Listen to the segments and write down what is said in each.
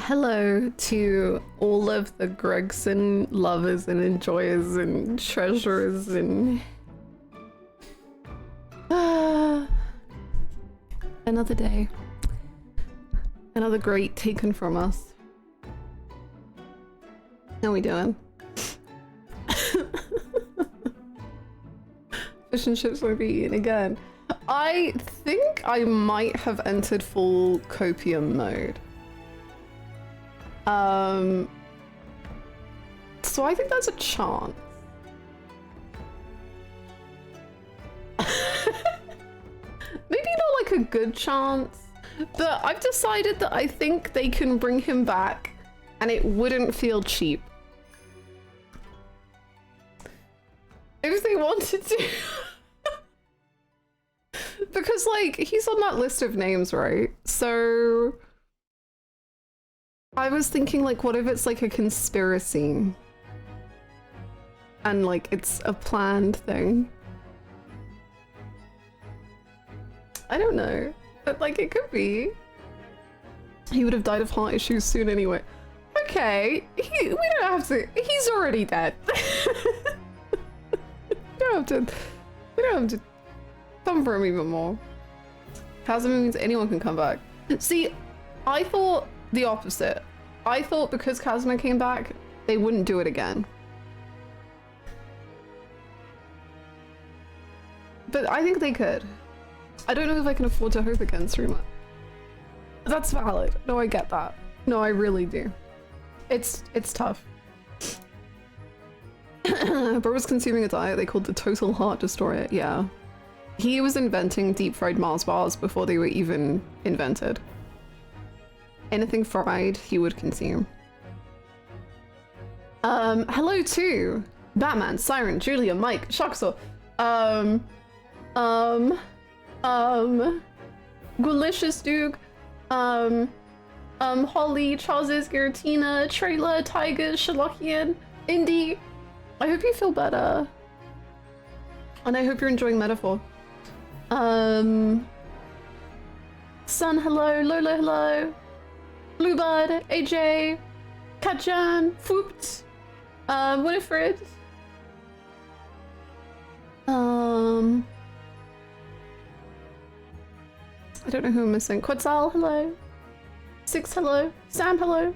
Hello to all of the Gregson lovers and enjoyers and treasurers and another day, another great taken from us. How we doing? Fish and chips won't be eaten again. I think I might have entered full copium mode. So I think there's a chance. Maybe not like a good chance, but I've decided that I think they can bring him back and it wouldn't feel cheap. If they wanted to. Because like, he's on that list of names, right? So I was thinking like, what if it's like a conspiracy? And like, it's a planned thing. I don't know, but like it could be. He would have died of heart issues soon anyway. Okay, we don't have to, he's already dead. We don't have to come for him even more. Kazuma means anyone can come back. See, I thought the opposite. I thought because Kazuma came back, they wouldn't do it again. But I think they could. I don't know if I can afford to hope against Ruma. That's valid. No, I get that. No, I really do. It's tough. Bro was consuming a diet they called the Total Heart Destroyer. Yeah. He was inventing deep fried Mars bars before they were even invented. Anything fried, he would consume. Hello to Batman, Siren, Julia, Mike, Shocksaw, Delicious Duke, Holly, Charles, Giratina, Trailer, Tiger, Sherlockian, Indy. I hope you feel better. And I hope you're enjoying Metaphor. Sun, hello, Lola, hello. Bluebird, AJ, Katjan, Foopt, Winifred. I don't know who I'm missing. Quetzal, hello. Six, hello. Sam, hello.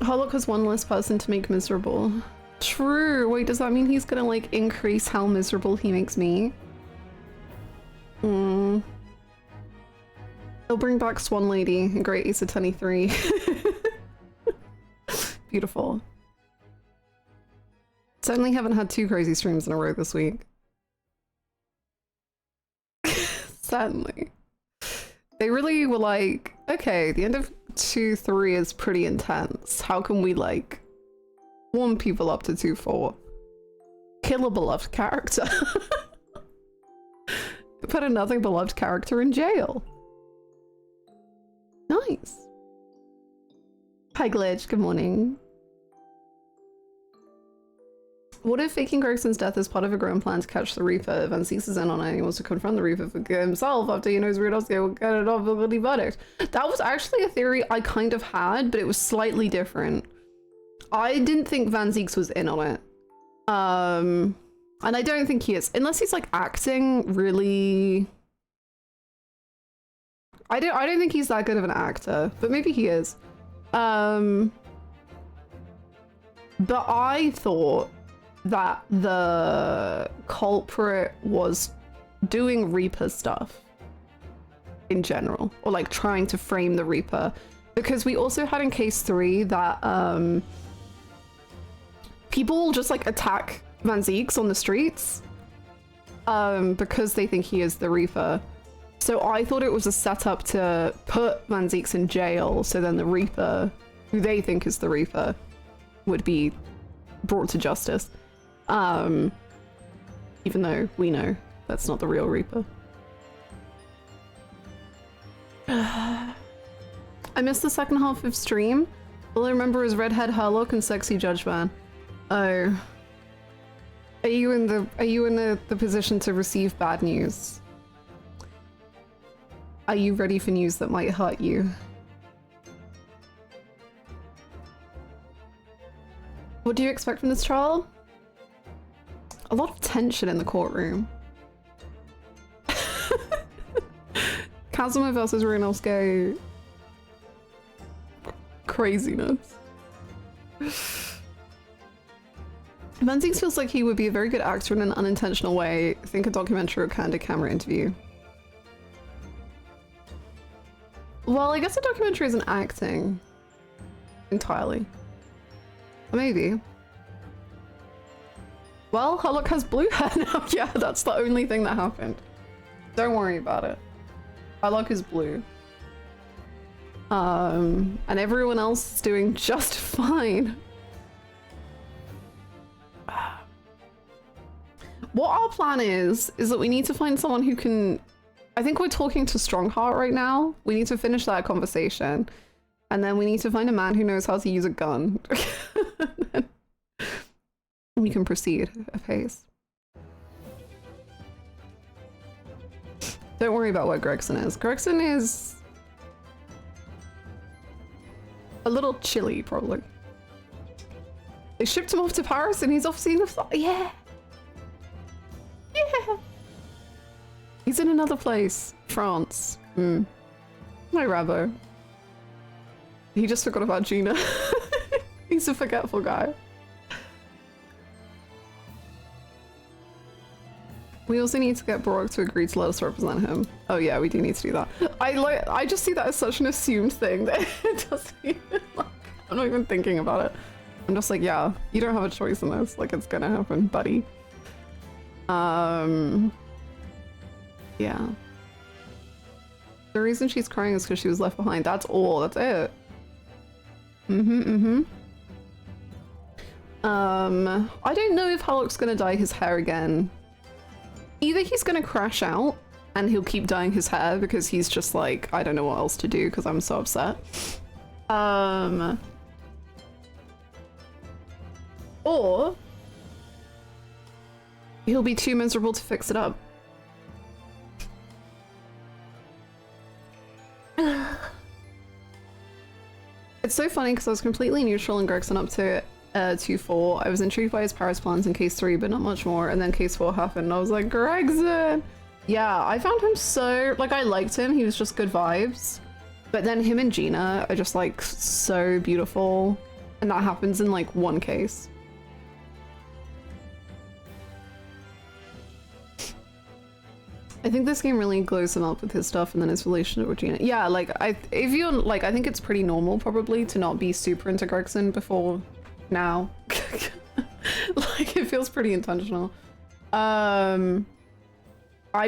Harlock has one less person to make miserable. True. Wait, does that mean he's gonna like increase how miserable he makes me? They'll bring back Swan Lady and Great Ace of 23. Beautiful. Certainly haven't had 2 crazy streams in a row this week. Certainly. They really were like, okay, the end of 2-3 is pretty intense. How can we like warm people up to 2-4? Kill a beloved character. Put another beloved character in jail. Nice. Hi Glitch, good morning. What if faking Gregson's death is part of a grand plan to catch the Reaper? Van Ceases in on it and he wants to confront the Reaper for himself after he knows Rudowski will get it off the bloody verdict. That was actually a theory I kind of had, but it was slightly different. I didn't think Van Zeeks was in on it. And I don't think he is, unless he's like acting really. I don't think he's that good of an actor, but maybe he is. But I thought that the culprit was doing Reaper stuff in general, or like trying to frame the Reaper, because we also had in case 3 that people will just like attack Van Zeeks on the streets because they think he is the Reaper. So I thought it was a setup to put Van Zeeks in jail, so then the Reaper, who they think is the Reaper, would be brought to justice. Even though we know that's not the real Reaper. I missed the second half of stream. All I remember is Redhead Herlock and Sexy Judge Man. Oh. Are you in the position to receive bad news? Are you ready for news that might hurt you? What do you expect from this trial? A lot of tension in the courtroom. Kazuma versus Ryunosuke. Craziness. Menzings feels like he would be a very good actor in an unintentional way. Think a documentary or candid camera interview. Well, I guess a documentary isn't acting entirely. Maybe. Well, Hulk has blue hair now. Yeah, that's the only thing that happened. Don't worry about it. Hulk is blue. And everyone else is doing just fine. What our plan is that we need to find someone who can... I think we're talking to Strongheart right now. We need to finish that conversation. And then we need to find a man who knows how to use a gun. We can proceed apace. Don't worry about what Gregson is. Gregson is a little chilly, probably. They shipped him off to Paris and he's off seeing the flight. Yeah. Yeah. He's in another place. France. My Rabo. He just forgot about Gina. He's a forgetful guy. We also need to get Baroque to agree to let us represent him. Oh yeah, we do need to do that. I just see that as such an assumed thing that it doesn't even, like, I'm not even thinking about it. I'm just like, yeah, you don't have a choice in this. Like, it's gonna happen, buddy. Yeah. The reason she's crying is because she was left behind. That's all. That's it. I don't know if Hulk's gonna dye his hair again. Either he's gonna crash out and he'll keep dyeing his hair because he's just like, I don't know what else to do because I'm so upset. Or he'll be too miserable to fix it up. It's so funny because I was completely neutral in Gregson up to 2-4. I was intrigued by his Paris plans in case 3, but not much more. And then case 4 happened and I was like, Gregson! Yeah, I found him so, like, I liked him. He was just good vibes. But then him and Gina are just like so beautiful. And that happens in like one case. I think this game really glows him up with his stuff and then his relationship with Gina. Yeah, like, if you're, like, I think it's pretty normal probably to not be super into Gregson before now. Like, it feels pretty intentional. I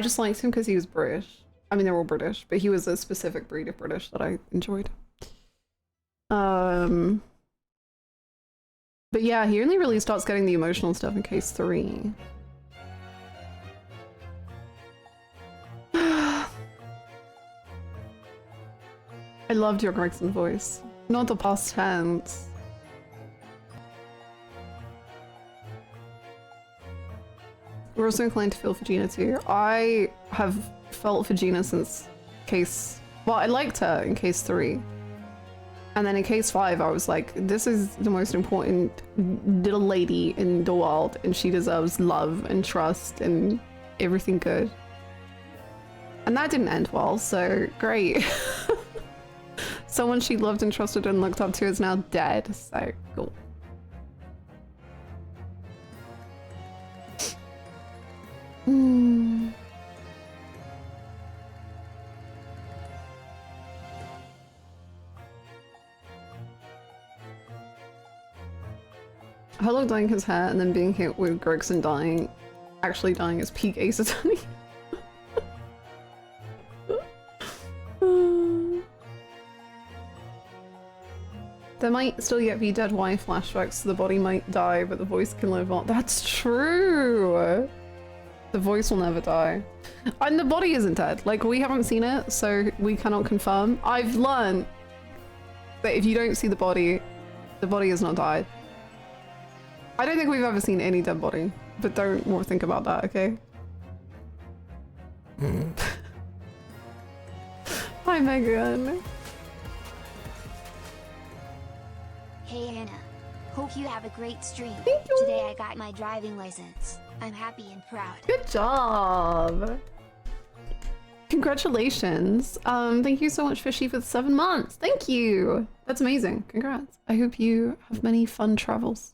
just liked him because he was British. I mean, they're all British, but he was a specific breed of British that I enjoyed. But yeah, he only really starts getting the emotional stuff in case 3. I loved your Gregson voice. Not the past tense. We're also inclined to feel for Gina too. I have felt for Gina since case... Well, I liked her in case 3. And then in case 5, I was like, this is the most important little lady in the world and she deserves love and trust and everything good. And that didn't end well, so great. Someone she loved and trusted and looked up to is now dead, so cool. Hello dyeing his hair and then being hit with Gregson dying, actually dying as peak Ace Attorney. There might still yet be dead wife flashbacks, so the body might die, but the voice can live on. That's true! The voice will never die. And the body isn't dead. Like, we haven't seen it, so we cannot confirm. I've learned that if you don't see the body has not died. I don't think we've ever seen any dead body, but don't more think about that, okay? Hi, Megan. Hey Hannah, Hope you have a great stream. Thank you. Today I got my driving license. I'm happy and proud. Good job. Congratulations. Thank you so much, Fishy, for the 7 months. Thank you. That's amazing. Congrats. I hope you have many fun travels.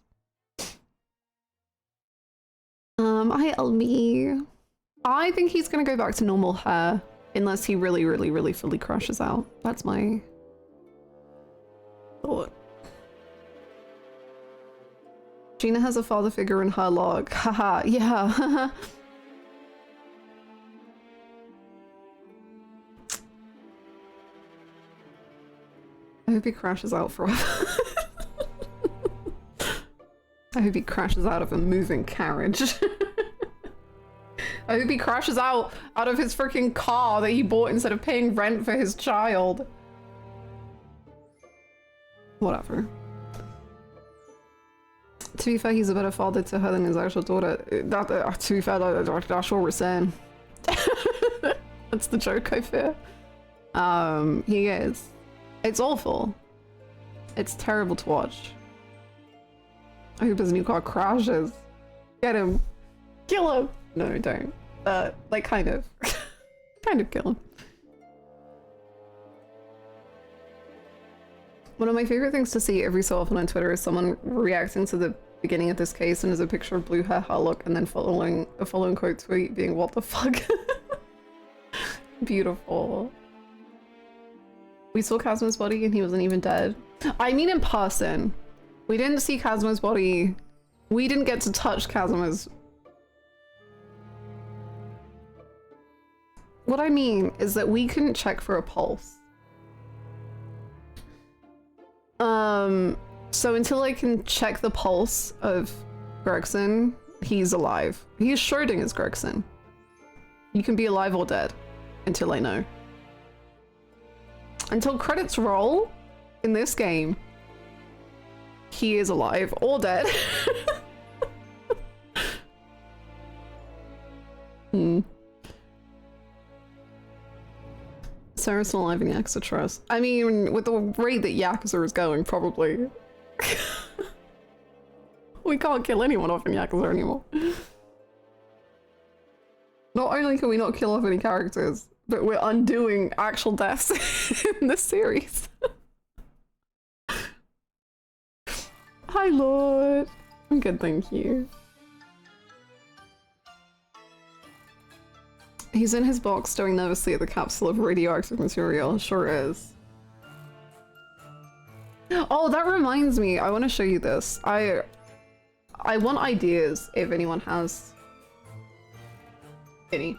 Hi, LB. I think he's gonna go back to normal hair unless he really fully crashes out. That's my thought. Gina has a father figure in her log. Haha, yeah. I hope he crashes out forever. I hope he crashes out of a moving carriage. I hope he crashes out of his freaking car that he bought instead of paying rent for his child. Whatever. To be fair, he's a better father to her than his actual daughter. To be fair, that's what we're saying. That's the joke, I fear. He is. It's awful. It's terrible to watch. I hope his new car crashes. Get him. Kill him. No, don't. Like, kind of. Kind of kill him. One of my favorite things to see every so often on Twitter is someone reacting to the beginning of this case, and there's a picture of blue hair Harlock, and then following a following quote tweet being, "What the fuck?" Beautiful. We saw Kazma's body and he wasn't even dead. I mean in person. We didn't see Kazma's body. We didn't get to touch Kazma's. What I mean is that we couldn't check for a pulse. So until I can check the pulse of Gregson, he's alive. He's Schrodinger's Gregson. You can be alive or dead until I know. Until credits roll in this game, he is alive or dead. Sarah's still alive in Yakuza Trust. I mean, with the rate that Yakuza is going, probably. We can't kill anyone off in Yakuza anymore. Not only can we not kill off any characters, but we're undoing actual deaths in this series. Hi, Lord. I'm good, thank you. He's in his box staring nervously at the capsule of radioactive material. Sure is. Oh, that reminds me. I want to show you this. I want ideas if anyone has any.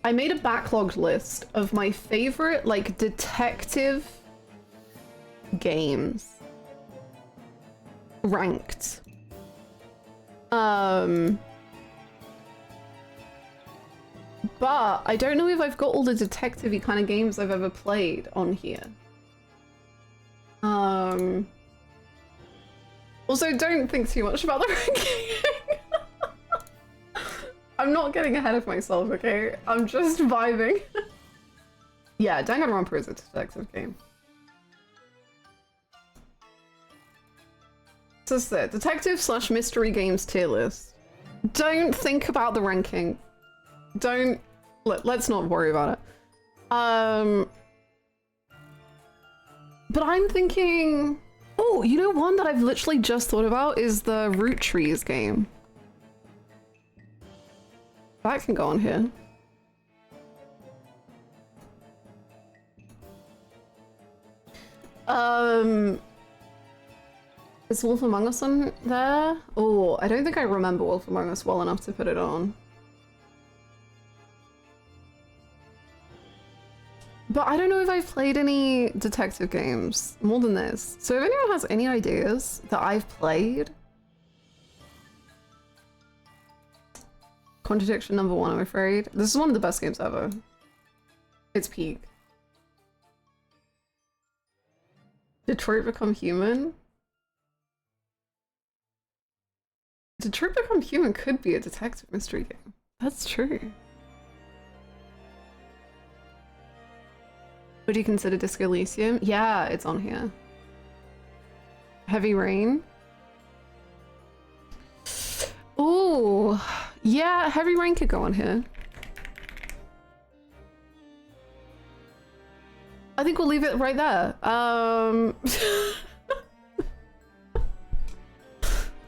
I made a backlogged list of my favorite, like, detective games. Ranked. But I don't know if I've got all the detective-y kind of games I've ever played on here. Also, don't think too much about the ranking. I'm not getting ahead of myself, okay? I'm just vibing. Yeah, Danganronpa is a detective game. So this is it. Detective/mystery games tier list. Don't think about the ranking. Don't... Let's not worry about it. But I'm thinking... Oh, you know one that I've literally just thought about is the Root Trees game. That can go on here. Is Wolf Among Us on there? Oh, I don't think I remember Wolf Among Us well enough to put it on. But I don't know if I've played any detective games more than this. So if anyone has any ideas that I've played... Contradiction number 1, I'm afraid. This is one of the best games ever. It's peak. Detroit Become Human? Detroit Become Human could be a detective mystery game. That's true. Would you consider Disco Elysium? Yeah, it's on here. Heavy Rain? Ooh, yeah, Heavy Rain could go on here. I think we'll leave it right there.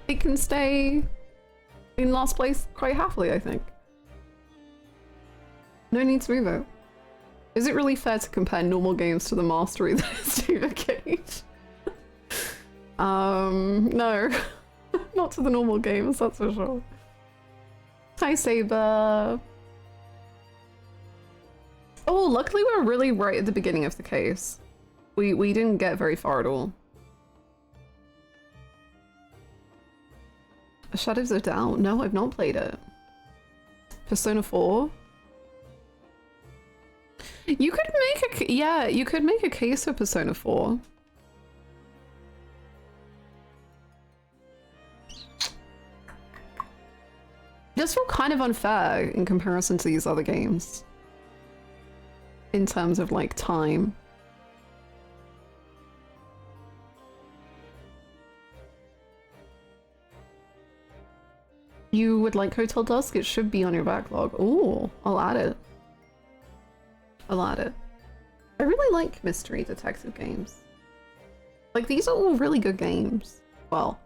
It can stay in last place quite happily, I think. No need to move it. Is it really fair to compare normal games to the mastery that is David Cage? No. Not to the normal games, that's for sure. Hi, Saber. Oh, luckily we're really right at the beginning of the case. We didn't get very far at all. Shadows of Doubt? No, I've not played it. Persona 4? You could make a, yeah, you could make a case for Persona 4. This feel kind of unfair in comparison to these other games. In terms of like time. You would like Hotel Dusk? It should be on your backlog. Ooh, I'll add it. I'll add it. I really like mystery detective games. Like, these are all really good games. Well,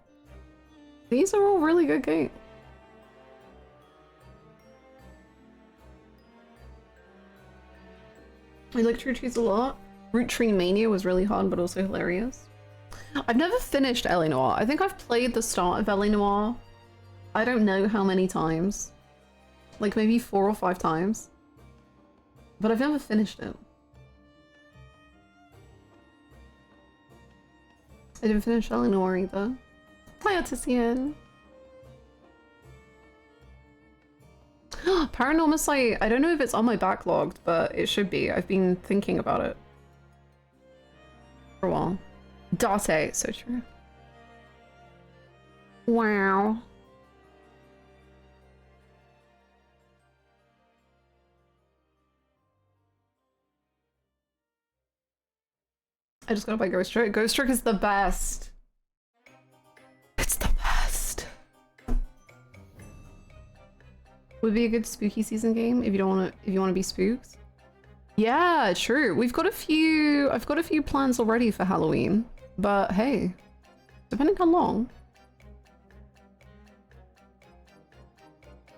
these are all really good games. I like True Trees a lot. Root Tree Mania was really hard, but also hilarious. I've never finished L.A. Noire. I think I've played the start of L.A. Noire. I don't know how many times. Like maybe 4 or 5 times. But I've never finished it. I didn't finish L.A. Noire either. Hi, Artisian. Paranormal Sight, I don't know if it's on my backlog, but it should be. I've been thinking about it for a while. Date, so true. Wow. I just gotta buy Ghost Trick. Ghost Trick is the best. It's the best. Would be a good spooky season game if you don't want to. If you want to be spooked. Yeah, true. We've got a few. I've got a few plans already for Halloween, but hey, depending how long.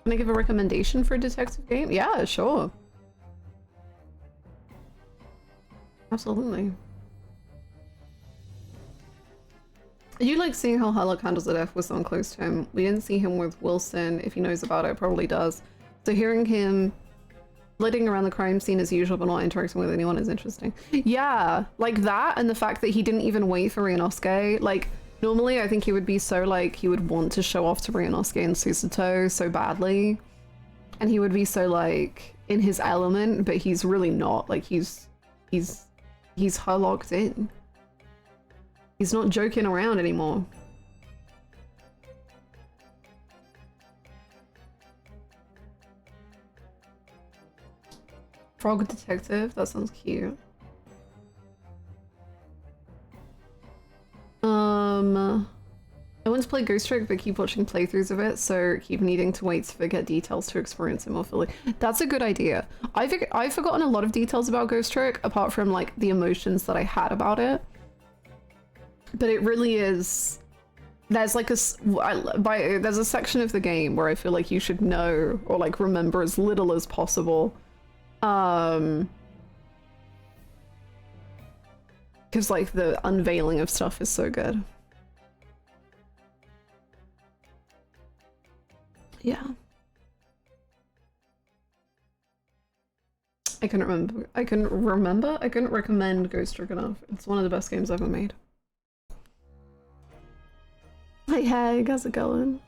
Can I give a recommendation for a detective game? Yeah, sure. Absolutely. I do like seeing how Harlock handles the death with someone close to him. We didn't see him with Wilson. If he knows about it, probably does. So hearing him flitting around the crime scene as usual but not interacting with anyone is interesting. Yeah, like that, and the fact that he didn't even wait for Ryunosuke. Like, normally I think he would be so like, he would want to show off to Ryunosuke and Susato so badly. And he would be so like, in his element, but he's really not. Like, he's Harlocked in. He's not joking around anymore. Frog Detective, that sounds cute. I want to play Ghost Trick, but keep watching playthroughs of it, so keep needing to wait to forget details to experience it more fully. That's a good idea. I've forgotten a lot of details about Ghost Trick, apart from like the emotions that I had about it. But it really is. There's like there's a section of the game where I feel like you should know or like remember as little as possible. Because like the unveiling of stuff is so good. Yeah. I couldn't remember. I couldn't recommend Ghost Trick enough. It's one of the best games I've ever made. Hey, how's it going?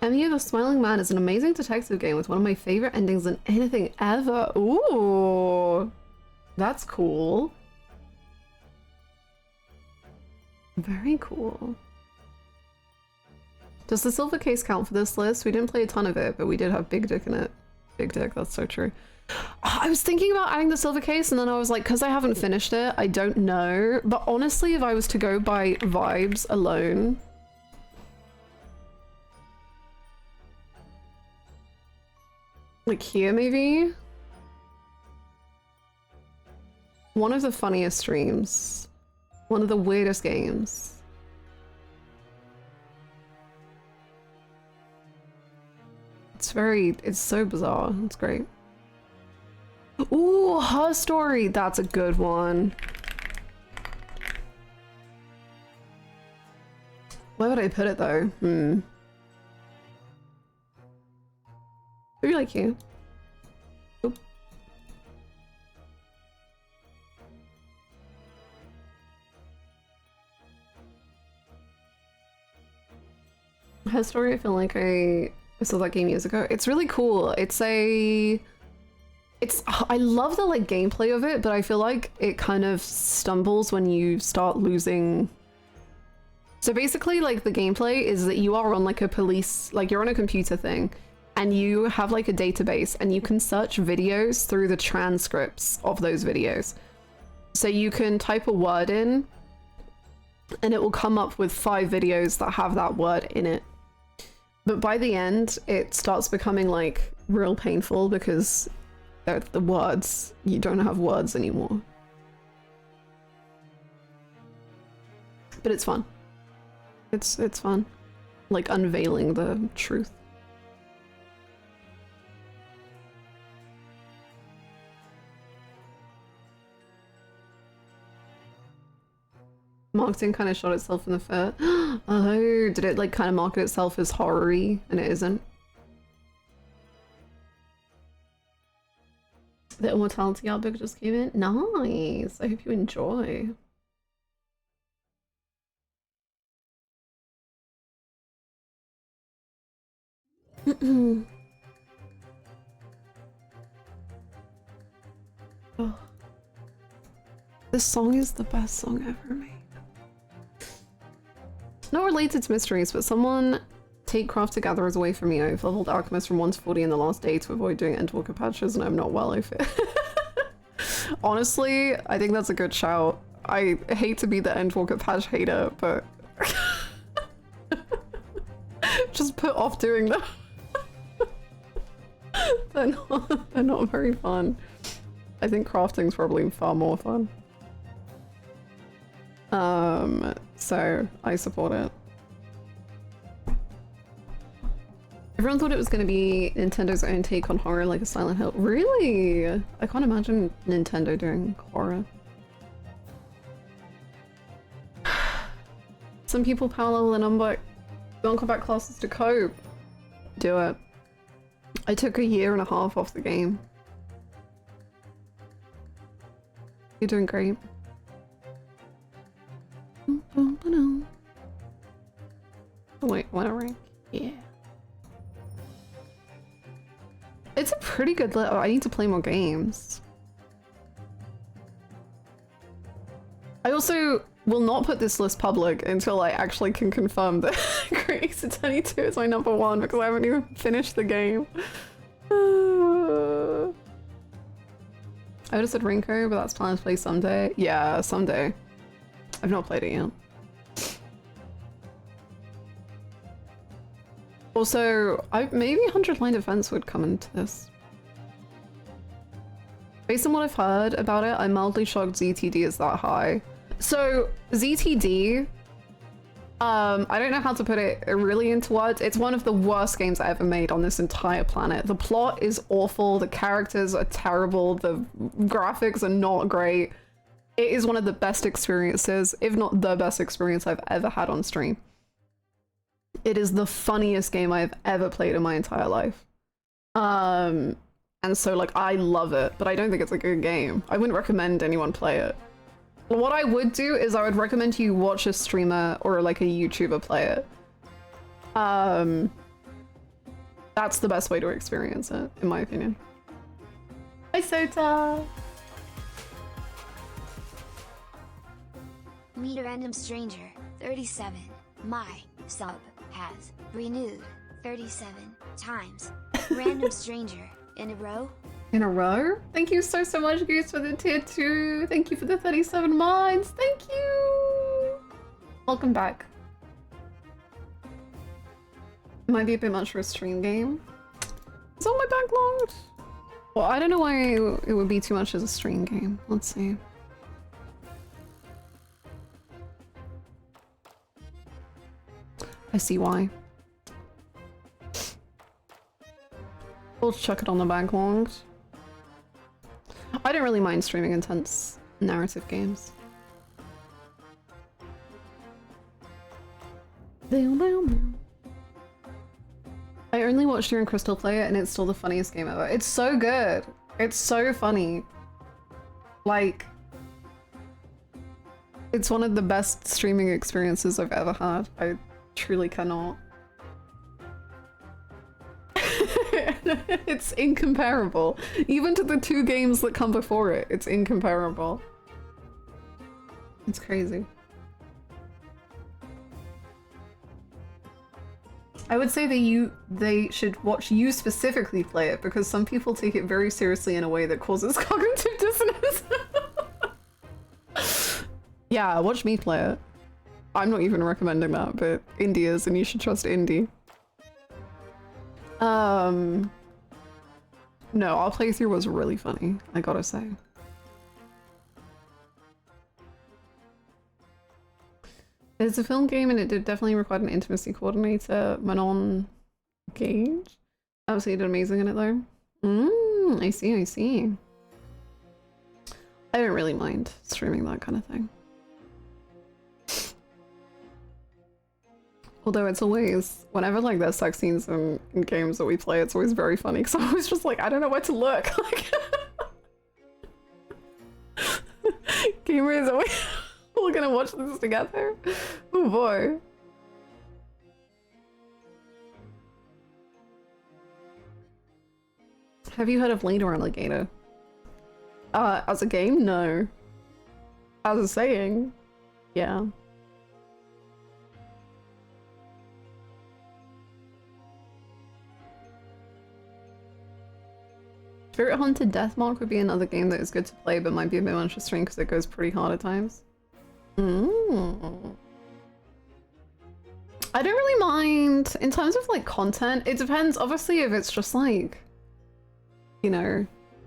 Emu the Smiling Man is an amazing detective game with one of my favorite endings in anything ever. Ooh, that's cool. Very cool. Does the silver case count for this list? We didn't play a ton of it, but we did have Big Dick in it. Big Dick, that's so true. I was thinking about adding the silver case, and then I was like, because I haven't finished it, I don't know. But honestly, if I was to go by vibes alone, Like here, maybe? One of the funniest streams. One of the weirdest games. It's so bizarre. It's great. Ooh, Her Story. That's a good one. Where would I put it though? Maybe like here. Oop. Her Story, I feel like I saw that game years ago. It's really cool. I love the like gameplay of it, but I feel like it kind of stumbles when you start losing. So basically like the gameplay is that you are on like a police, like you're on a computer thing and you have like a database and you can search videos through the transcripts of those videos. So you can type a word in and it will come up with 5 videos that have that word in it. But by the end, it starts becoming like real painful because the words, you don't have words anymore. But it's fun. It's fun. Like unveiling the truth. Marketing kind of shot itself in the foot. Oh, did it like kind of market itself as horror-y and it isn't? The Immortality art book just came in. Nice. I hope you enjoy. Oh. This song is the best song ever made. Not related to mysteries, but someone take Craft to Gatherers away from me. I've leveled Alchemist from 1 to 40 in the last day to avoid doing Endwalker patches and I'm not well over it. Honestly, I think that's a good shout. I hate to be the Endwalker patch hater, but just put off doing them. They're not very fun. I think crafting's probably far more fun. So I support it. Everyone thought it was going to be Nintendo's own take on horror, like a Silent Hill. Really? I can't imagine Nintendo doing horror. Some people power level the non-combat classes to cope. Do it. I took 1.5 years off the game. You're doing great. Oh, wait, what a rank? Yeah. It's a pretty good level. I need to play more games. I also will not put this list public until I actually can confirm that Great 22 is my #1 because I haven't even finished the game. I would have said Rinko, but that's planned to play someday. Yeah, someday. I've not played it yet. Also, maybe 100 Line Defense would come into this. Based on what I've heard about it, I'm mildly shocked ZTD is that high. So, ZTD, I don't know how to put it really into words. It's one of the worst games I ever made on this entire planet. The plot is awful, the characters are terrible, the graphics are not great. It is one of the best experiences, if not the best experience I've ever had on stream. It is the funniest game I've ever played in my entire life. And so like I love it, but I don't think it's a good game. I wouldn't recommend anyone play it. What I would do is I would recommend you watch a streamer or like a YouTuber play it. That's the best way to experience it, in my opinion. Hi Sota! Meet a random stranger, 37. My sub has renewed 37 times. Random stranger in a row. In a row? Thank you so much, Goose, for the tier 2. Thank you for the 37 mines. Thank you. Welcome back. Might be a bit much for a stream game. It's on my backlogged. Well, I don't know why it would be too much as a stream game. Let's see. I see why. We'll chuck it on the backlogged. I don't really mind streaming intense narrative games. I only watched you and Crystal play it and it's still the funniest game ever. It's so good. It's so funny. Like, it's one of the best streaming experiences I've ever had. I truly cannot. It's incomparable. Even to the 2 games that come before it, it's incomparable. It's crazy. I would say that they should watch you specifically play it because some people take it very seriously in a way that causes cognitive dissonance. Yeah, watch me play it. I'm not even recommending that, but indie is, and you should trust indie. No, our playthrough was really funny, I gotta say. It's a film game and it did definitely require an intimacy coordinator. Manon Gage absolutely did amazing in it though. I see, I see. I don't really mind streaming that kind of thing. Although it's always, whenever like there's sex scenes in games that we play, it's always very funny because I'm always just like, I don't know where to look. Like, gamers, are we all gonna watch this together? Oh boy. Have you heard of Later Alligator? As a game? No. As a saying? Yeah. Spirit Hunted Deathmark would be another game that is good to play, but might be a bit much to stream because it goes pretty hard at times. I don't really mind in terms of like content. It depends. Obviously, if it's just like, you know,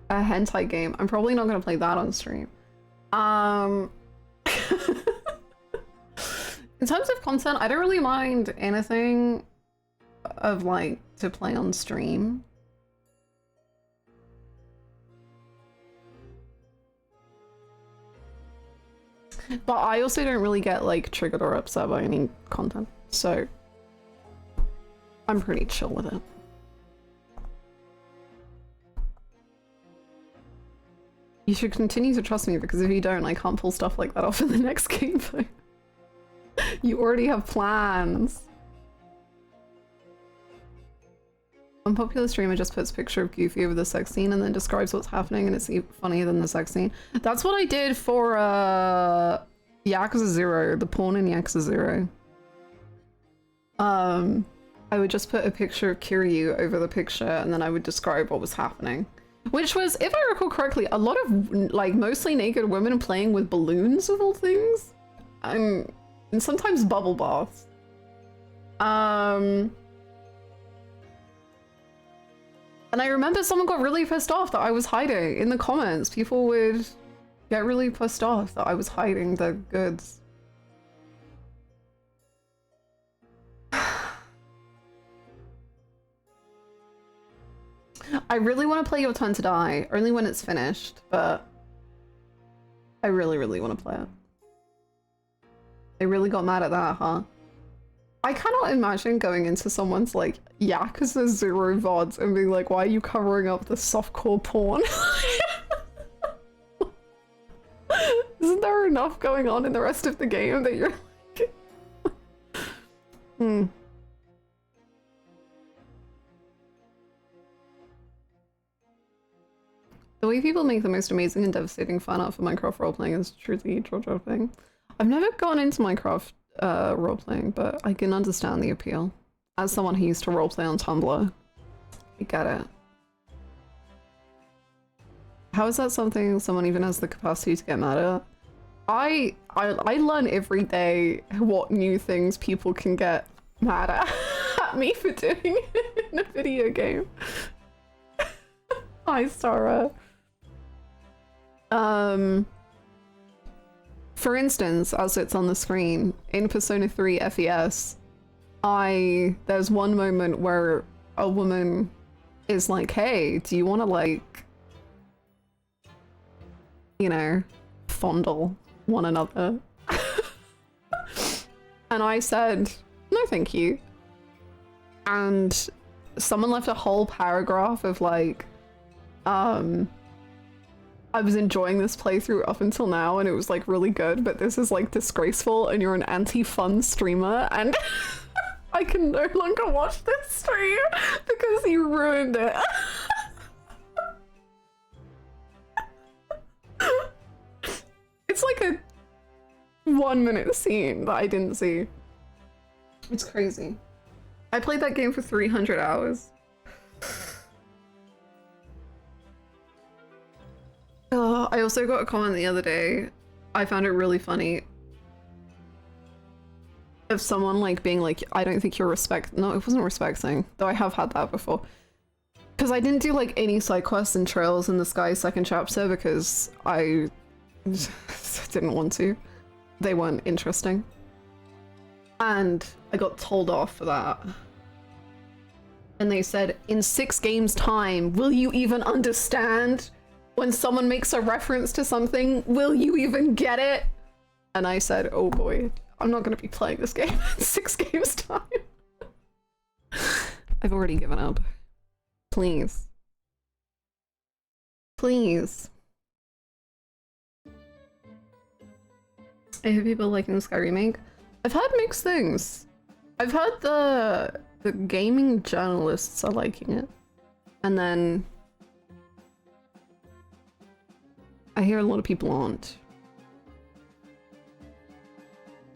a hentai game, I'm probably not going to play that on stream. In terms of content, I don't really mind anything of like to play on stream. But I also don't really get like triggered or upset by any content, so I'm pretty chill with it. You should continue to trust me because if you don't, I can't pull stuff like that off in the next gameplay. You already have plans. One popular streamer just puts a picture of Goofy over the sex scene and then describes what's happening and it's even funnier than the sex scene. That's what I did for Yakuza 0, the porn in Yakuza 0. I would just put a picture of Kiryu over the picture and then I would describe what was happening. Which was, if I recall correctly, a lot of like mostly naked women playing with balloons of all things. And sometimes bubble baths. And I remember someone got really pissed off that I was hiding. In the comments, people would get really pissed off that I was hiding the goods. I really want to play Your Turn to Die, only when it's finished, but I really, really want to play it. They really got mad at that, huh? I cannot imagine going into someone's like Yakuza 0 VODs and being like, why are you covering up the softcore porn? Isn't there enough going on in the rest of the game that you're like... The way people make the most amazing and devastating fan art for Minecraft roleplaying is truly jaw-dropping. I've never gone into Minecraft role-playing, but I can understand the appeal. As someone who used to roleplay on Tumblr, I get it. How is that something someone even has the capacity to get mad at? I learn every day what new things people can get mad at me for doing in a video game. Hi, Sarah. For instance, as it's on the screen, in Persona 3 FES, there's one moment where a woman is like, hey, do you want to, like, you know, fondle one another? And I said, no thank you. And someone left a whole paragraph of like, I was enjoying this playthrough up until now and it was like really good, but this is like disgraceful and you're an anti-fun streamer and I can no longer watch this stream because you ruined it. It's like a 1-minute scene that I didn't see. It's crazy. I played that game for 300 hours. I also got a comment the other day. I found it really funny. Of someone like being like, I don't think you're no, it wasn't respecting, though I have had that before. Because I didn't do like any side quests and trails in the Sky second chapter because I didn't want to. They weren't interesting. And I got told off for that. And they said, in 6 games time, will you even understand? When someone makes a reference to something, will you even get it? And I said, oh boy, I'm not gonna be playing this game in 6 games time. I've already given up. Please. Please. I hope people liking the Sky remake. I've heard mixed things. I've heard the gaming journalists are liking it. And then I hear a lot of people aren't.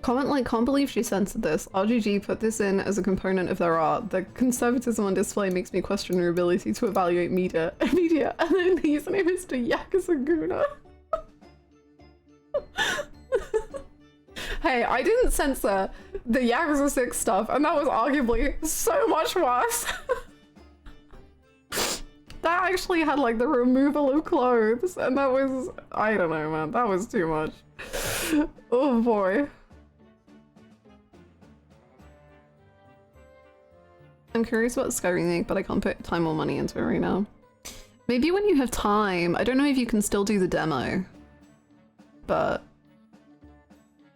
Comment like, can't believe she censored this. RGG put this in as a component of their art. The conservatism on display makes me question your ability to evaluate media. And then the username is to Yakasaguna. Hey, I didn't censor the Yakuza 6 stuff, and that was arguably so much worse. That actually had like the removal of clothes, and that was, I don't know, man, that was too much. Oh boy. I'm curious about Sky remake, but I can't put time or money into it right now. Maybe when you have time. I don't know if you can still do the demo, but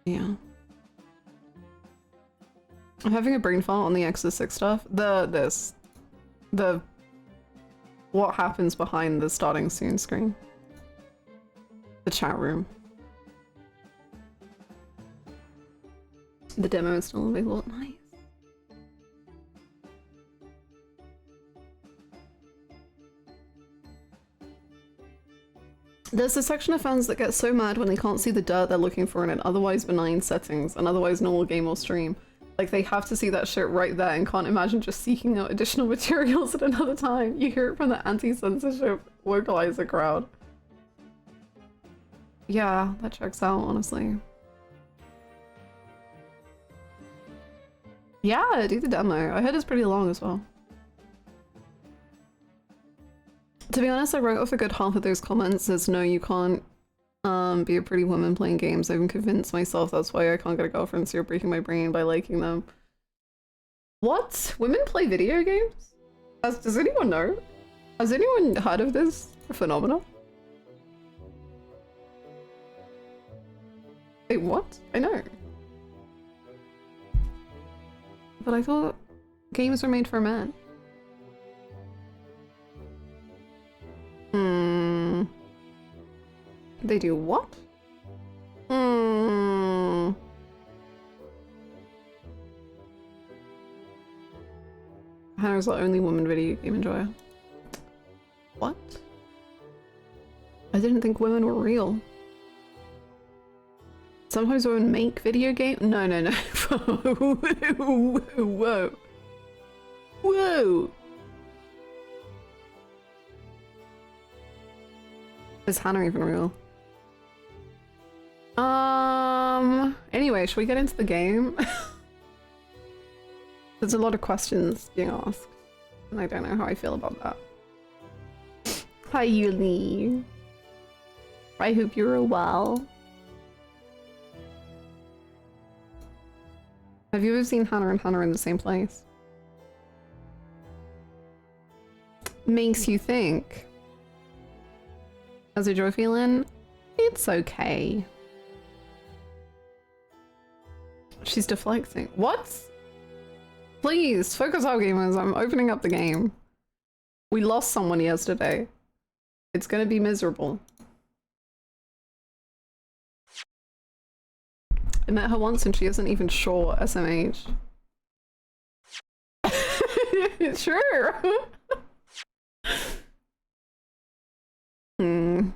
yeah. I'm having a brain fart on the Exodus 6 stuff. What happens behind the starting soon screen. The chat room. The demo is still available. Nice. There's a section of fans that get so mad when they can't see the dirt they're looking for in an otherwise benign settings, an otherwise normal game or stream. Like, they have to see that shit right there and can't imagine just seeking out additional materials at another time. You hear it from the anti-censorship vocalizer crowd. Yeah, that checks out, honestly. Yeah, do the demo. I heard it's pretty long as well. To be honest, I wrote off a good half of those comments as no, you can't be a pretty woman playing games. I've convinced myself that's why I can't get a girlfriend, so you're breaking my brain by liking them. What? Women play video games? Does anyone know? Has anyone heard of this phenomenon? Wait, what? I know. But I thought games were made for men. They do what? Hannah's the only woman video game enjoyer. What? I didn't think women were real. Sometimes women make video games? No. Whoa. Whoa. Is Hannah even real? Anyway, should we get into the game? There's a lot of questions being asked, and I don't know how I feel about that. Hi, Yuli. I hope you're well. Have you ever seen Hannah and Hannah in the same place? Makes you think. How's your Joy feeling? It's okay. She's deflecting. What? Please, focus up, gamers. I'm opening up the game. We lost someone yesterday. It's gonna be miserable. I met her once and she isn't even sure SMH. Sure. Women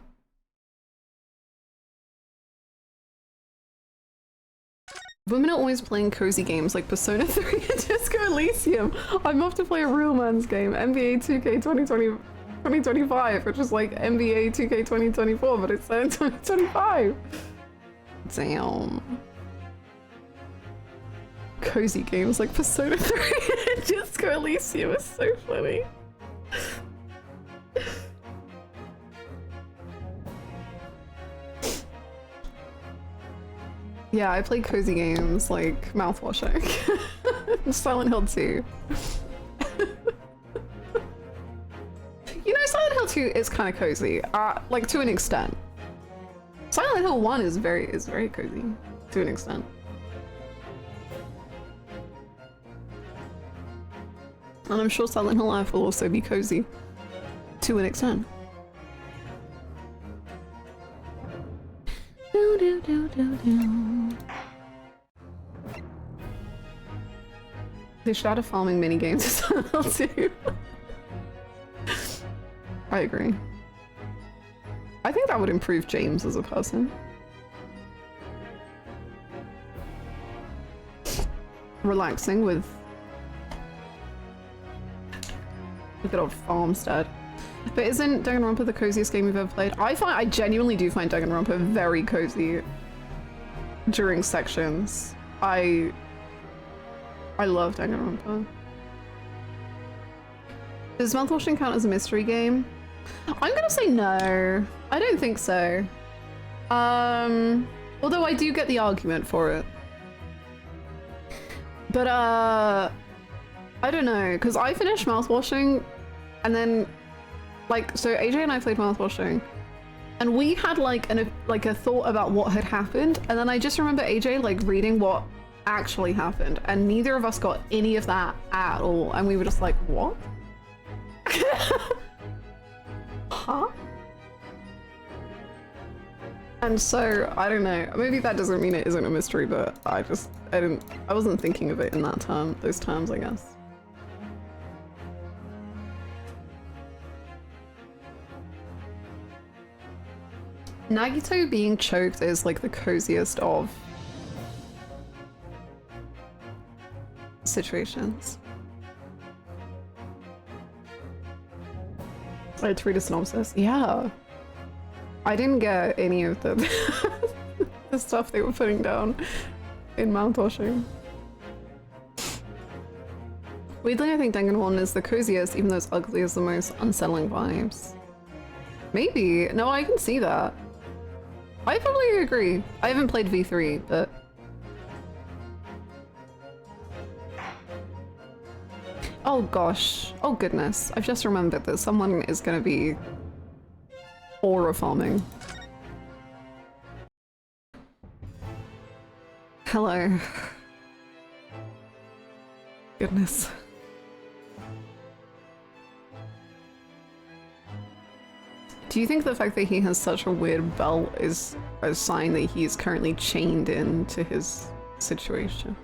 are always playing cozy games like Persona 3 and Disco Elysium. I'm off to play a real man's game, NBA 2K 2025, which is like NBA 2K 2024, but it's set in 2025. Damn. Cozy games like Persona 3 and Disco Elysium is so funny. Yeah, I play cozy games like mouthwashing. Silent Hill 2. You know, Silent Hill 2 is kind of cozy, like to an extent. Silent Hill 1 is very cozy to an extent. And I'm sure Silent Hill Life will also be cozy to an extent. They should add a farming minigame to Silent Hill 2. I agree. I think that would improve James as a person. Relaxing with a good old farmstead. But isn't Danganronpa the coziest game you've ever played? I genuinely do find Danganronpa very cozy during sections. I love Danganronpa. Does mouthwashing count as a mystery game? I'm gonna say no. I don't think so. Although I do get the argument for it. But I don't know, because I finished mouthwashing and then so AJ and I played mouthwashing and we had like a thought about what had happened, and then I just remember AJ like reading what actually happened and neither of us got any of that at all, and we were just like, what? Huh? And so I don't know, maybe that doesn't mean it isn't a mystery, but I wasn't thinking of it in those terms, I guess. Nagito being choked is like the coziest of situations. I had to read a synopsis. Yeah. I didn't get any of the the stuff they were putting down in mouthwashing. Weirdly, I think Danganronpa is the coziest, even though it's ugly as the most unsettling vibes. Maybe. No, I can see that. I probably agree. I haven't played V3, but... Oh gosh. Oh goodness. I've just remembered that someone is gonna be aura farming. Hello. Goodness. Do you think the fact that he has such a weird belt is a sign that he is currently chained into his situation?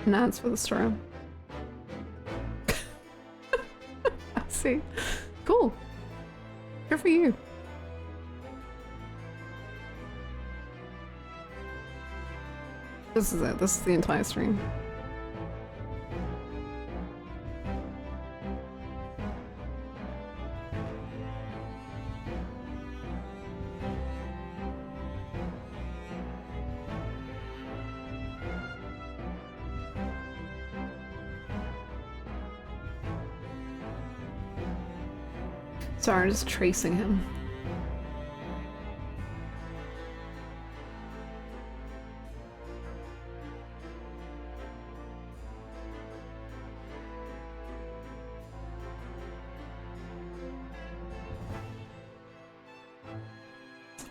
Nah, it's for the storm. I see. Cool. Good for you. This is it. This is the entire stream. Sorry, I'm just tracing him.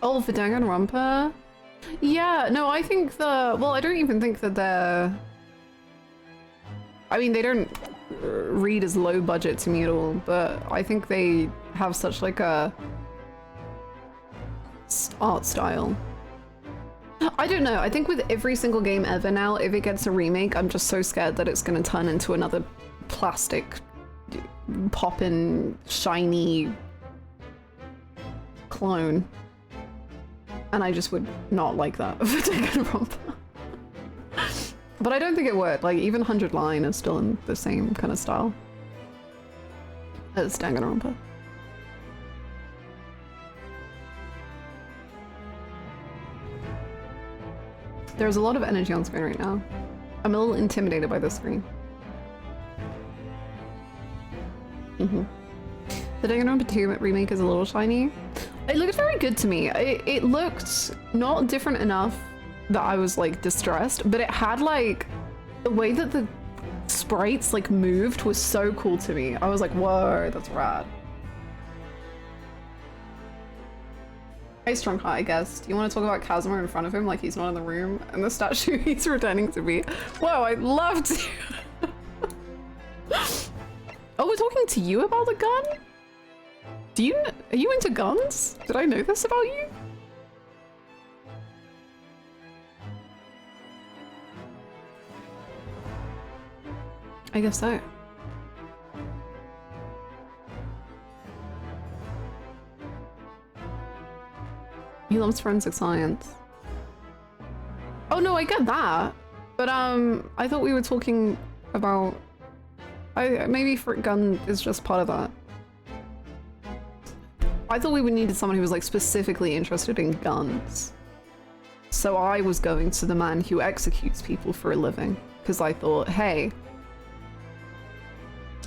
Oh, for Danganronpa? Yeah, no, I think well, I don't even think that they're... I mean, they don't read as low budget to me at all, but I think they have such like a art style. I don't know, I think with every single game ever now, if it gets a remake, I'm just so scared that it's gonna turn into another plastic, poppin', shiny clone. And I just would not like that for Danganronpa. But I don't think it would. Like, even 100 Line is still in the same kind of style as Danganronpa. There's a lot of energy on screen right now. I'm a little intimidated by this screen. The Danganronpa 2 remake is a little shiny. It looked very good to me. It looked not different enough that I was like distressed, but it had like the way that the sprites like moved was so cool to me. I was like, whoa, that's rad. Hey, Strongheart, I guess. Do you want to talk about Kazuma in front of him like he's not in the room and the statue he's pretending to be? Whoa, I'd love to. Oh, we're talking to you about the gun? Are you into guns? Did I know this about you? I guess so. He loves forensic science. Oh no, I get that. But I thought we were talking about maybe for gun is just part of that. I thought we would needed someone who was like specifically interested in guns. So I was going to the man who executes people for a living because I thought, hey,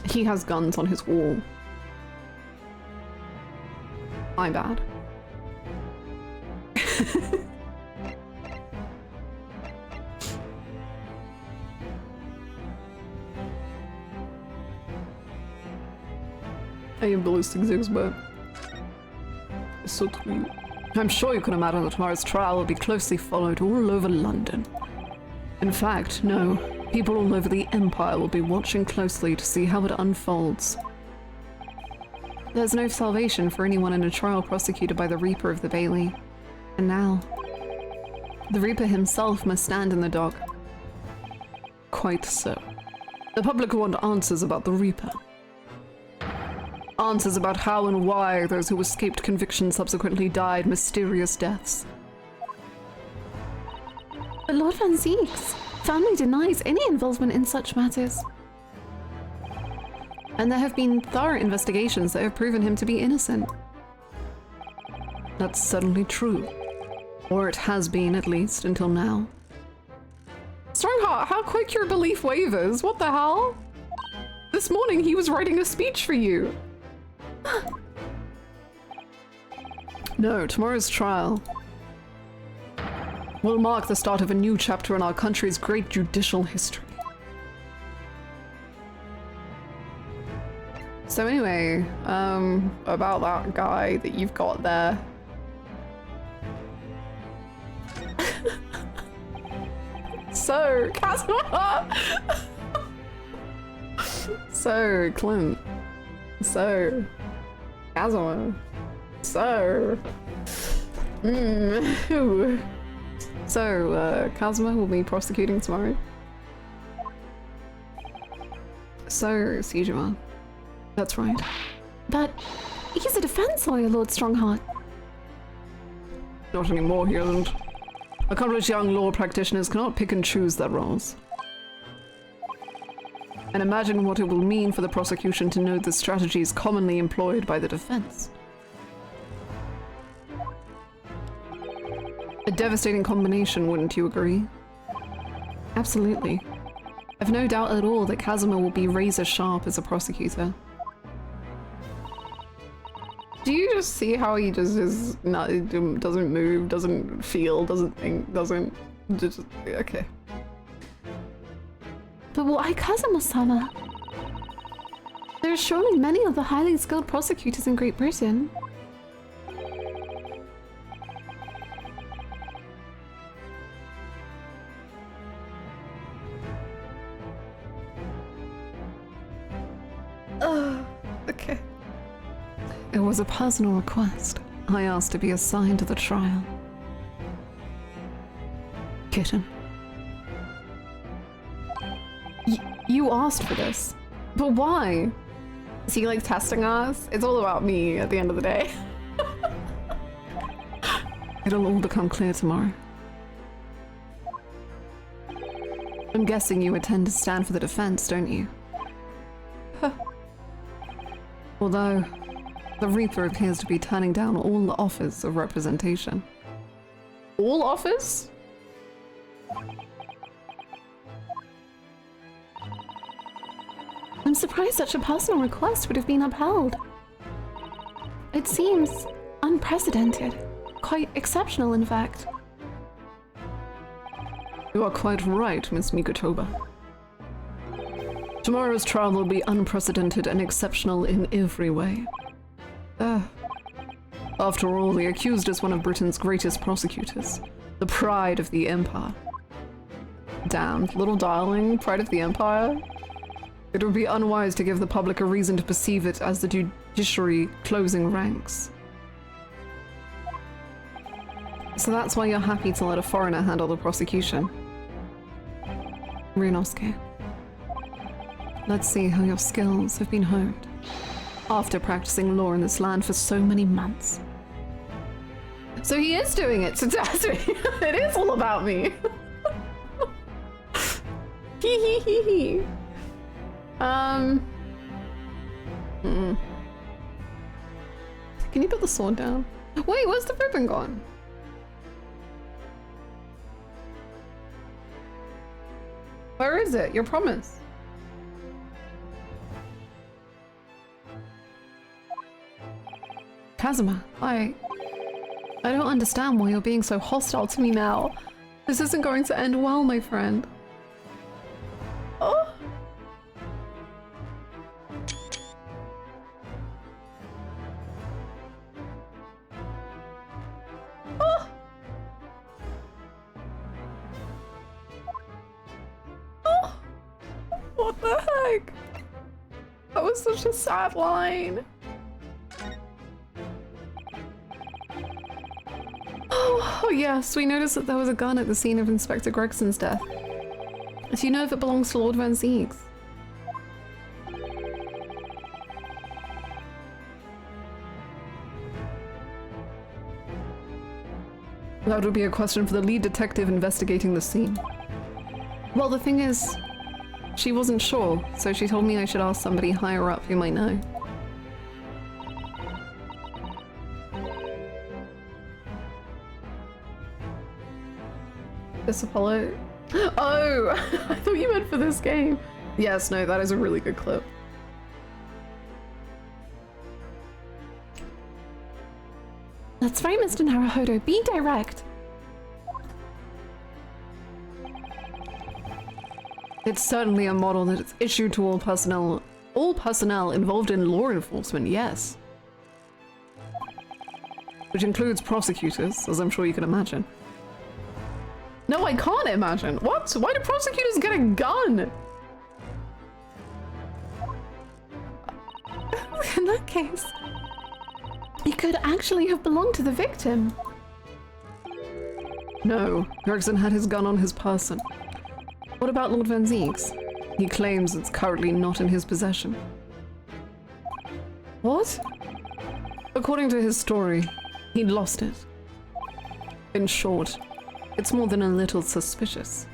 he has guns on his wall. My bad. I am ballistic expert. So true. I'm sure you can imagine that tomorrow's trial will be closely followed all over London. In fact, no. People all over the Empire will be watching closely to see how it unfolds. There's no salvation for anyone in a trial prosecuted by the Reaper of the Bailey. And now, the Reaper himself must stand in the dock. Quite so. The public want answers about the Reaper. Answers about how and why those who escaped conviction subsequently died mysterious deaths. But Lord Van Ziek's family denies any involvement in such matters. And there have been thorough investigations that have proven him to be innocent. That's certainly true. Or it has been, at least, until now. Strongheart, how quick your belief wavers! What the hell? This morning he was writing a speech for you! No, tomorrow's trial will mark the start of a new chapter in our country's great judicial history. So anyway, about that guy that you've got there. So, Kazuma! So, Clint. So, Kazuma. So, So, Kazuma will be prosecuting tomorrow. So, Sejima. That's right. But he's a defense lawyer, Lord Strongheart. Not anymore, he isn't. Accomplished young law practitioners cannot pick and choose their roles. And imagine what it will mean for the prosecution to know the strategies commonly employed by the defense. A devastating combination, wouldn't you agree? Absolutely. I've no doubt at all that Kazuma will be razor sharp as a prosecutor. just see how he just is not, doesn't move, doesn't feel, doesn't think, doesn't just okay. But why Kazuma-sama? There are surely many of the highly skilled prosecutors in Great Britain. Okay. It was a personal request. I asked to be assigned to the trial. Kitten. You asked for this, but why? Is he like testing us? It's all about me at the end of the day. It'll all become clear tomorrow. I'm guessing you intend to stand for the defense, don't you? Although, the Reaper appears to be turning down all the offers of representation. All offers? I'm surprised such a personal request would have been upheld. It seems unprecedented. Quite exceptional, in fact. You are quite right, Miss Mikotoba. Tomorrow's trial will be unprecedented and exceptional in every way. After all, the accused is one of Britain's greatest prosecutors. The pride of the Empire. Damn, little darling, pride of the Empire? It would be unwise to give the public a reason to perceive it as the judiciary closing ranks. So that's why you're happy to let a foreigner handle the prosecution. Ryunosuke, let's see how your skills have been honed after practicing law in this land for so many months. So he is doing it to test me. It is all about me. Hee hee hee hee. Can you put the sword down? Wait, where's the ribbon gone? Where is it? Your promise. Kazuma, I don't understand why you're being so hostile to me now. This isn't going to end well, my friend. Oh. Oh. Oh. What the heck? That was such a sad line. Oh yes, we noticed that there was a gun at the scene of Inspector Gregson's death. Do you know if it belongs to Lord Van Zieks? That would be a question for the lead detective investigating the scene. Well, the thing is, she wasn't sure, so she told me I should ask somebody higher up who might know. This Apollo? Oh, I thought you meant for this game. Yes, no, that is a really good clip. That's right, Mr. Naruhodo. Be direct. It's certainly a model that is issued to all personnel involved in law enforcement, yes. Which includes prosecutors, as I'm sure you can imagine. No, I can't imagine. What? Why do prosecutors get a gun? In that case, it could actually have belonged to the victim. No, Gregson had his gun on his person. What about Lord Van Zieks? He claims it's currently not in his possession. What? According to his story, he'd lost it. In short, it's more than a little suspicious.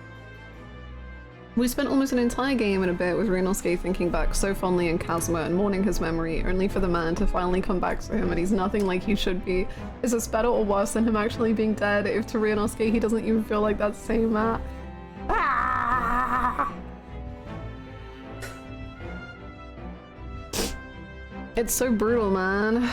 We spent almost an entire game and a bit with Ryunosuke thinking back so fondly in Kazuma and mourning his memory, only for the man to finally come back to him and he's nothing like he should be. Is this better or worse than him actually being dead if to Ryunosuke he doesn't even feel like that same man? Ah! It's so brutal, man.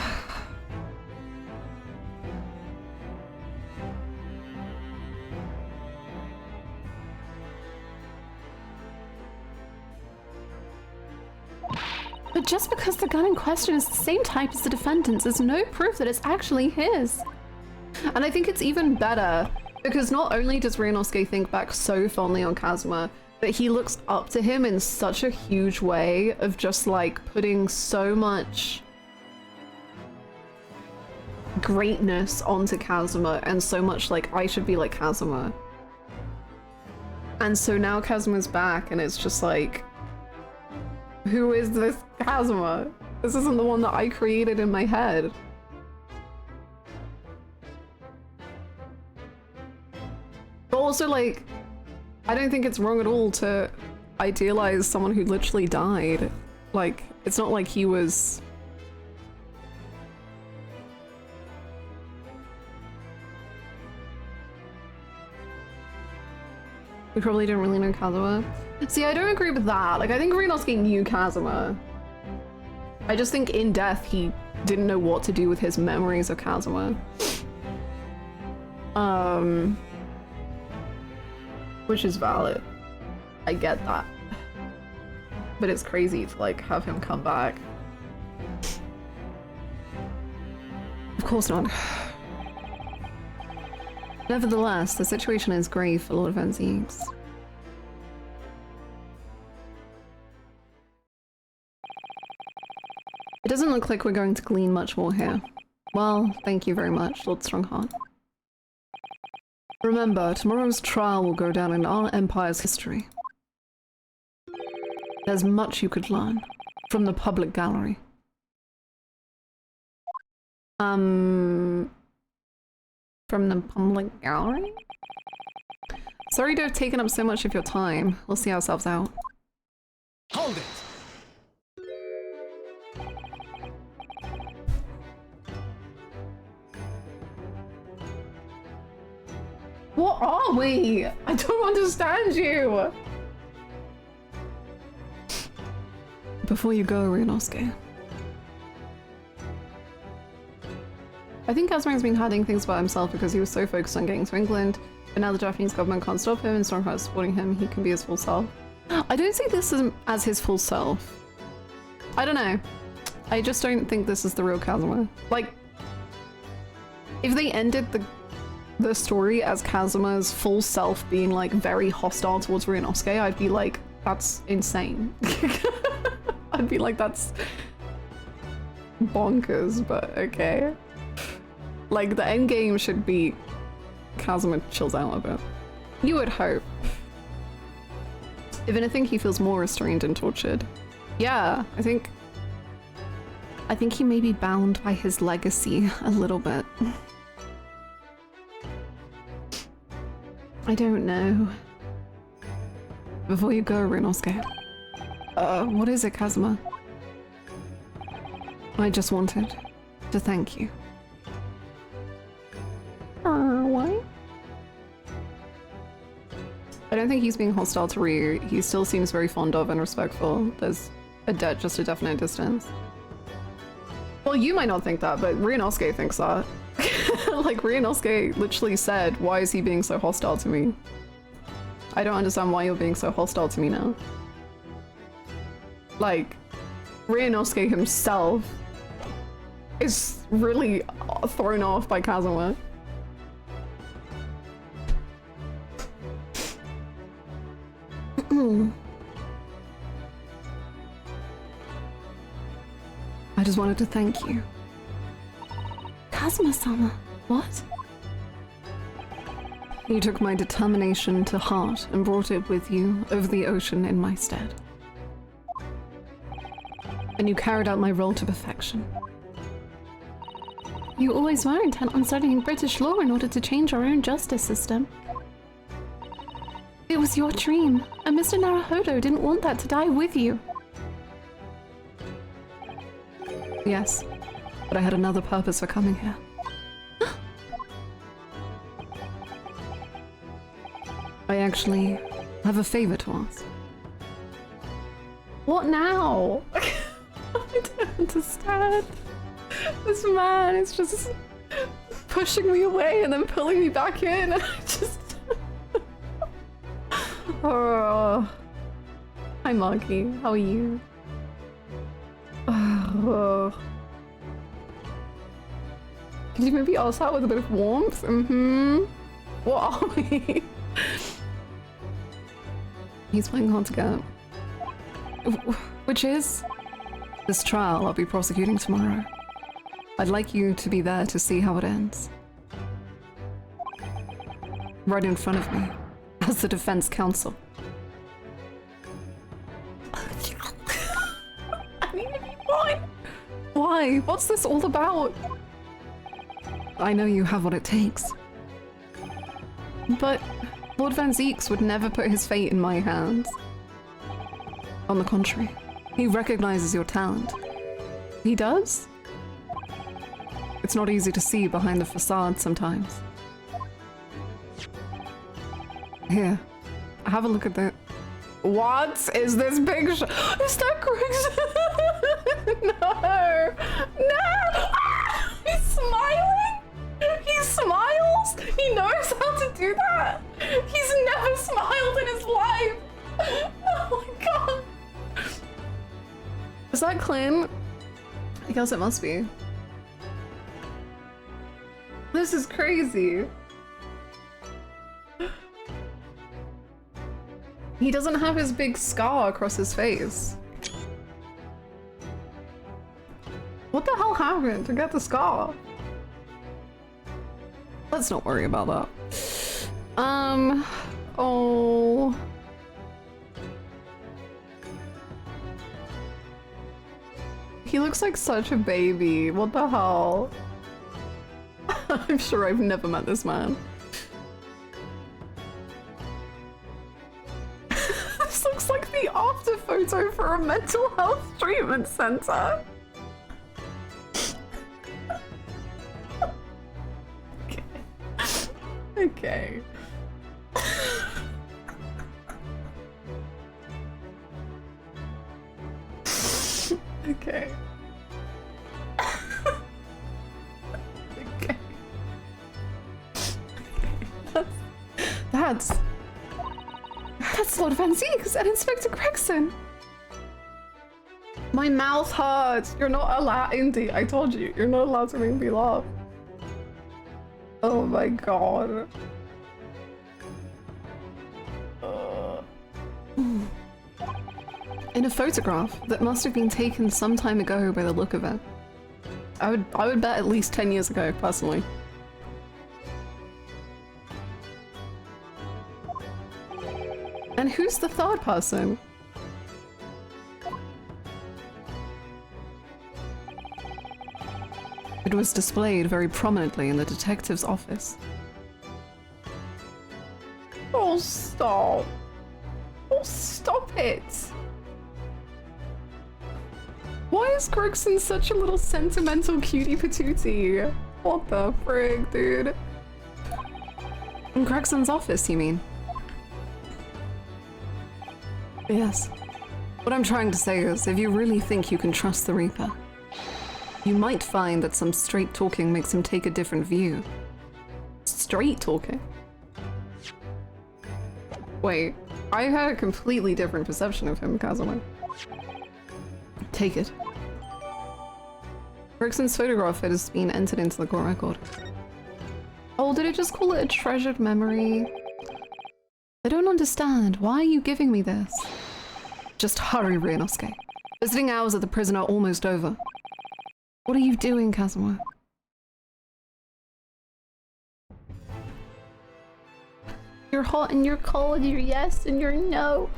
But just because the gun in question is the same type as the defendant's is no proof that it's actually his. And I think it's even better because not only does Ryunosuke think back so fondly on Kazuma, but he looks up to him in such a huge way of just like putting so much greatness onto Kazuma and so much like I should be like Kazuma. And so now Kazuma's back and it's just like, who is this Kazuma? This isn't the one that I created in my head. But also like, I don't think it's wrong at all to idealize someone who literally died. Like, it's not like he was... We probably didn't really know Kazuma. See, I don't agree with that. Like, I think Ryunosuke knew Kazuma. I just think in death he didn't know what to do with his memories of Kazuma. Which is valid. I get that. But it's crazy to like have him come back. Of course not. Nevertheless, the situation is grave for Lord Venziques. It doesn't look like we're going to glean much more here. Well, thank you very much, Lord Strongheart. Remember, tomorrow's trial will go down in our Empire's history. There's much you could learn from the public gallery. From the public gallery? Sorry to have taken up so much of your time. We'll see ourselves out. Hold it! What are we? I don't understand you! Before you go, Ryunosuke. I think Kazuma's been hiding things about himself because he was so focused on getting to England, but now the Japanese government can't stop him and Strongheart is supporting him, he can be his full self. I don't see this as his full self. I don't know. I just don't think this is the real Kazuma. Like, if they ended the story as Kazuma's full self being like very hostile towards Ryunosuke, I'd be like, that's insane. I'd be like, that's bonkers, but okay. Like, the end game should be Kazuma chills out a bit. You would hope. If anything, he feels more restrained and tortured. Yeah, I think he may be bound by his legacy a little bit. I don't know. Before you go, Ryunosuke. What is it, Kazuma? I just wanted to thank you. What? I don't think he's being hostile to Ryu. He still seems very fond of and respectful. There's just a definite distance. Well, you might not think that, but Ryunosuke thinks that. Like, Ryunosuke literally said, why is he being so hostile to me? I don't understand why you're being so hostile to me now. Like, Ryunosuke himself is really thrown off by Kazuma. I just wanted to thank you. Kazuma-sama, what? You took my determination to heart and brought it with you over the ocean in my stead. And you carried out my role to perfection. You always were intent on studying British law in order to change our own justice system. It was your dream, and Mr. Naruhodo didn't want that to die with you. Yes, but I had another purpose for coming here. I actually have a favor to ask. What now? I don't understand. This man is just pushing me away and then pulling me back in, and I just... Oh. Hi, Marky. How are you? Ugh. Could you maybe ask that with a bit of warmth? Mm-hmm. What are we? He's playing hard to get. Which is? This trial I'll be prosecuting tomorrow. I'd like you to be there to see how it ends. Right in front of me, as the defense counsel. I mean, if you want. Why? What's this all about? I know you have what it takes. But Lord Van Zeeks would never put his fate in my hands. On the contrary, he recognizes your talent. He does? It's not easy to see behind the facade sometimes. Here, have a look at that. What is this picture? Is that Griggs? No! No! Ah! He's smiling! He smiles! He knows how to do that! He's never smiled in his life! Oh my god! Is that Clint? I guess it must be. This is crazy. He doesn't have his big scar across his face. What the hell happened to get the scar? Let's not worry about that. Oh. He looks like such a baby. What the hell? I'm sure I've never met this man. This looks like the after photo for a mental health treatment center. Okay. Okay. Okay. That's Lord Van Zeeks and Inspector Gregson. My mouth hurts. You're not allowed, Indy. I told you, you're not allowed to make me laugh. Oh my god. In a photograph that must have been taken some time ago by the look of it. I would bet at least 10 years ago, personally. And who's the third person? It was displayed very prominently in the detective's office. Oh, stop. Oh, stop it. Why is Gregson such a little sentimental cutie patootie? What the frig, dude? In Gregson's office, you mean? Yes. What I'm trying to say is, if you really think you can trust the Reaper, you might find that some straight talking makes him take a different view. Straight talking? Wait, I had a completely different perception of him, Kazuma. Take it. Gregson's photograph has been entered into the court record. Oh, did it just call it a treasured memory? I don't understand. Why are you giving me this? Just hurry, Ryunosuke. Visiting hours at the prison are almost over. What are you doing, Kazuma? You're hot and you're cold, you're yes and you're no.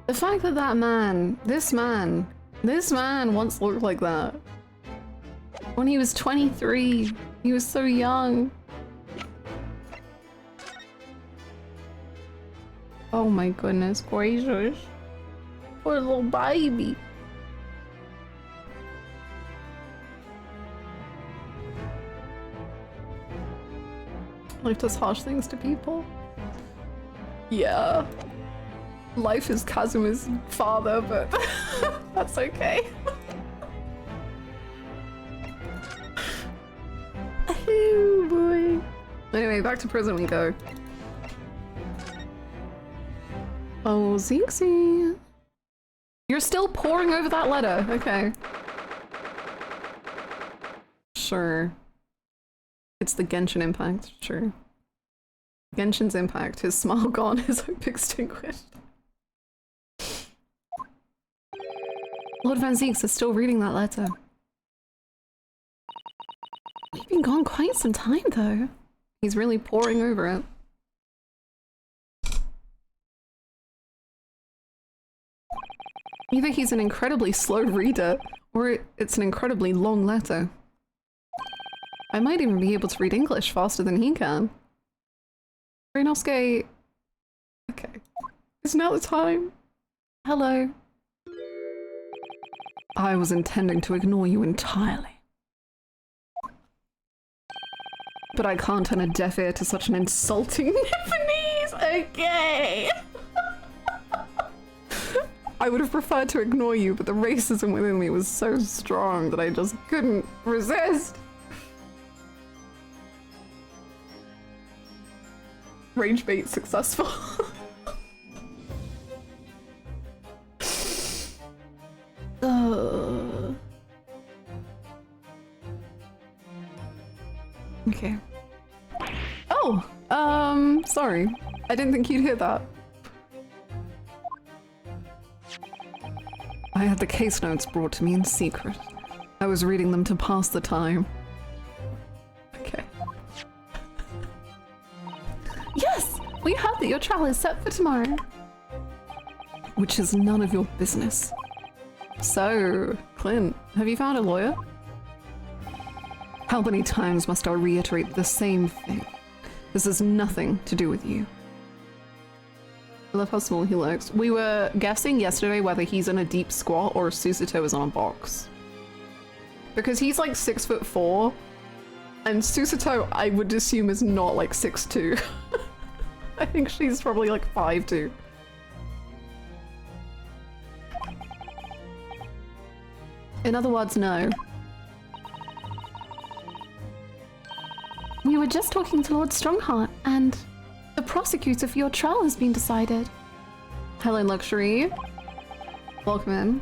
The fact that this man once looked like that. When he was 23, he was so young. Oh my goodness gracious. Poor little baby. Life does harsh things to people. Yeah. Life is Kazuma's father, but that's okay. Oh boy. Anyway, back to prison we go. Oh, Zixi. You're still poring over that letter. Okay. Sure. It's the Genshin impact. Sure. Genshin's impact. His smile gone, his hope extinguished. Lord Van Zieks is still reading that letter. We've been gone quite some time, though. He's really poring over it. Either he's an incredibly slow reader, or it's an incredibly long letter. I might even be able to read English faster than he can. Renosuke... Okay. Is now the time? Hello. I was intending to ignore you entirely. But I can't turn a deaf ear to such an insulting Nipponese! Okay! I would have preferred to ignore you, but the racism within me was so strong that I just couldn't resist. Rage bait successful. Okay. Oh! Sorry. I didn't think you'd hear that. I had the case notes brought to me in secret. I was reading them to pass the time. Okay. Yes! We heard that your trial is set for tomorrow. Which is none of your business. So, Clint, have you found a lawyer? How many times must I reiterate the same thing? This has nothing to do with you. I love how small he looks. We were guessing yesterday whether he's in a deep squat or Susato is on a box. Because he's like 6'4", and Susato I would assume is not like 6'2". I think she's probably like 5'2". In other words, no. We were just talking to Lord Strongheart, and the prosecutor for your trial has been decided. Hello, Luxury. Welcome in.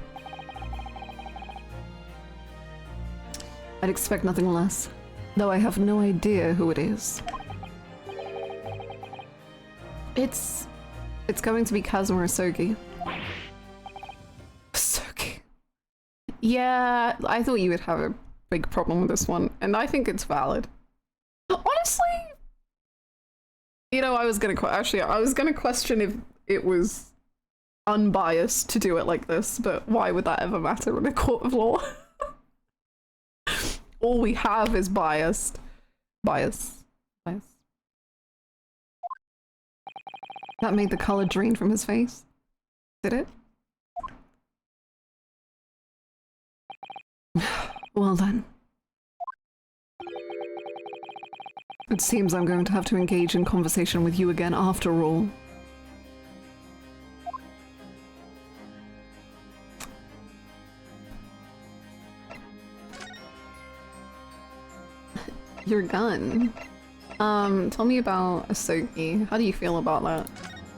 I'd expect nothing less, though I have no idea who it is. It's going to be Kazuma Sogi. Sogi. Yeah, I thought you would have a big problem with this one, and I think it's valid. Honestly, you know, I was gonna question if it was unbiased to do it like this, but why would that ever matter in a court of law? All we have is bias. That made the color drain from his face. Did it? Well then. It seems I'm going to have to engage in conversation with you again after all. Your gun. Tell me about Asogi. How do you feel about that?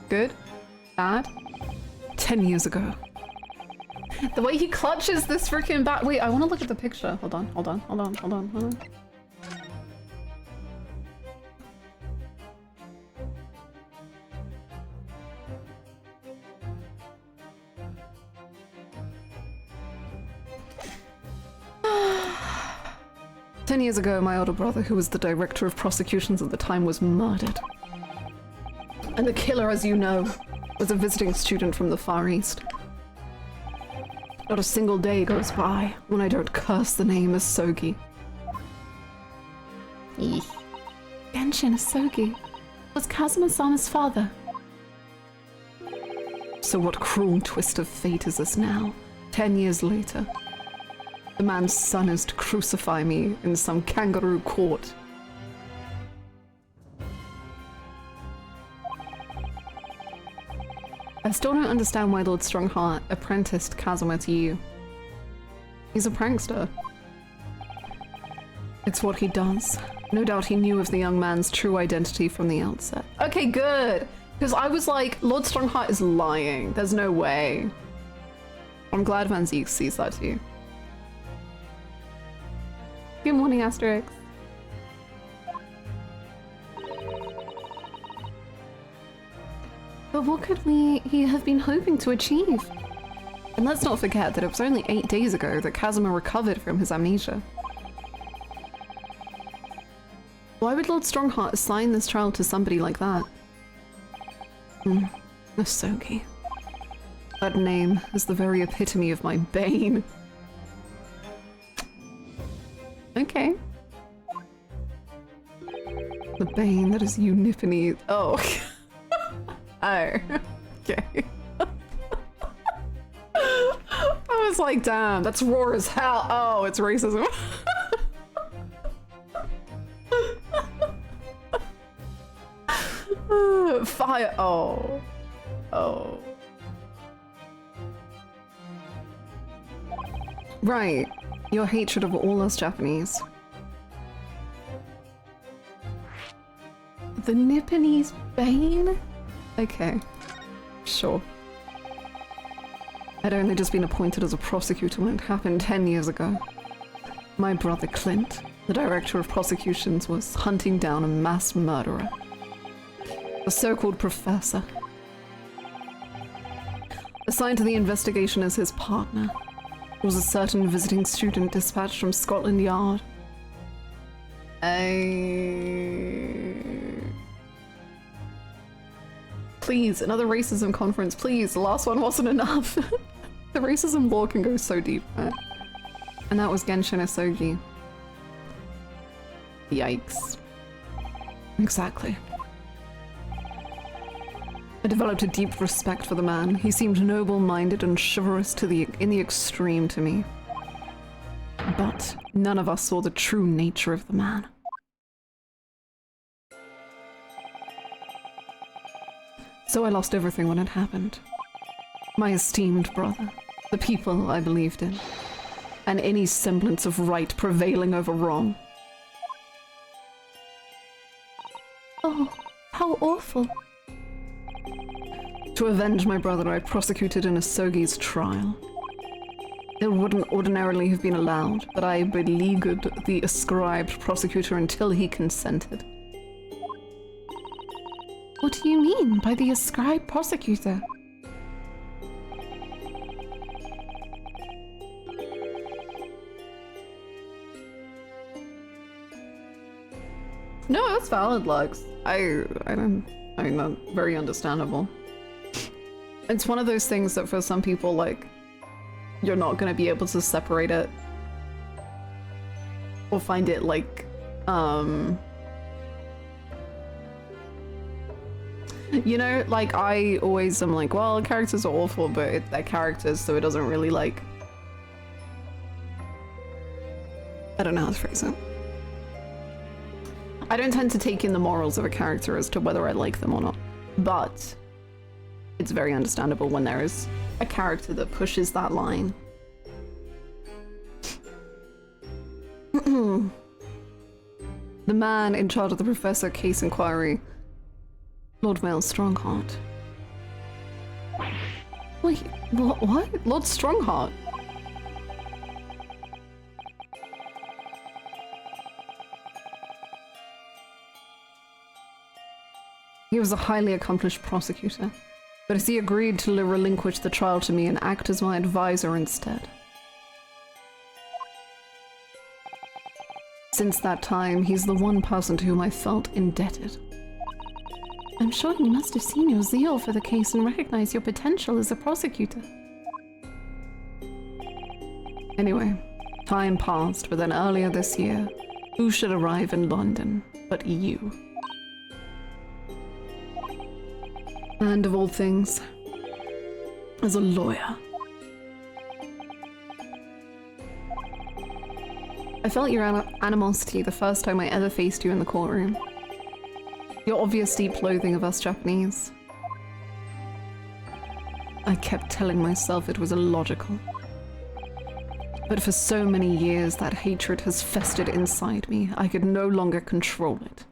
Good? Bad? 10 years ago. The way he clutches this freaking bat. Wait, I want to look at the picture. Hold on. 10 years ago, my older brother, who was the director of prosecutions at the time, was murdered. And the killer, as you know, was a visiting student from the Far East. Not a single day goes by when I don't curse the name Asogi. Eek. Genshin Asogi was Kazuma-sama's father. So what cruel twist of fate is this now, 10 years later? The man's son is to crucify me in some kangaroo court. still don't understand why Lord Strongheart apprenticed Kazuma to you. He's a prankster. It's what he does. No doubt he knew of the young man's true identity from the outset. Okay, good. Because I was like, Lord Strongheart is lying. There's no way. I'm glad Van Zeke sees that too. Good morning, Asterix. But what could he have been hoping to achieve? And let's not forget that it was only 8 days ago that Kazuma recovered from his amnesia. Why would Lord Strongheart assign this child to somebody like that? Asogi. That name is the very epitome of my bane. Okay. The bane that is Unipony. Oh. Oh. Okay. I was like, damn, that's raw as hell. Oh, it's racism. Fire. Oh. Oh. Right. Your hatred of all us Japanese. The Nipponese Bane? Okay. Sure. I'd only just been appointed as a prosecutor when it happened 10 years ago. My brother Clint, the director of prosecutions, was hunting down a mass murderer. The so-called professor. Assigned to the investigation as his partner was a certain visiting student dispatched from Scotland Yard. Please, another racism conference, please. The last one wasn't enough. The racism lore can go so deep. And that was Genshin Asogi. Yikes. Exactly. I developed a deep respect for the man. He seemed noble-minded and chivalrous in the extreme to me. But none of us saw the true nature of the man. So I lost everything when it happened. My esteemed brother, the people I believed in, and any semblance of right prevailing over wrong. Oh, how awful. To avenge my brother, I prosecuted in Asogi's trial. It wouldn't ordinarily have been allowed, but I beleaguered the ascribed prosecutor until he consented. What do you mean by the ascribed prosecutor? No, that's valid, Lux. I mean, that's very understandable. It's one of those things that for some people, like, you're not gonna be able to separate it. Or find it, like, you know, like, I always am like, well, characters are awful, but they're characters, so it doesn't really, like... I don't know how to phrase it. I don't tend to take in the morals of a character as to whether I like them or not, but it's very understandable when there is a character that pushes that line. The man in charge of the Professor case inquiry, Lord Vale Strongheart. Wait, what? Lord Strongheart? He was a highly accomplished prosecutor, but as he agreed to relinquish the trial to me and act as my advisor instead. Since that time, he's the one person to whom I felt indebted. I'm sure he must have seen your zeal for the case and recognized your potential as a prosecutor. Anyway, time passed, but then earlier this year, who should arrive in London but you? And of all things, as a lawyer. I felt your animosity the first time I ever faced you in the courtroom. Your obvious deep loathing of us Japanese. I kept telling myself it was illogical. But for so many years, that hatred has festered inside me. I could no longer control it.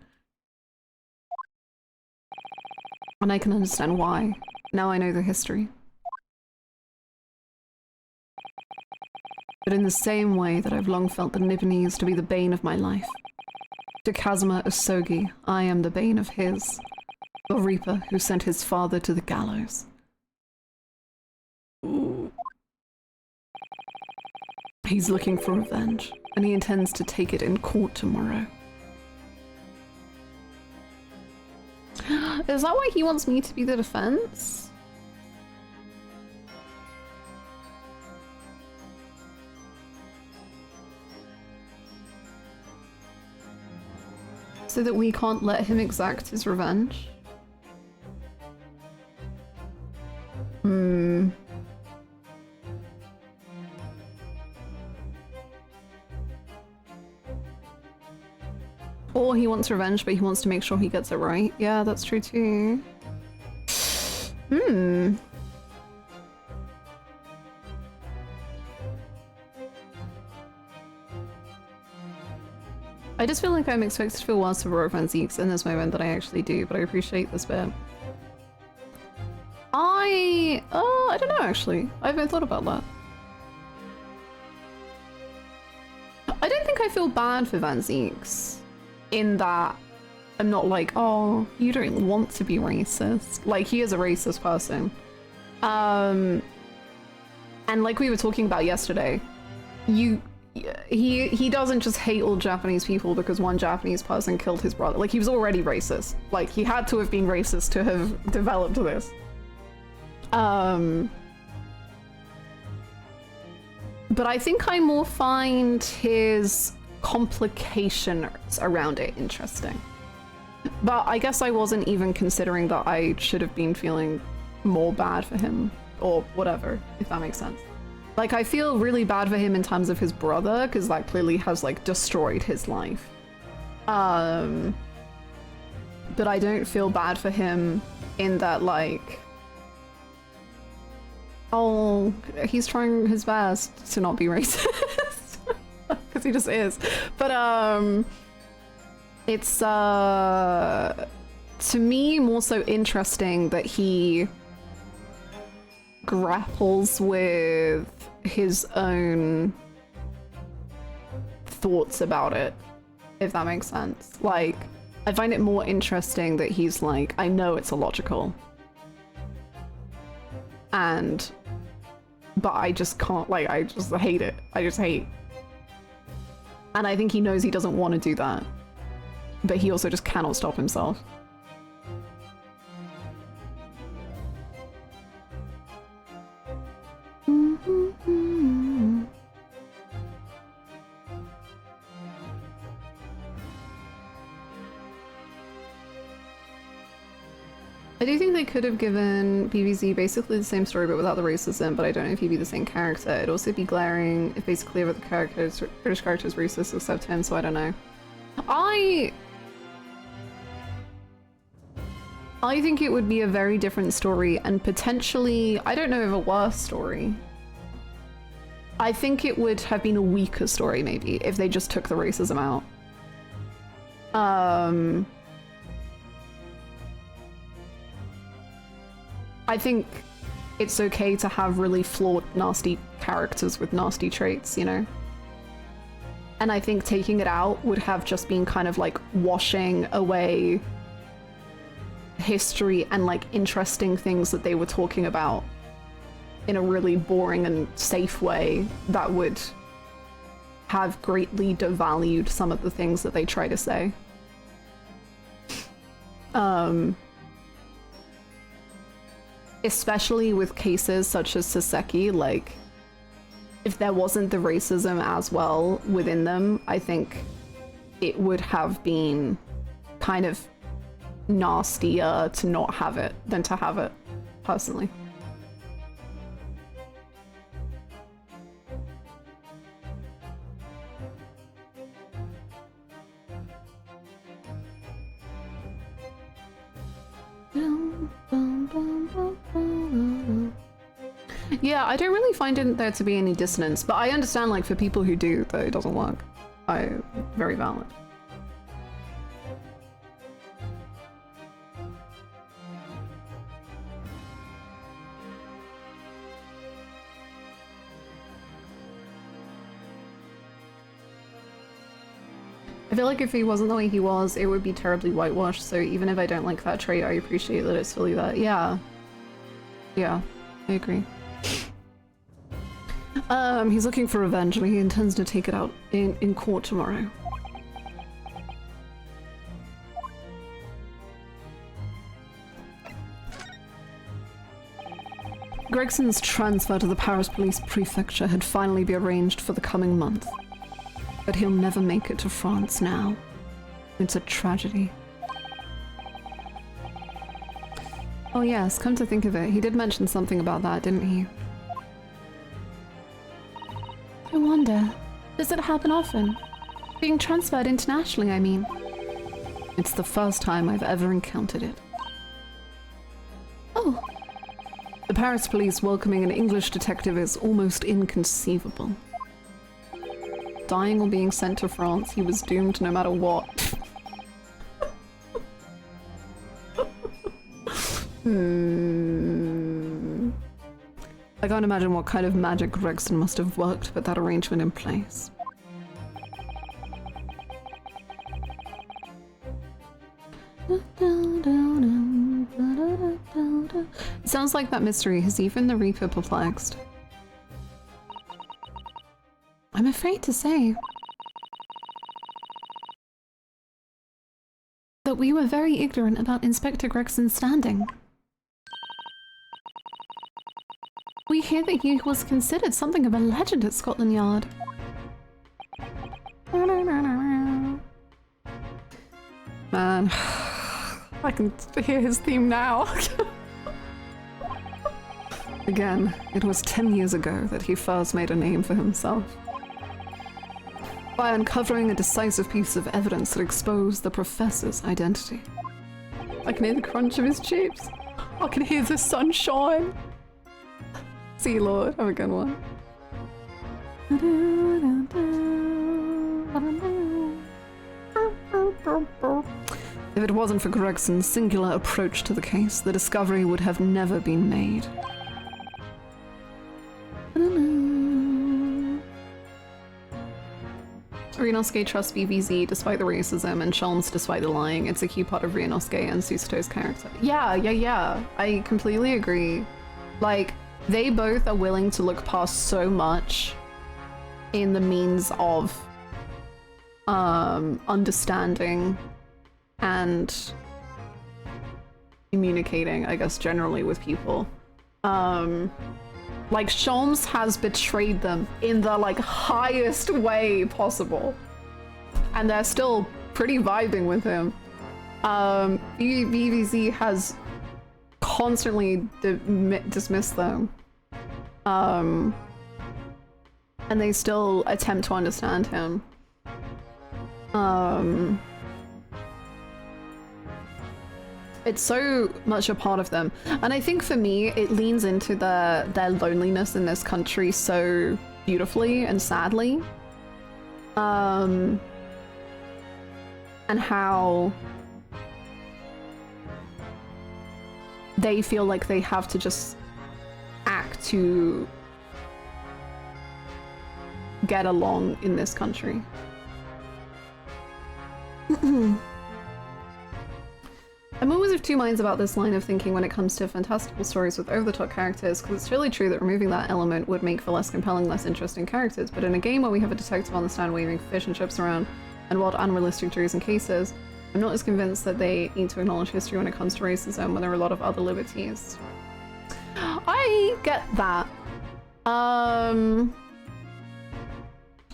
And I can understand why. Now I know the history. But in the same way that I've long felt the Nipponese to be the bane of my life, to Kazuma Osogi, I am the bane of his. The Reaper who sent his father to the gallows. Ooh. He's looking for revenge, and he intends to take it in court tomorrow. Is that why he wants me to be the defense? So that we can't let him exact his revenge? Hmm. Or he wants revenge, but he wants to make sure he gets it right. Yeah, that's true too. Hmm. I just feel like I'm expected to feel worse for Rogue Van Zeeks in this moment than I actually do, but I appreciate this bit. I don't know actually. I haven't thought about that. I don't think I feel bad for Van Zeeks in that I'm not like, oh, you don't want to be racist. Like, he is a racist person. And like we were talking about yesterday, he doesn't just hate all Japanese people because one Japanese person killed his brother. Like, he was already racist. Like, he had to have been racist to have developed this. But I think I more find his complications around it interesting. But I guess I wasn't even considering that I should have been feeling more bad for him or whatever, if that makes sense. Like, I feel really bad for him in terms of his brother, because that clearly has, like, destroyed his life. But I don't feel bad for him in that, like, oh, he's trying his best to not be racist. Because he just is. But, it's, to me, more so interesting that he grapples with his own thoughts about it, if that makes sense. Like, I find it more interesting that he's like, I know it's illogical. But I just can't, like, I just hate it. I just hate. And I think he knows he doesn't want to do that. But he also just cannot stop himself. I do think they could have given BBZ basically the same story but without the racism, but I don't know if he'd be the same character. It'd also be glaring if basically every the British character is racist except him, so I don't know. I think it would be a very different story and potentially, I don't know, if a worse story. I think it would have been a weaker story maybe if they just took the racism out. I think it's okay to have really flawed, nasty characters with nasty traits, you know? And I think taking it out would have just been kind of like washing away history and like interesting things that they were talking about in a really boring and safe way that would have greatly devalued some of the things that they try to say. Especially with cases such as Saseki, like, if there wasn't the racism as well within them, I think it would have been kind of nastier to not have it than to have it, personally. Yeah, I don't really find there to be any dissonance, but I understand, like, for people who do, that it doesn't work. Very valid. I feel like if he wasn't the way he was, it would be terribly whitewashed, so even if I don't like that trait, I appreciate that it's fully that. Yeah. Yeah, I agree. He's looking for revenge and he intends to take it out in court tomorrow. Gregson's transfer to the Paris Police Prefecture had finally been arranged for the coming month. But he'll never make it to France now. It's a tragedy. Oh yes, come to think of it, he did mention something about that, didn't he? I wonder, does it happen often? Being transferred internationally, I mean. It's the first time I've ever encountered it. Oh. The Paris police welcoming an English detective is almost inconceivable. Dying or being sent to France, he was doomed no matter what. I can't imagine what kind of magic Gregson must have worked to put that arrangement in place. It sounds like that mystery has even the Reaper perplexed. I'm afraid to say that we were very ignorant about Inspector Gregson's standing. We hear that he was considered something of a legend at Scotland Yard. Man, I can hear his theme now. Again, it was 10 years ago that he first made a name for himself. By uncovering a decisive piece of evidence that exposed the professor's identity. I can hear the crunch of his chips. I can hear the sunshine. See you, Lord. Have a good one. If it wasn't for Gregson's singular approach to the case, the discovery would have never been made. Ryunosuke trusts VVZ despite the racism and Sholmes despite the lying. It's a key part of Ryunosuke and Susato's character. Yeah. I completely agree. Like, they both are willing to look past so much in the means of understanding and communicating, I guess, generally with people. Like, Sholmes has betrayed them in the, like, highest way possible. And they're still pretty vibing with him. VVZ has constantly dismissed them. And they still attempt to understand him. It's so much a part of them. And I think for me, it leans into their loneliness in this country so beautifully and sadly. And how they feel like they have to just act to get along in this country. I'm always of two minds about this line of thinking when it comes to fantastical stories with over-the-top characters, because it's really true that removing that element would make for less compelling, less interesting characters, but in a game where we have a detective on the stand waving fish and chips around and wild unrealistic juries and cases, I'm not as convinced that they need to acknowledge history when it comes to racism when there are a lot of other liberties. I get that.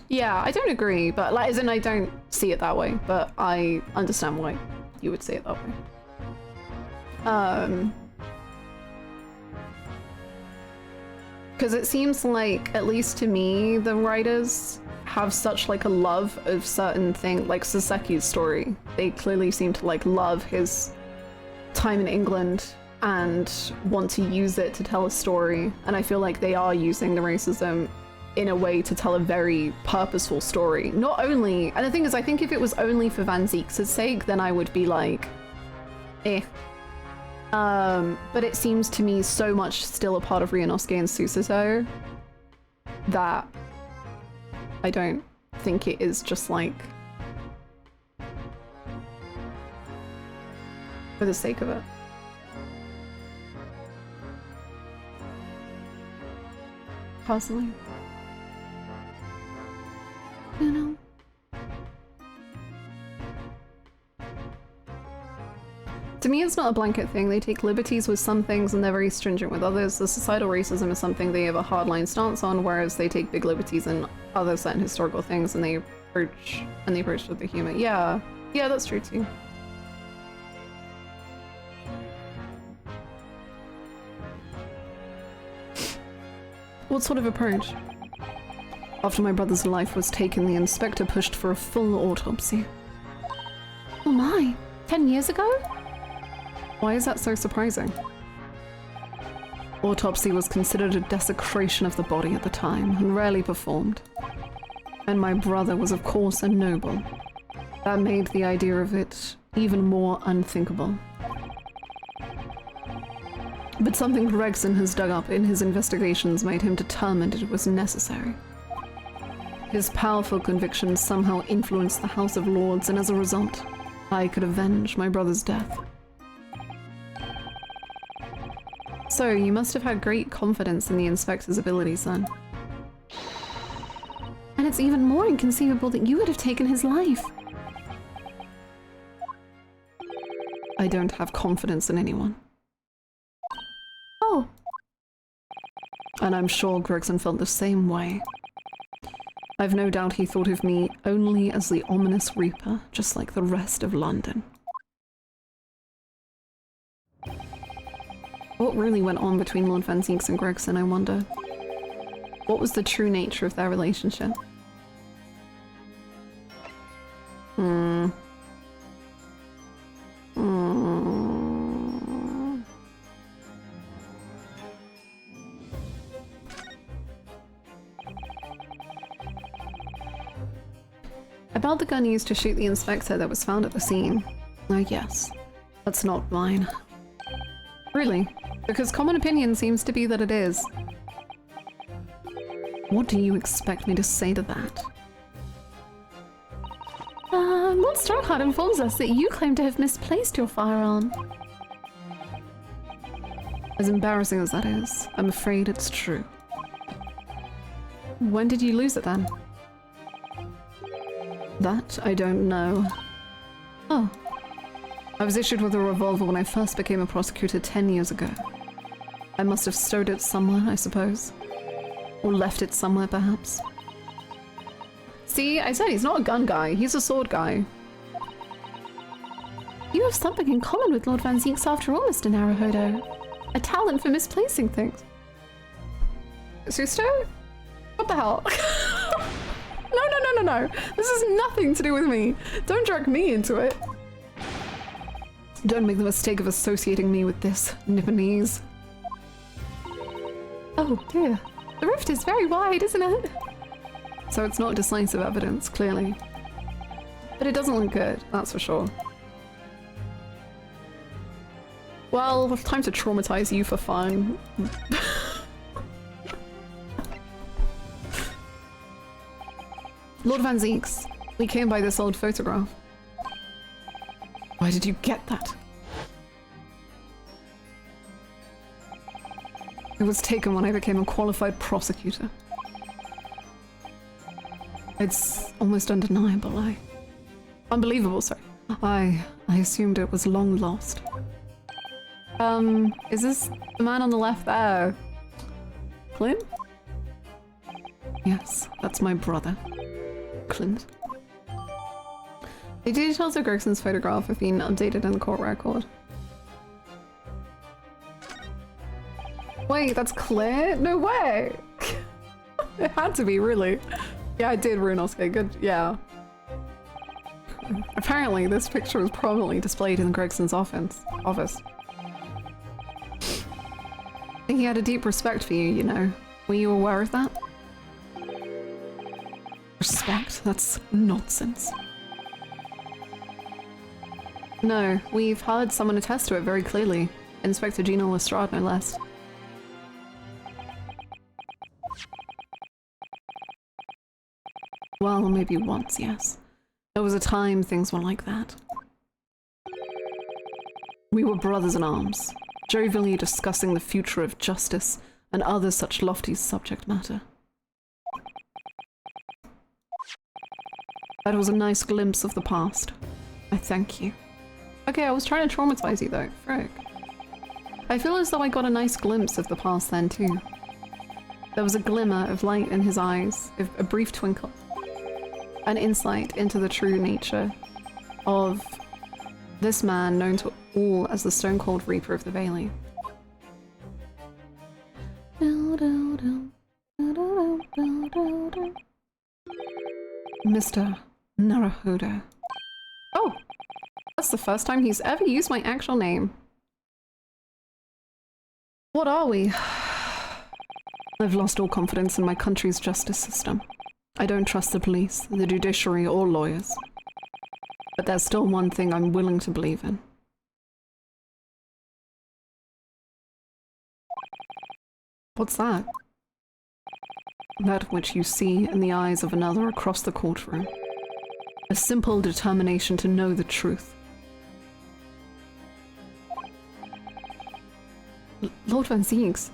Yeah, I don't agree, but like, as in I don't see it that way, but I understand why you would see it that way. Because it seems like, at least to me, the writers have such like a love of certain things, like Saseki's story. They clearly seem to like love his time in England and want to use it to tell a story. And I feel like they are using the racism in a way to tell a very purposeful story. Not only, and the thing is, I think if it was only for Van Zieks' sake, then I would be like, eh. But it seems to me so much still a part of Ryunosuke and Susato that I don't think it is just like for the sake of it. Personally. You know? To me, it's not a blanket thing. They take liberties with some things and they're very stringent with others. The societal racism is something they have a hardline stance on, whereas they take big liberties in other certain historical things and they approach with the humor. Yeah, yeah, that's true too. What sort of approach? After my brother's life was taken, the inspector pushed for a full autopsy. Oh my, 10 years ago? Why is that so surprising? Autopsy was considered a desecration of the body at the time and rarely performed. And my brother was of course a noble. That made the idea of it even more unthinkable. But something Gregson has dug up in his investigations made him determined it was necessary. His powerful convictions somehow influenced the House of Lords, and as a result, I could avenge my brother's death. So, you must have had great confidence in the inspector's abilities then. And it's even more inconceivable that you would have taken his life. I don't have confidence in anyone. Oh. And I'm sure Gregson felt the same way. I've no doubt he thought of me only as the ominous Reaper, just like the rest of London. What really went on between Lord Van Zieks and Gregson, I wonder? What was the true nature of their relationship? About the gun used to shoot the inspector that was found at the scene. Oh yes, that's not mine. Really? Because common opinion seems to be that it is. What do you expect me to say to that? Lord Strongheart informs us that you claim to have misplaced your firearm. As embarrassing as that is, I'm afraid it's true. When did you lose it then? That I don't know. Oh. I was issued with a revolver when I first became a prosecutor 10 years ago. I must have stowed it somewhere, I suppose. Or left it somewhere, perhaps. See, I said he's not a gun guy, he's a sword guy. You have something in common with Lord Van Zieks after all, Mr. Naruhodo. A talent for misplacing things. Susto? What the hell? No. This has nothing to do with me. Don't drag me into it. Don't make the mistake of associating me with this, Nipponese. Oh dear. The rift is very wide, isn't it? So it's not decisive evidence, clearly. But it doesn't look good, that's for sure. Well, it's time to traumatize you for fun. Lord Van Zieks, we came by this old photograph. Why did you get that? It was taken when I became a qualified prosecutor. It's almost undeniable, Unbelievable, sorry. I assumed it was long lost. Is this the man on the left there? Clint? Yes, that's my brother. Clint. The details of Gregson's photograph have been updated in the court record. Wait, that's Clint? No way! It had to be, really. Yeah, I did, Ryunosuke. Good, yeah. Apparently, this picture was prominently displayed in Gregson's office. He had a deep respect for you, you know. Were you aware of that? Respect? That's nonsense. No, we've heard someone attest to it very clearly. Inspector Gina Lestrade, no less. Well, maybe once, yes. There was a time things were like that. We were brothers in arms, jovially discussing the future of justice and other such lofty subject matter. That was a nice glimpse of the past. I thank you. Okay, I was trying to traumatize you though. Frick. I feel as though I got a nice glimpse of the past then too. There was a glimmer of light in his eyes, a brief twinkle. An insight into the true nature of this man known to all as the Stone Cold Reaper of the Valley. Mr. Naruhodo. Oh! That's the first time he's ever used my actual name. What are we? I've lost all confidence in my country's justice system. I don't trust the police, the judiciary, or lawyers. But there's still one thing I'm willing to believe in. What's that? That which you see in the eyes of another across the courtroom. A simple determination to know the truth. Lord Van Zieks.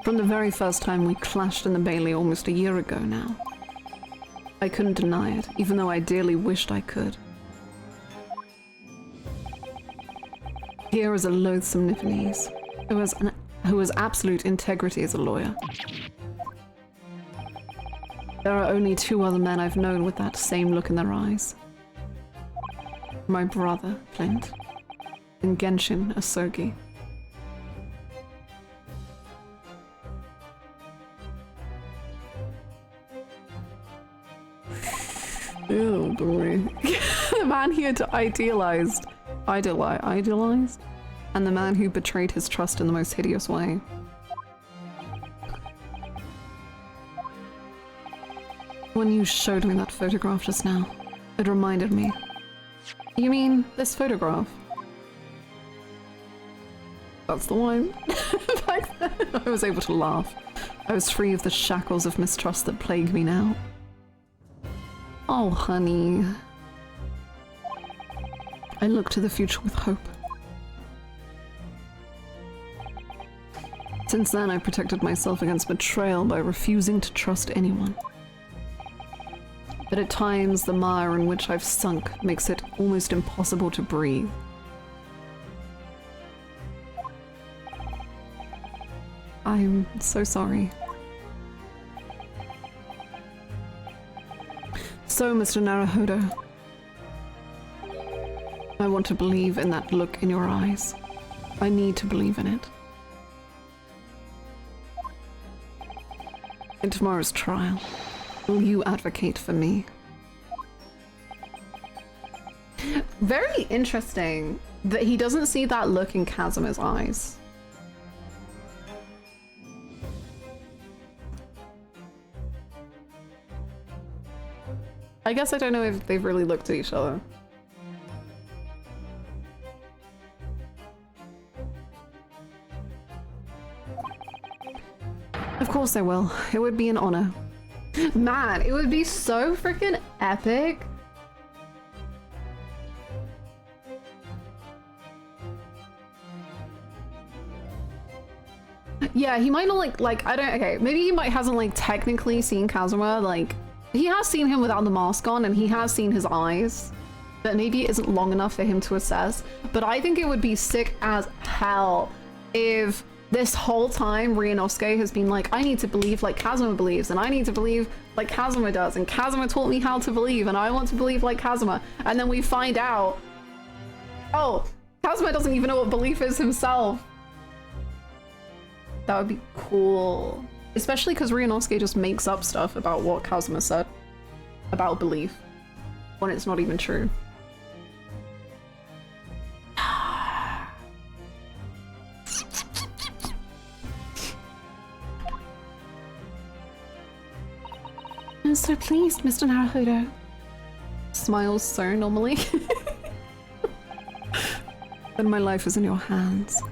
From the very first time we clashed in the Bailey almost a year ago now. I couldn't deny it, even though I dearly wished I could. Here is a loathsome Nipponese, who has absolute integrity as a lawyer. There are only two other men I've known with that same look in their eyes. My brother, Flint, and Genshin Asogi. Oh boy. The man he had idealized, and the man who betrayed his trust in the most hideous way. When you showed me that photograph just now, it reminded me. You mean this photograph? That's the one. Back then, I was able to laugh. I was free of the shackles of mistrust that plague me now. oh, honey. I look to the future with hope. Since then, I protected myself against betrayal by refusing to trust anyone. But at times, the mire in which I've sunk makes it almost impossible to breathe. I'm so sorry. So, Mr. Naruhodo, I want to believe in that look in your eyes. I need to believe in it. In tomorrow's trial, will you advocate for me? Very interesting that he doesn't see that look in Kazuma's eyes. I guess I don't know if they've really looked at each other. Of course I will. It would be an honor. Man, it would be so freaking epic. Yeah, he might not like I don't, okay, maybe he hasn't like technically seen Kazuma, like he has seen him without the mask on and he has seen his eyes, but maybe it isn't long enough for him to assess. But I think it would be sick as hell if this whole time Ryunosuke has been like, I need to believe like Kazuma believes, and I need to believe like Kazuma does, and Kazuma taught me how to believe, and I want to believe like Kazuma. And then we find out, oh, Kazuma doesn't even know what belief is himself. That would be cool. Especially because Ryunosuke just makes up stuff about what Kazuma said about belief when it's not even true. I'm so pleased, Mr. Naruhodo. Smiles so normally. Then my life is in your hands.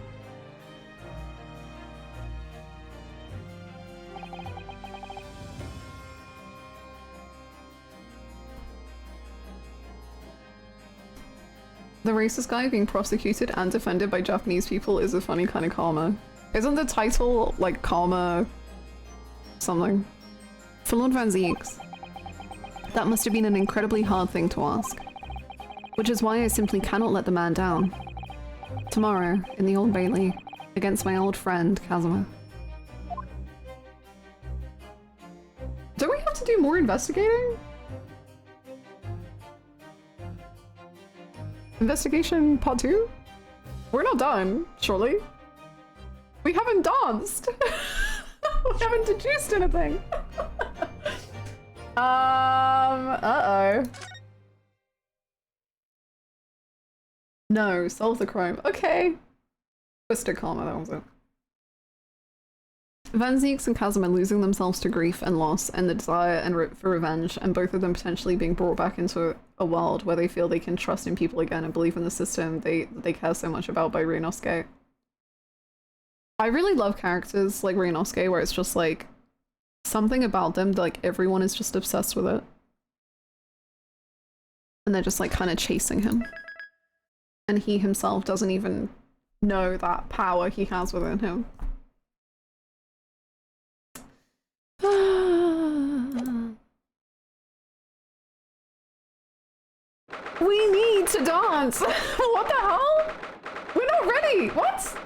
The racist guy being prosecuted and defended by Japanese people is a funny kind of karma. Isn't the title like karma something? For Lord Van Zieks, that must have been an incredibly hard thing to ask. Which is why I simply cannot let the man down. Tomorrow, in the Old Bailey, against my old friend, Kazuma. Don't we have to do more investigating? Investigation part 2? We're not done, surely. We haven't danced. We haven't deduced anything. Uh-oh. No, solve the crime. Okay. Twisted karma, that was it. Van Zieks and Kazuma losing themselves to grief and loss and the desire and for revenge, and both of them potentially being brought back into a world where they feel they can trust in people again and believe in the system they care so much about by Ryunosuke. I really love characters like Ryunosuke where it's just like something about them, like everyone is just obsessed with it. And they're just like kind of chasing him. And he himself doesn't even know that power he has within him. We need to dance! What the hell? We're not ready! What?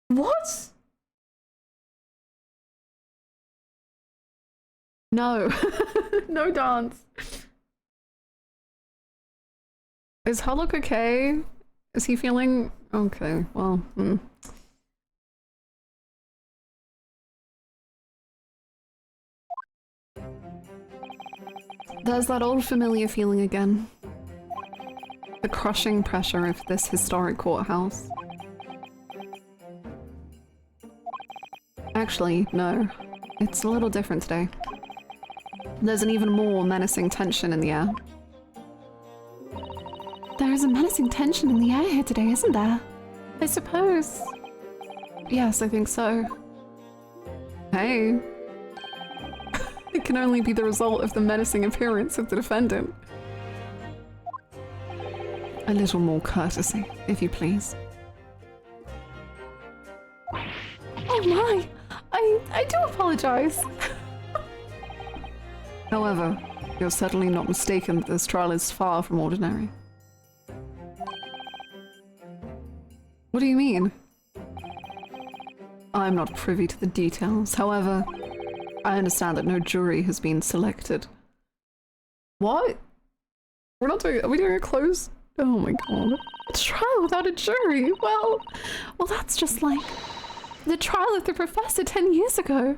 What? No. No dance. Is Hulk okay? Is he feeling okay? Well, There's that old familiar feeling again. The crushing pressure of this historic courthouse. Actually, no. It's a little different today. There's an even more menacing tension in the air. There is a menacing tension in the air here today, isn't there? I suppose. Yes, I think so. Hey. It can only be the result of the menacing appearance of the defendant. A little more courtesy, if you please. Oh my! I do apologize. However, you're certainly not mistaken that this trial is far from ordinary. What do you mean? I'm not privy to the details. However, I understand that no jury has been selected. What? We're not doing— are we doing a close? Oh my god. A trial without a jury? Well, that's just like the trial of the professor 10 years ago.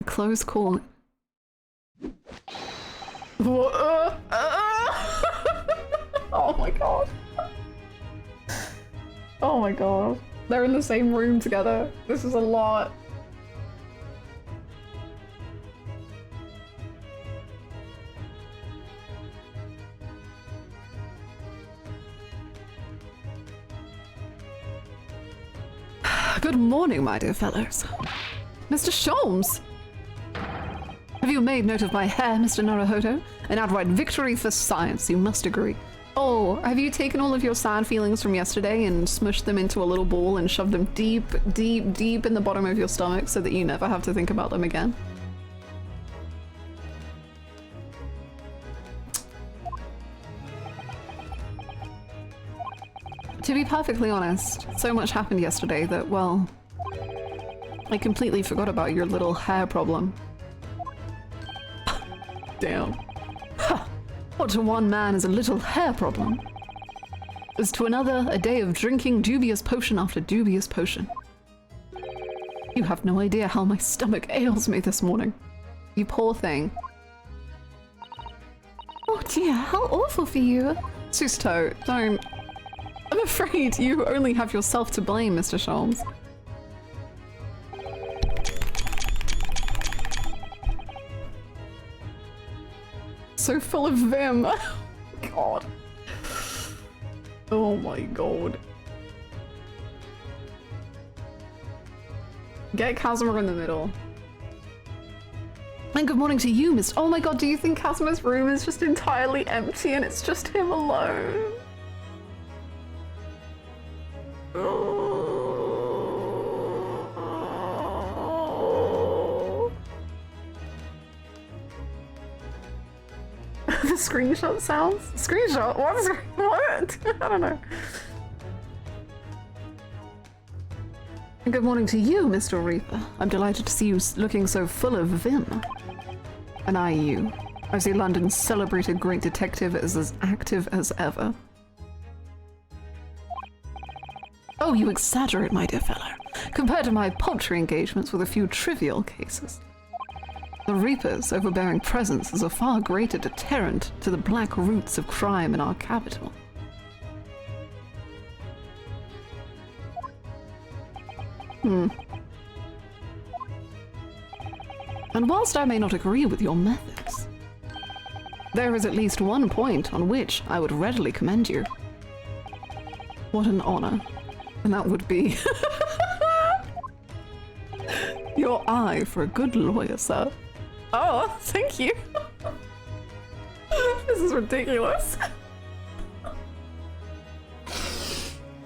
Close call. Oh my god. Oh my god. They're in the same room together. This is a lot. Good morning, my dear fellows. Mr. Sholmes! Have you made note of my hair, Mr. Naruhodo? An outright victory for science, you must agree. Or have you taken all of your sad feelings from yesterday and smushed them into a little ball and shoved them deep, deep, deep in the bottom of your stomach so that you never have to think about them again? To be perfectly honest, so much happened yesterday that, well, I completely forgot about your little hair problem. Damn. Ha! What to one man is a little hair problem, is to another a day of drinking dubious potion after dubious potion. You have no idea how my stomach ails me this morning. You poor thing. Oh dear, how awful for you. Susto, don't. I'm afraid you only have yourself to blame, Mr. Sholmes. So full of vim. God. Oh my god. Get Casimir in the middle. And good morning to you, Mr. Oh my god, do you think Casimir's room is just entirely empty and it's just him alone? Oh. The screenshot sounds? Screenshot? What? What? I don't know. And good morning to you, Mr. Reaper. I'm delighted to see you looking so full of vim. And you. I see London's celebrated great detective is as active as ever. Oh, you exaggerate, my dear fellow. Compared to my paltry engagements with a few trivial cases. The Reaper's overbearing presence is a far greater deterrent to the black roots of crime in our capital. And whilst I may not agree with your methods, there is at least one point on which I would readily commend you. What an honor. And that would be your eye for a good lawyer, sir. Oh, thank you. This is ridiculous.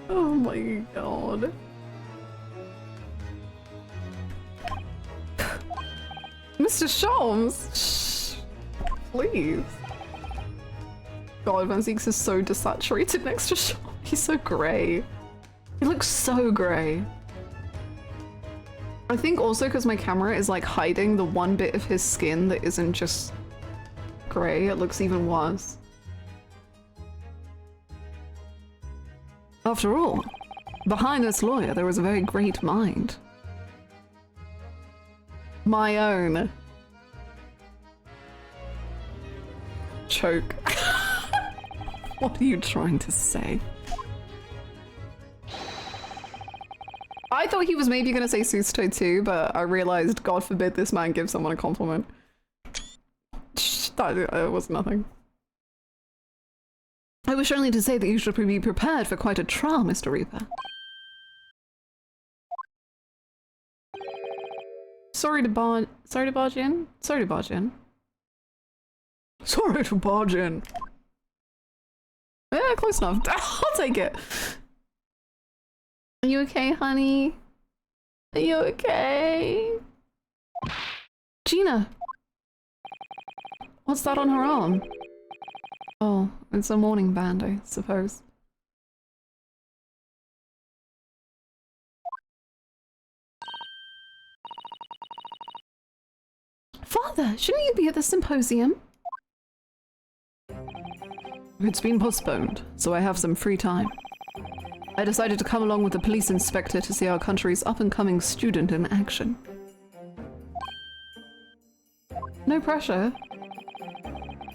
Oh my god. Mr. Sholmes! Shh. Please. God, Van Zieks is so desaturated next to Sholmes. He's so grey. He looks so grey. I think also because my camera is like hiding the one bit of his skin that isn't just grey, it looks even worse. After all, behind this lawyer there is a very great mind. My own. Choke. What are you trying to say? I thought he was maybe gonna say Susto too, but I realized, God forbid this man gives someone a compliment. That was nothing. I wish only to say that you should be prepared for quite a trial, Mr. Reaper. Sorry to barge in. Sorry to barge in. Sorry to barge in. Yeah, close enough. I'll take it. Are you okay, honey? Are you okay? Gina! What's that on her arm? Oh, it's a mourning band, I suppose. Father, shouldn't you be at the symposium? It's been postponed, so I have some free time. I decided to come along with the police inspector to see our country's up-and-coming student in action. No pressure.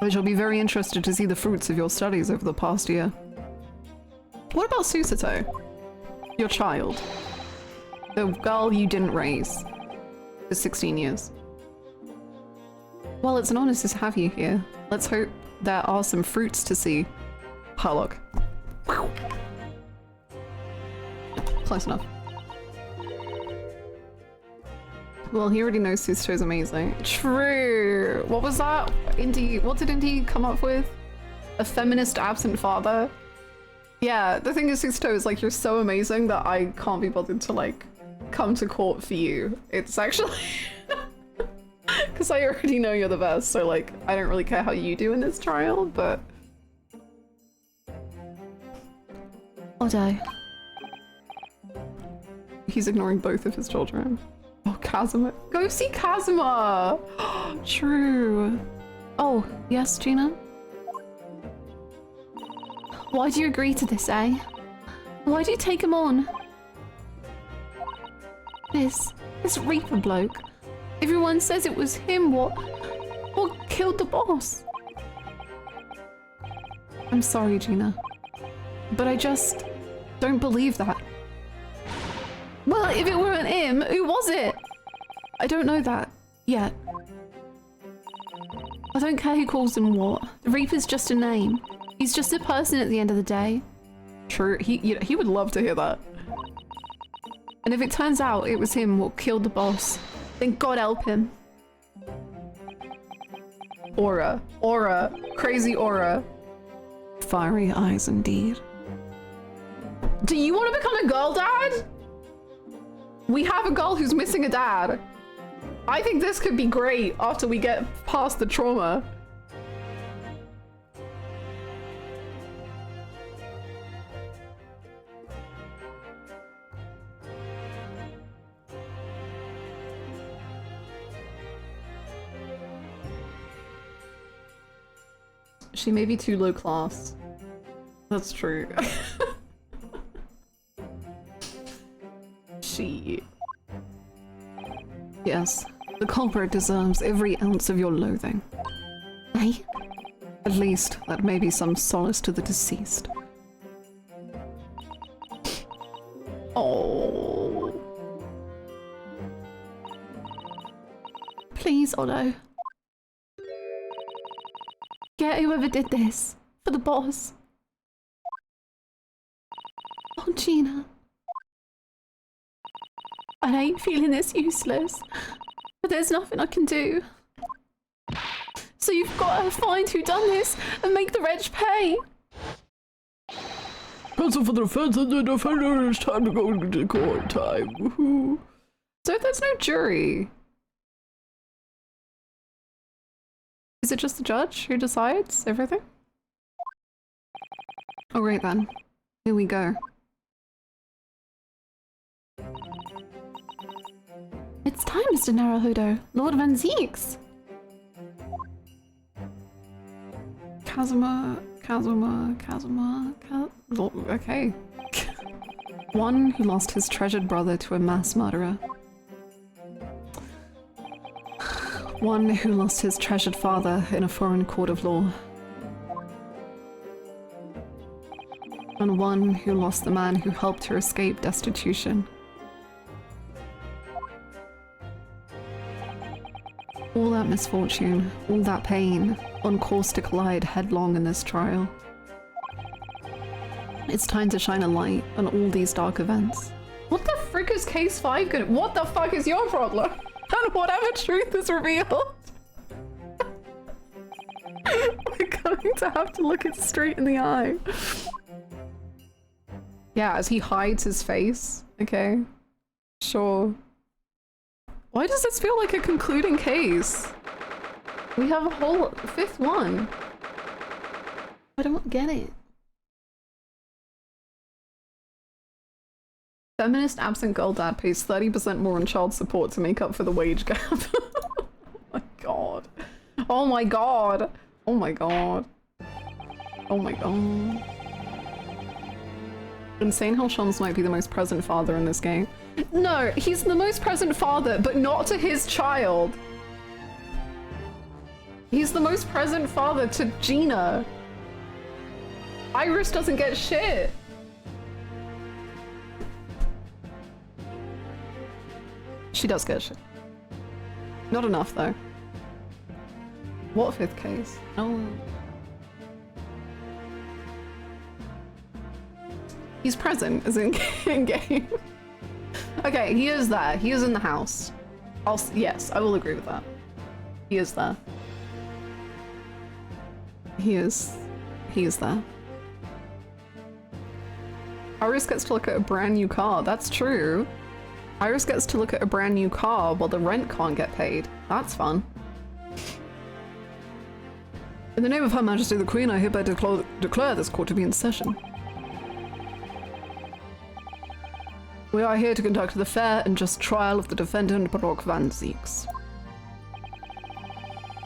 I shall be very interested to see the fruits of your studies over the past year. What about Susato? Your child. The girl you didn't raise. For 16 years. Well, it's an honor to have you here. Let's hope there are some fruits to see. Harlock. Close enough. Well, he already knows Susto's amazing. True! What was that? Indy, what did Indy come up with? A feminist absent father? Yeah, the thing is, Susto is like, you're so amazing that I can't be bothered to like come to court for you. It's actually because I already know you're the best, so like I don't really care how you do in this trial, but Odo. He's ignoring both of his children. Oh, Casimir. Go see Casimir! True. Oh, yes, Gina? Why do you agree to this, eh? Why do you take him on? This Reaper bloke. Everyone says it was him what killed the boss. I'm sorry, Gina. But I just Don't believe that. Well, if it weren't him, who was it? I don't know that yet. I don't care who calls him what. The Reaper's just a name. He's just a person at the end of the day. True, he would love to hear that. And if it turns out it was him what killed the boss, then God help him. Aura. Aura. Crazy aura. Fiery eyes indeed. Do you want to become a girl dad? We have a girl who's missing a dad. I think this could be great after we get past the trauma. She may be too low class. That's true. She... Yes, the culprit deserves every ounce of your loathing. Aye? At least, that may be some solace to the deceased. Oh. Please, Otto. Get whoever did this. For the boss. Oh, Gina. I hate feeling this useless, but there's nothing I can do. So you've got to find who done this and make the wretch pay. Counsel for the defense and the defender, it's time to go to court time. Woohoo. So if there's no jury, is it just the judge who decides everything? Alright then, here we go. It's time, Mr. Naruhodo, Lord Van Zeeks. Kazuma, okay. One who lost his treasured brother to a mass murderer. One who lost his treasured father in a foreign court of law. And one who lost the man who helped her escape destitution. All that misfortune, all that pain, on course to collide headlong in this trial. It's time to shine a light on all these dark events. What the frick is case 5 gonna— what the fuck is your problem? And whatever truth is revealed, we're going to have to look it straight in the eye. Yeah, as he hides his face. Okay. Sure. Why does this feel like a concluding case? We have a whole 5th one. I don't get it. Feminist absent girl dad pays 30% more on child support to make up for the wage gap. Oh my god. Oh my god. Oh my god. Oh my god. Insane how Shams might be the most present father in this game. No, he's the most present father, but not to his child. He's the most present father to Gina. Iris doesn't get shit. She does get shit. Not enough, though. What 5th case? Oh. He's present, as in game. Okay, he is there. He is in the house. Yes, I will agree with that. He is there. He is there. Iris gets to look at a brand new car. That's true. Iris gets to look at a brand new car while the rent can't get paid. That's fun. In the name of Her Majesty the Queen, I hereby declare this court to be in session. We are here to conduct the fair and just trial of the defendant Baroque Van Zeeks.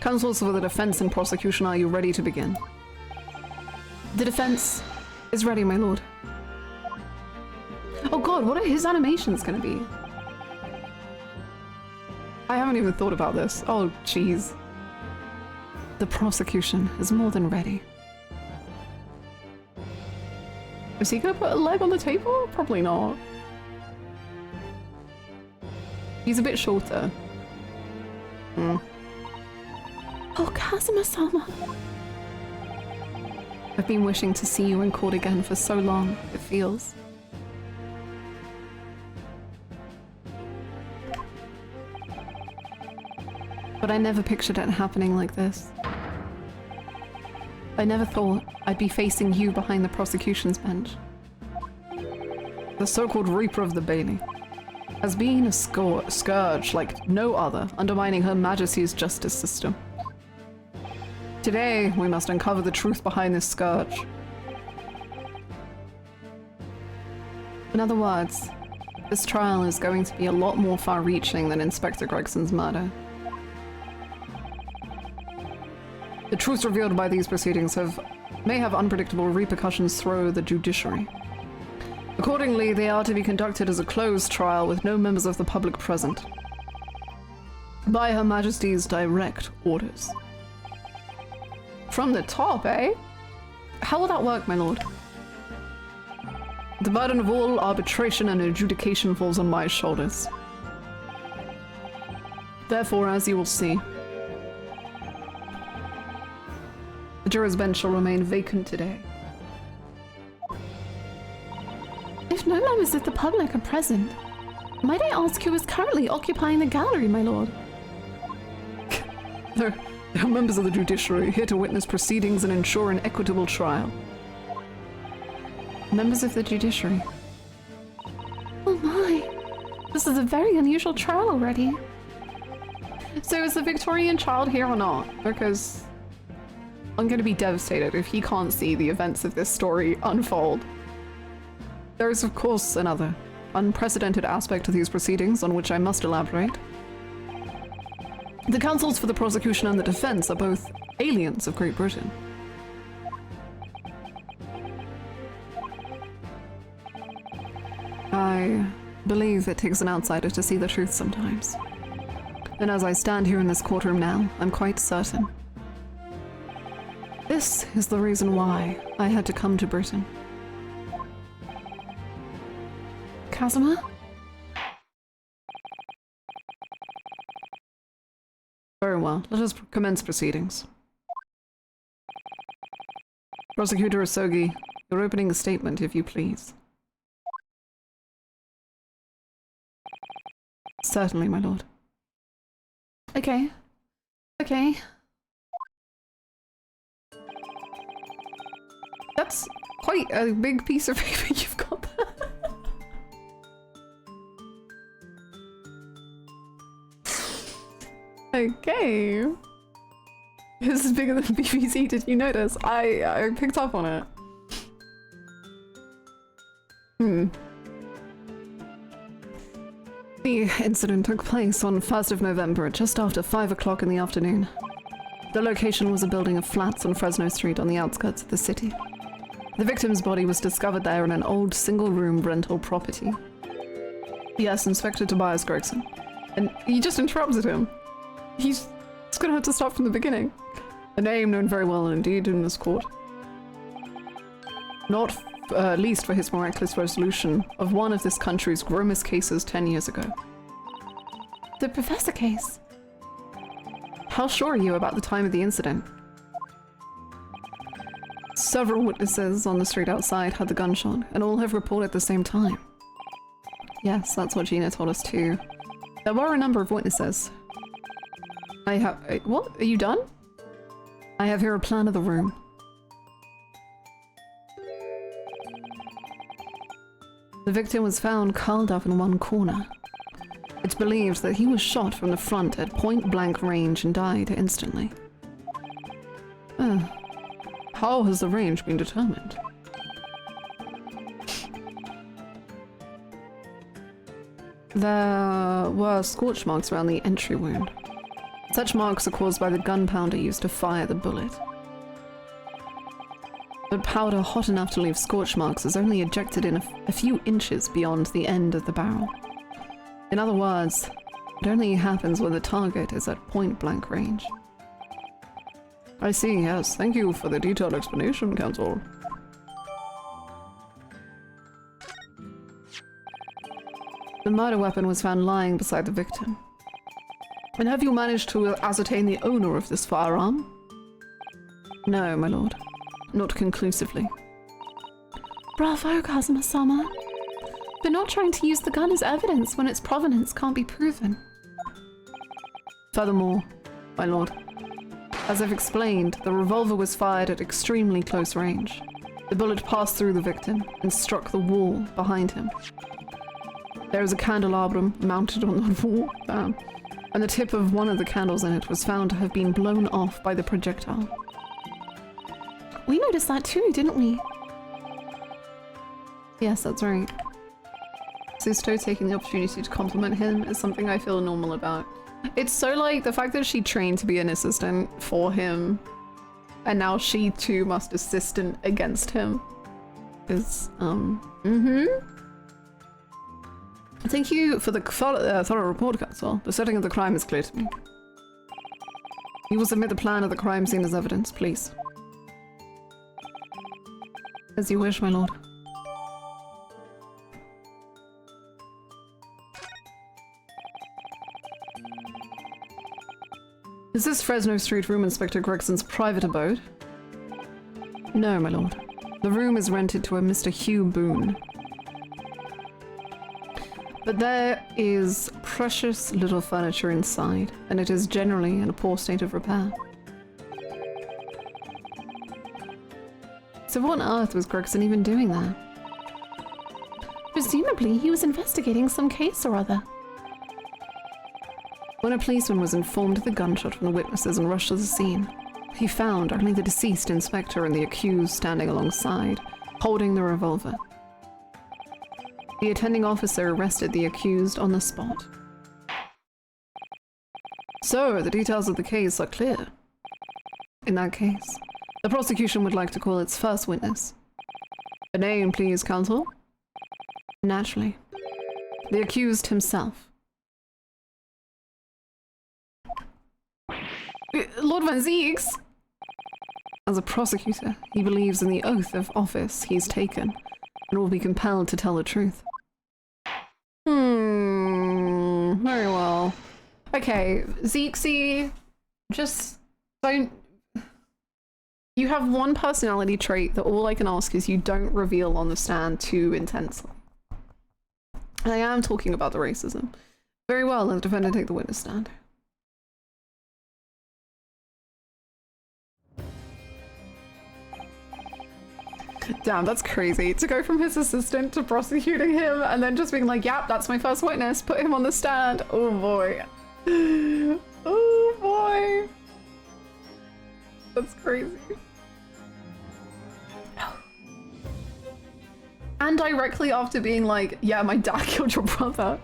Counsels for the defense and prosecution, are you ready to begin? The defense is ready, my lord. Oh god, what are his animations gonna be? I haven't even thought about this. Oh, jeez. The prosecution is more than ready. Is he gonna put a leg on the table? Probably not. He's a bit shorter. Hmm. Oh, Kazuma-sama. I've been wishing to see you in court again for so long, it feels. But I never pictured it happening like this. I never thought I'd be facing you behind the prosecution's bench. The so-called Reaper of the Bailey has been a scourge like no other, undermining Her Majesty's justice system. Today, we must uncover the truth behind this scourge. In other words, this trial is going to be a lot more far-reaching than Inspector Gregson's murder. The truths revealed by these proceedings may have unpredictable repercussions through the judiciary. Accordingly, they are to be conducted as a closed trial with no members of the public present. By Her Majesty's direct orders. From the top, eh? How will that work, my lord? The burden of all arbitration and adjudication falls on my shoulders. Therefore, as you will see, the juror's bench shall remain vacant today. If no members of the public are present, might I ask who is currently occupying the gallery, my lord? There are members of the judiciary here to witness proceedings and ensure an equitable trial. Members of the judiciary? Oh my! This is a very unusual trial already. So is the Victorian child here or not? Because I'm going to be devastated if he can't see the events of this story unfold. There is, of course, another unprecedented aspect to these proceedings on which I must elaborate. The counsels for the prosecution and the defense are both aliens of Great Britain. I believe it takes an outsider to see the truth sometimes. And as I stand here in this courtroom now, I'm quite certain. This is the reason why I had to come to Britain. Kazuma? Very well, let us commence proceedings. Prosecutor Asogi, your opening statement, if you please. Certainly, my lord. Okay. Okay. That's quite a big piece of paper you've got there. Okay. This is bigger than BBC, did you notice? I picked up on it. The incident took place on 1st of November at just after 5 o'clock in the afternoon. The location was a building of flats on Fresno Street on the outskirts of the city. The victim's body was discovered there in an old single-room rental property. Yes, Inspector Tobias Gregson. And you just interrupted him. He's gonna have to start from the beginning. A name known very well indeed in this court. Not least for his miraculous resolution of one of this country's grimmest cases 10 years ago. The Professor case. How sure are you about the time of the incident? Several witnesses on the street outside had the gunshot, and all have reported at the same time. Yes, that's what Gina told us too. There were a number of witnesses. I have... what? Are you done? I have here a plan of the room. The victim was found curled up in one corner. It's believed that he was shot from the front at point-blank range and died instantly. How has the range been determined? There were scorch marks around the entry wound. Such marks are caused by the gunpowder used to fire the bullet. But powder hot enough to leave scorch marks is only ejected in a few inches beyond the end of the barrel. In other words, it only happens when the target is at point-blank range. I see, yes. Thank you for the detailed explanation, Counsel. The murder weapon was found lying beside the victim. And have you managed to ascertain the owner of this firearm? No, my lord. Not conclusively. Bravo, Kazuma-sama. But not trying to use the gun as evidence when its provenance can't be proven. Furthermore, my lord, as I've explained, the revolver was fired at extremely close range. The bullet passed through the victim and struck the wall behind him. There is a candelabrum mounted on the wall, and the tip of one of the candles in it was found to have been blown off by the projectile. We noticed that too, didn't we? Yes, that's right. Susto taking the opportunity to compliment him is something I feel normal about. It's so like the fact that she trained to be an assistant for him and now she too must assistant against him is, Thank you for the thorough report, Counsel. The setting of the crime is clear to me. You will submit the plan of the crime scene as evidence, please. As you wish, my lord. Is this Fresno Street room Inspector Gregson's private abode? No, my lord. The room is rented to a Mr. Hugh Boone. But there is precious little furniture inside, and it is generally in a poor state of repair. So what on earth was Gregson even doing there? Presumably he was investigating some case or other. When a policeman was informed of the gunshot from the witnesses and rushed to the scene, he found only the deceased inspector and the accused standing alongside, holding the revolver. The attending officer arrested the accused on the spot. So, the details of the case are clear. In that case, the prosecution would like to call its first witness. A name, please, counsel. Naturally. The accused himself. Lord Van Zieks! As a prosecutor, he believes in the oath of office he's taken and will be compelled to tell the truth. Very well. Okay, Zeeksy, just don't... You have one personality trait that all I can ask is you don't reveal on the stand too intensely. I am talking about the racism. Very well, let the defendant take the witness stand. Damn, that's crazy. To go from his assistant to prosecuting him and then just being like, yep, that's my first witness, put him on the stand. Oh boy. Oh boy. That's crazy. And directly after being like, yeah, my dad killed your brother.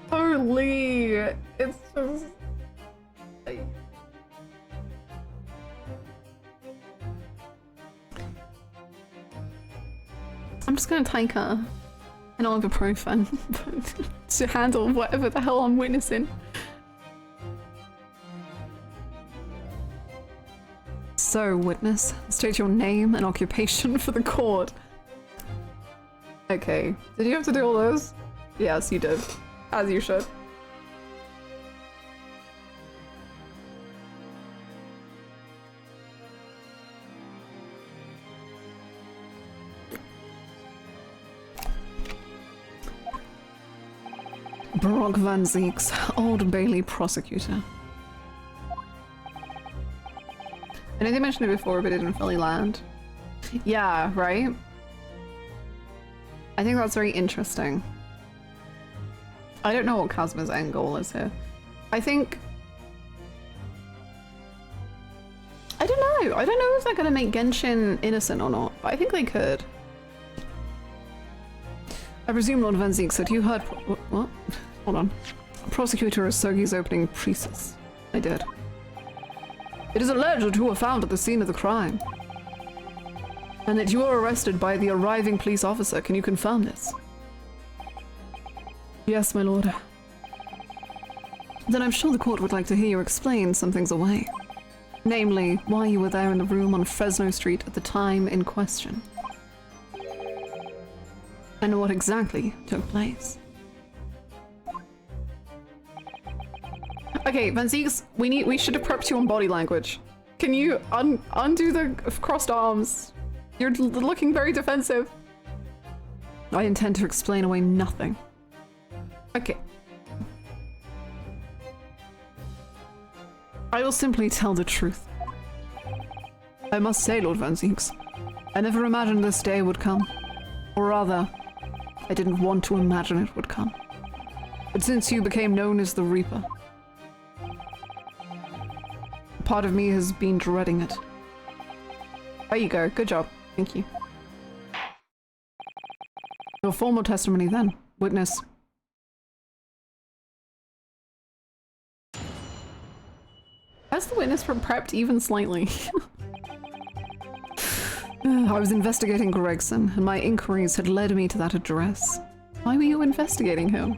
Holy. It's just... I'm just gonna take an ibuprofen to handle whatever the hell I'm witnessing. So, witness, state your name and occupation for the court. Okay, did you have to do all those? Yes, you did. As you should. Brock Van Zieks, Old Bailey prosecutor. I know they mentioned it before, but it didn't fully land. Yeah, right? I think that's very interesting. I don't know what Kazuma's end goal is here. I think... I don't know. I don't know if they're going to make Genshin innocent or not, but I think they could. I presume Lord Van Zieks that you heard... What? Hold on. Prosecutor Asogi's opening precis. I did. It is alleged that you were found at the scene of the crime. And that you were arrested by the arriving police officer. Can you confirm this? Yes, my lord. Then I'm sure the court would like to hear you explain some things away. Namely, why you were there in the room on Fresno Street at the time in question. And what exactly took place. Okay, Van Zieks, we should have prepped you on body language. Can you undo the crossed arms? You're looking very defensive. I intend to explain away nothing. Okay. I will simply tell the truth. I must say, Lord Van Zieks, I never imagined this day would come. Or rather, I didn't want to imagine it would come. But since you became known as the Reaper, part of me has been dreading it. There you go. Good job. Thank you. Your formal testimony then, witness. Has the witness been prepped even slightly? I was investigating Gregson, and my inquiries had led me to that address. Why were you investigating him?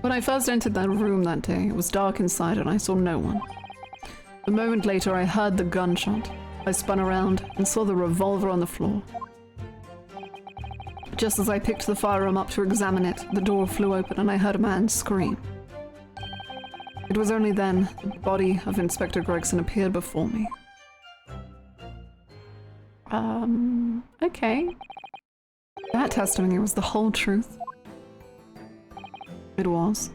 When I first entered that room that day, it was dark inside and I saw no one. A moment later, I heard the gunshot. I spun around and saw the revolver on the floor. Just as I picked the firearm up to examine it, the door flew open and I heard a man scream. It was only then the body of Inspector Gregson appeared before me. Okay. That testimony was the whole truth. It was.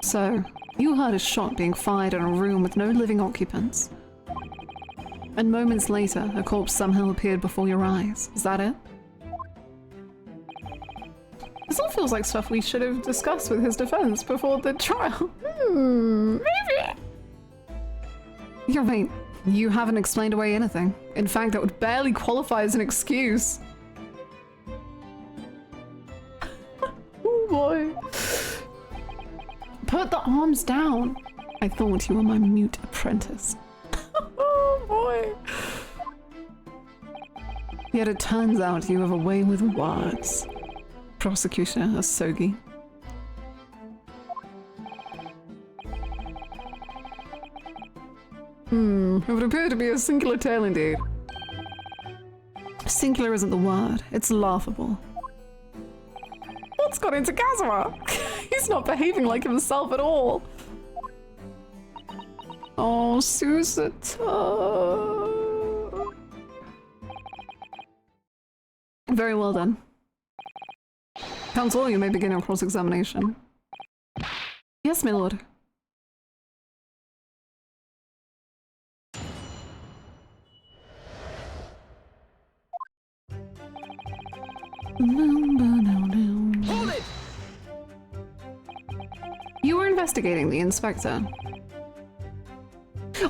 So, you heard a shot being fired in a room with no living occupants. And moments later, a corpse somehow appeared before your eyes. Is that it? This all feels like stuff we should have discussed with his defense before the trial. Maybe. You're right. You haven't explained away anything. In fact, that would barely qualify as an excuse. Oh boy. Put the arms down. I thought you were my mute apprentice. Oh boy. Yet it turns out you have a way with words. Prosecutor Asogi. It would appear to be a singular tale indeed. Singular isn't the word, it's laughable. What's got into Kazuma? He's not behaving like himself at all. Oh, Susata. Very well done. Counsel, you may begin your cross-examination. Yes, my lord. Hold it! You were investigating the inspector.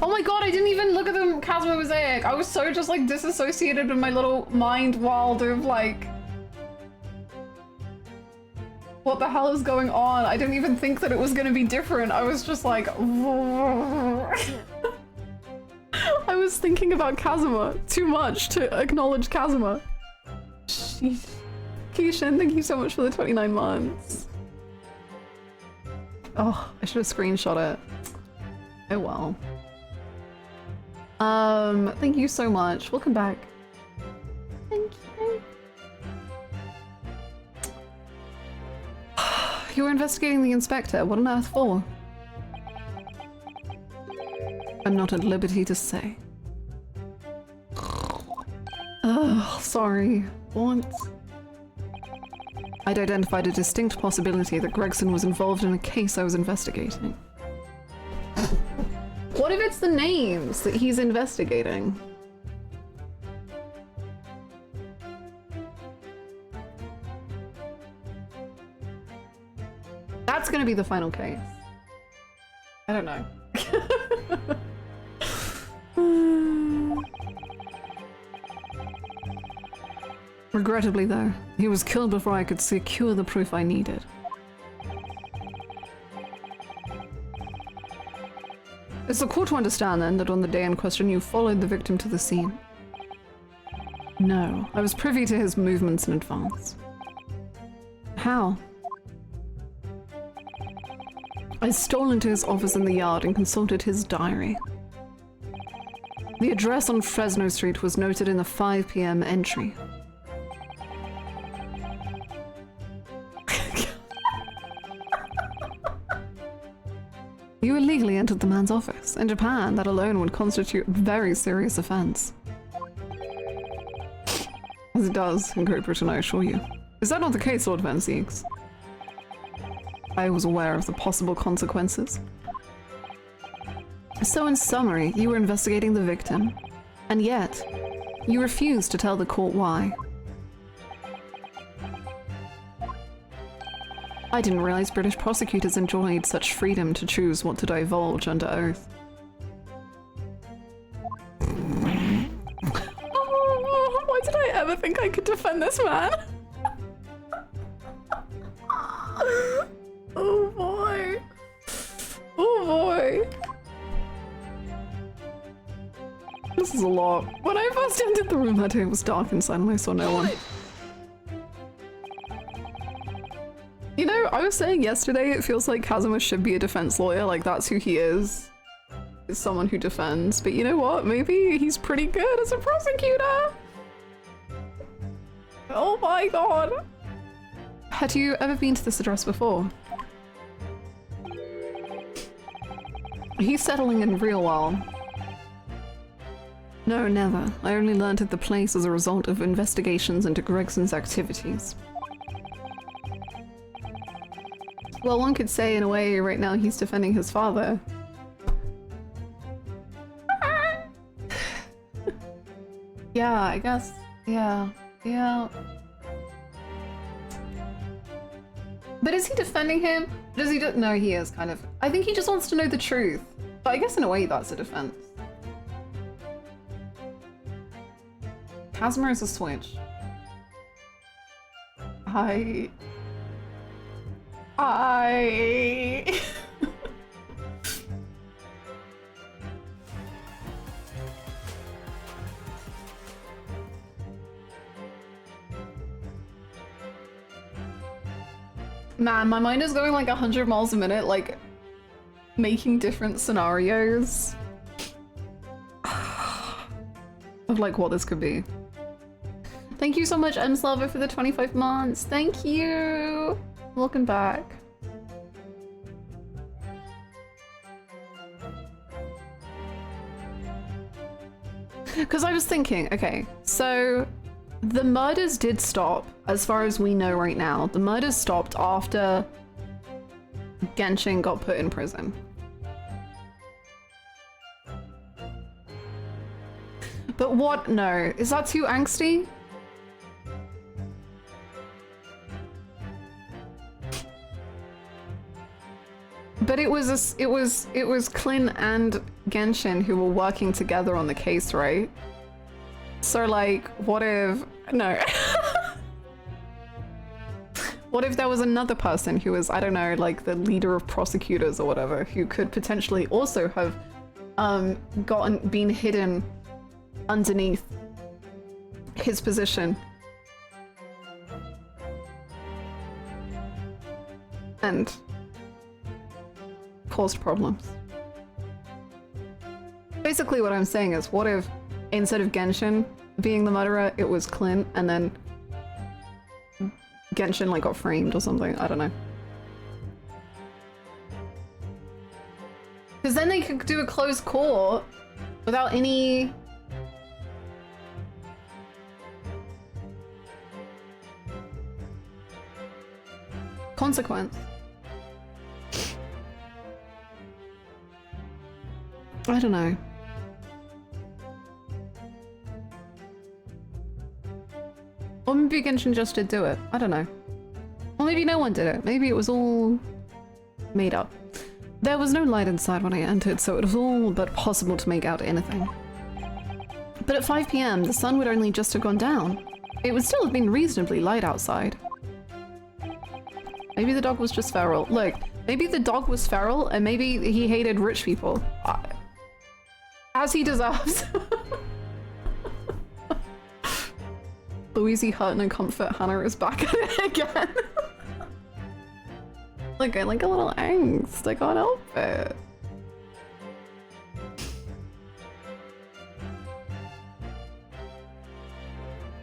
Oh my god, I didn't even look at the Kazuma mosaic. I was so just like disassociated in my little mind world of like, what the hell is going on? I didn't even think that it was gonna be different. I was just like, I was thinking about Kazuma too much to acknowledge Kazuma. Sheesh. Keishan, thank you so much for the 29 months. Oh, I should have screenshot it. Oh well. Thank you so much. Welcome back. Thank you. You were investigating the inspector. What on earth for? I'm not at liberty to say. Ugh, sorry. What? I'd identified a distinct possibility that Gregson was involved in a case I was investigating. What if it's the names that he's investigating? That's gonna be the final case. I don't know. Regrettably though, he was killed before I could secure the proof I needed. It's the court to understand then that on the day in question you followed the victim to the scene. No, I was privy to his movements in advance. How? I stole into his office in the yard and consulted his diary. The address on Fresno Street was noted in the 5 p.m. entry. You illegally entered the man's office. In Japan, that alone would constitute a very serious offense. As it does in Great Britain, I assure you. Is that not the case, Lord Van Zieks? I was aware of the possible consequences. So in summary, you were investigating the victim, and yet, you refused to tell the court why. I didn't realize British prosecutors enjoyed such freedom to choose what to divulge under oath. Oh, why did I ever think I could defend this man? Oh boy. Oh boy. This is a lot. When I first entered the room that day, it was dark inside and I saw no one. You know, I was saying yesterday, it feels like Kazuma should be a defense lawyer, like that's who he is someone who defends, but you know what, maybe he's pretty good as a prosecutor! Oh my god! Had you ever been to this address before? He's settling in real well. No, never. I only learned of the place as a result of investigations into Gregson's activities. Well, one could say in a way right now he's defending his father. Yeah, I guess. Yeah. Yeah. But is he defending him? Does he no, he is kind of. I think he just wants to know the truth. But I guess in a way that's a defense. Kazuma is a switch. Man, my mind is going like 100 miles a minute, like making different scenarios of like what this could be. Thank you so much, Mslava, for the 25 months. Thank you. Welcome back. Because I was thinking, okay, so the murders did stop, as far as we know right now. The murders stopped after Genshin got put in prison. But what? No. Is that too angsty? But it was Clint and Genshin who were working together on the case, right? So like, what if no? What if there was another person who was, I don't know, like the leader of prosecutors or whatever, who could potentially also have been hidden underneath his position and caused problems. Basically what I'm saying is, what if instead of Genshin being the murderer, it was Clint, and then Genshin like got framed or something? I don't know. Because then they could do a closed court without any consequence. I don't know. Or maybe Genshin just did do it. I don't know. Or maybe no one did it. Maybe it was all made up. There was no light inside when I entered, so it was all but possible to make out anything. But at 5 PM, the sun would only just have gone down. It would still have been reasonably light outside. Maybe the dog was just feral. Look, maybe the dog was feral and maybe he hated rich people. As he deserves. louiseyhannah Comfort Hannah is back at it again. Look, I like a little angst. I can't help it.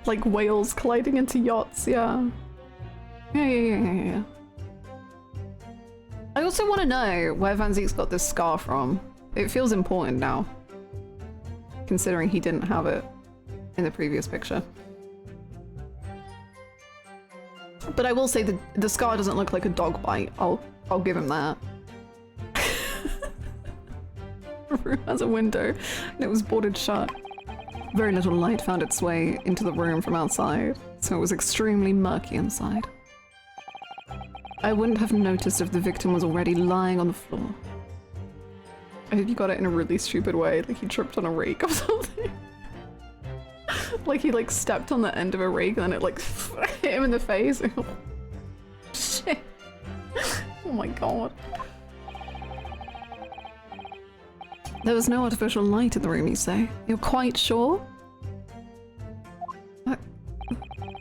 Like whales colliding into yachts, yeah. Yeah. I also want to know where Van Ziek's got this scar from. It feels important now, considering he didn't have it in the previous picture. But I will say that the scar doesn't look like a dog bite. I'll give him that. The room has a window and it was boarded shut. Very little light found its way into the room from outside, so it was extremely murky inside. I wouldn't have noticed if the victim was already lying on the floor. I hope you got it in a really stupid way, like he tripped on a rake or something. Like he like stepped on the end of a rake and then it like hit him in the face. Shit. Oh my god. There was no artificial light in the room, you say? You're quite sure?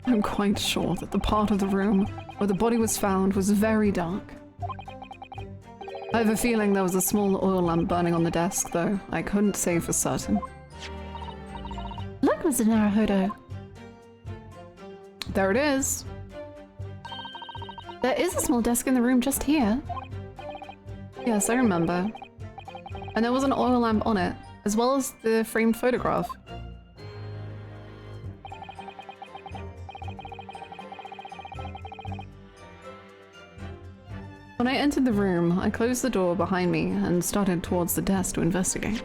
I'm quite sure that the part of the room where the body was found was very dark. I have a feeling there was a small oil lamp burning on the desk, though. I couldn't say for certain. Look, Mr. Naruhodo. There it is. There is a small desk in the room just here. Yes, I remember. And there was an oil lamp on it, as well as the framed photograph. When I entered the room, I closed the door behind me and started towards the desk to investigate.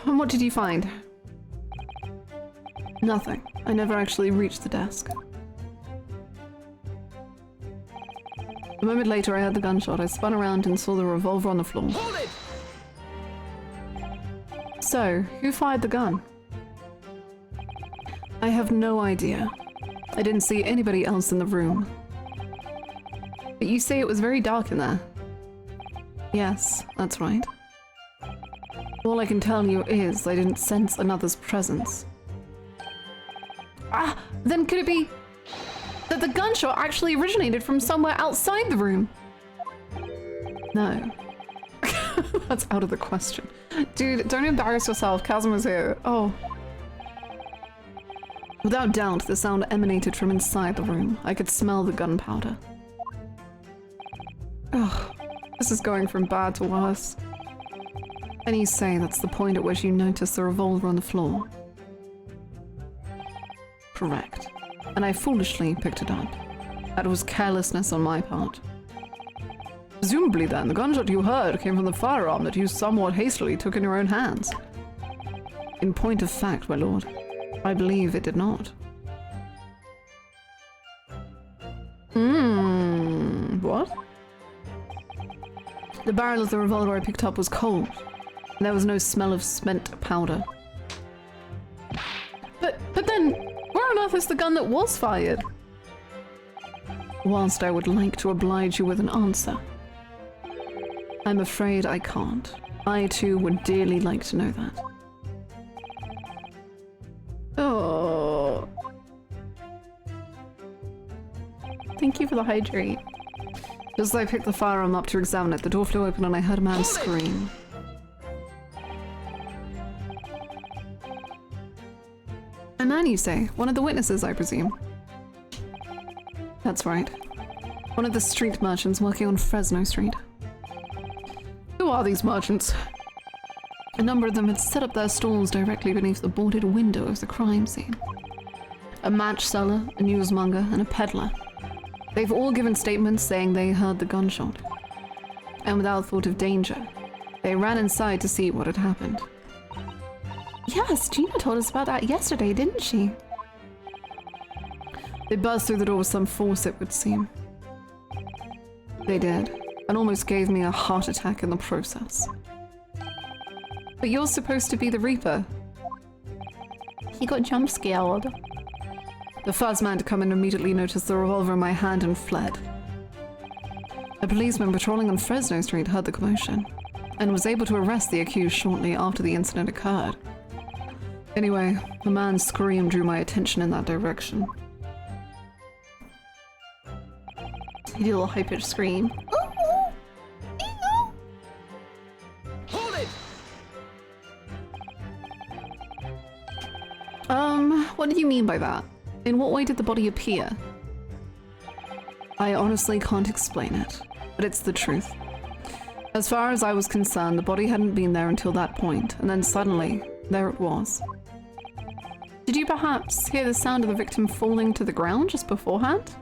And what did you find? Nothing. I never actually reached the desk. A moment later, I heard the gunshot. I spun around and saw the revolver on the floor. Hold it! So, who fired the gun? I have no idea. I didn't see anybody else in the room. But you say it was very dark in there. Yes, that's right. All I can tell you is I didn't sense another's presence. Ah, then could it be that the gunshot actually originated from somewhere outside the room? No. That's out of the question. Dude, don't embarrass yourself. Chasm is here. Oh. Without doubt, the sound emanated from inside the room. I could smell the gunpowder. Ugh. This is going from bad to worse. And you say that's the point at which you notice the revolver on the floor? Correct. And I foolishly picked it up. That was carelessness on my part. Presumably then, the gunshot you heard came from the firearm that you somewhat hastily took in your own hands. In point of fact, my lord, I believe it did not. What? The barrel of the revolver I picked up was cold, and there was no smell of spent powder. But then, where on earth is the gun that was fired? Whilst I would like to oblige you with an answer, I'm afraid I can't. I too would dearly like to know that. Oh. Thank you for the hydrate. Just as I picked the firearm up to examine it, the door flew open and I heard a man scream. A man, you say? One of the witnesses, I presume? That's right. One of the street merchants working on Fresno Street. Who are these merchants? A number of them had set up their stalls directly beneath the boarded window of the crime scene. A match seller, a newsmonger, and a peddler. They've all given statements saying they heard the gunshot. And without thought of danger, they ran inside to see what had happened. Yes, Gina told us about that yesterday, didn't she? They burst through the door with some force, it would seem. They did, and almost gave me a heart attack in the process. But you're supposed to be the Reaper. He got jump scared. The first man to come in immediately noticed the revolver in my hand and fled. A policeman patrolling on Fresno Street heard the commotion, and was able to arrest the accused shortly after the incident occurred. Anyway, the man's scream drew my attention in that direction. He did a little high-pitched scream. Hold it! What do you mean by that? In what way did the body appear? I honestly can't explain it, but it's the truth. As far as I was concerned, the body hadn't been there until that point, and then suddenly, there it was. Did you perhaps hear the sound of the victim falling to the ground just beforehand?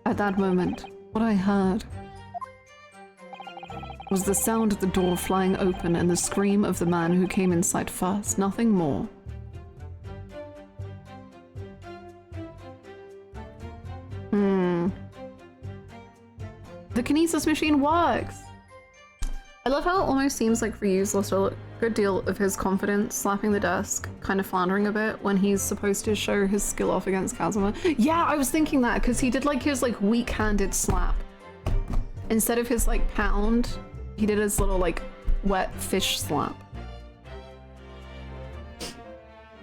At that moment, what I heard was the sound of the door flying open and the scream of the man who came in sight first, nothing more. The kinesis machine works! I love how it almost seems like Ryu's lost a good deal of his confidence slapping the desk, kind of floundering a bit when he's supposed to show his skill off against Kazuma. Yeah, I was thinking that because he did like his like weak-handed slap. Instead of his like pound, he did his little like wet fish slap.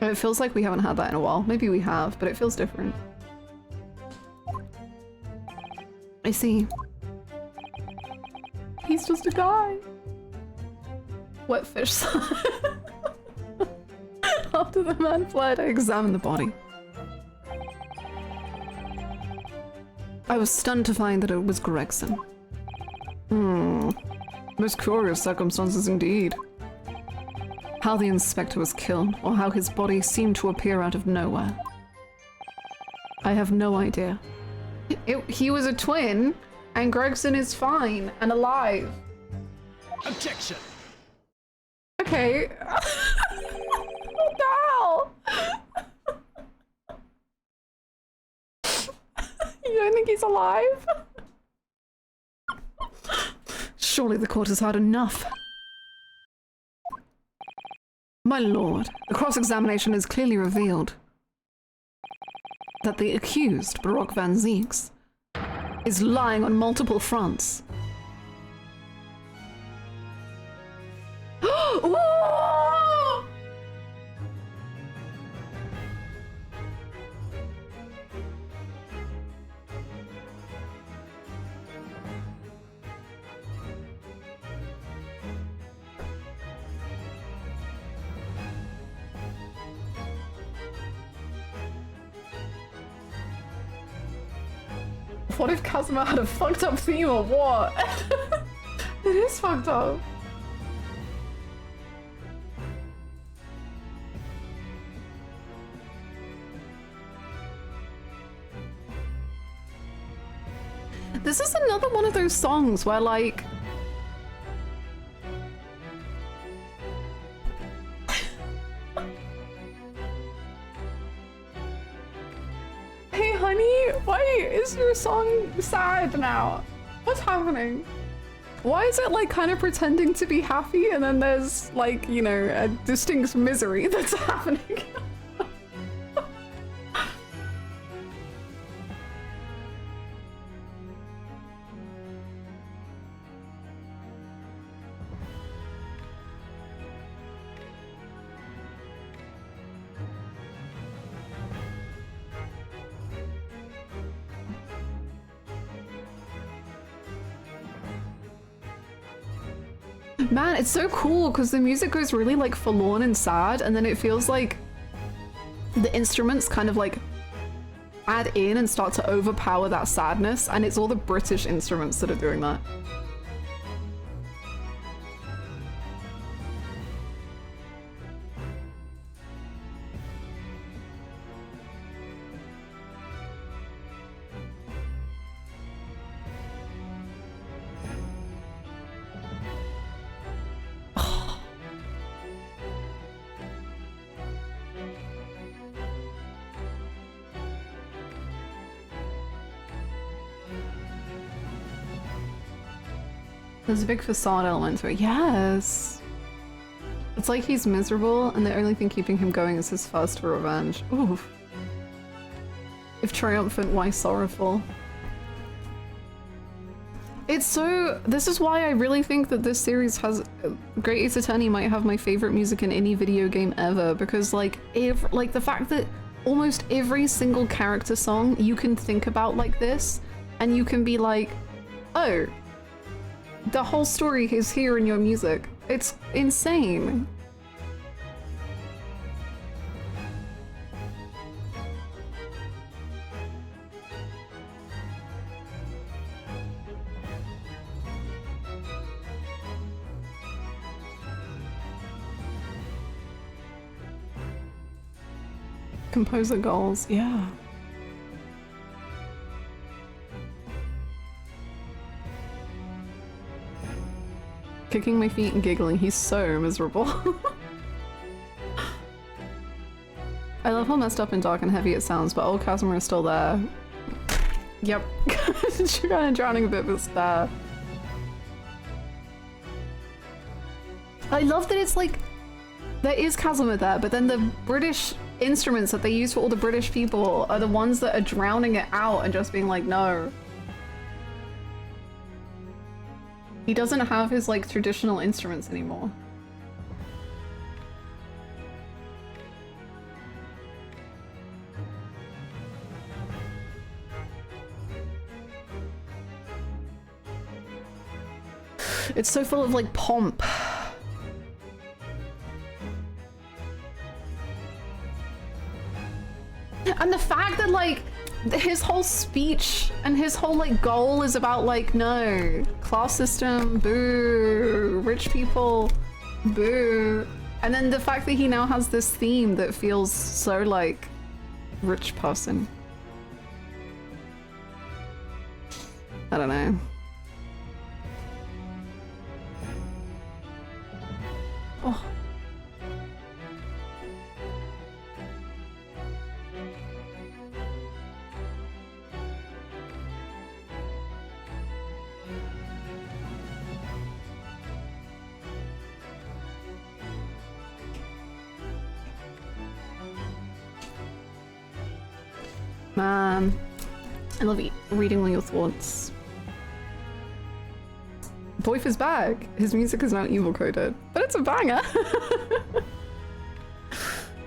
And it feels like we haven't had that in a while. Maybe we have, but it feels different. I see. He's just a guy. Wet fish slap. After the man fled, I examined the body. I was stunned to find that it was Gregson. Most curious circumstances indeed. How the inspector was killed, or how his body seemed to appear out of nowhere. I have no idea. He was a twin, and Gregson is fine and alive. Objection! Okay. What the hell? You don't think he's alive? Surely the court has had enough. My lord, the cross-examination has clearly revealed that the accused, Baroque van Zieks, is lying on multiple fronts. Ooh! What if Kazuma had a fucked up theme or what? It is fucked up. This is another one of those songs where like hey honey, why is your song sad now? What's happening? Why is it like kind of pretending to be happy and then there's like, you know, a distinct misery that's happening? Man, it's so cool because the music goes really like forlorn and sad, and then it feels like the instruments kind of like add in and start to overpower that sadness, and it's all the British instruments that are doing that. There's a big facade element to it. Yes! It's like he's miserable and the only thing keeping him going is his thirst for revenge. Oof. If triumphant, why sorrowful? It's so... This is why I really think that this series has... Great Ace Attorney might have my favorite music in any video game ever, because like, the fact that almost every single character song you can think about like this, and you can be like, oh, the whole story is here in your music. It's insane. Composer goals, yeah. Kicking my feet and giggling, he's so miserable. I love how messed up and dark and heavy it sounds, but old Casimir is still there. Yep. You're kind of drowning a bit, but there. I love that it's like, there is Casimir there, but then the British instruments that they use for all the British people are the ones that are drowning it out and just being like, no. He doesn't have his like traditional instruments anymore. It's so full of like pomp. And the fact that like his whole speech and his whole like goal is about like, no, class system, boo, rich people, boo. And then the fact that he now has this theme that feels so like rich person. I don't know. Oh. Man, I love reading all your thoughts. Boyf is back. His music is now evil coded, but it's a banger.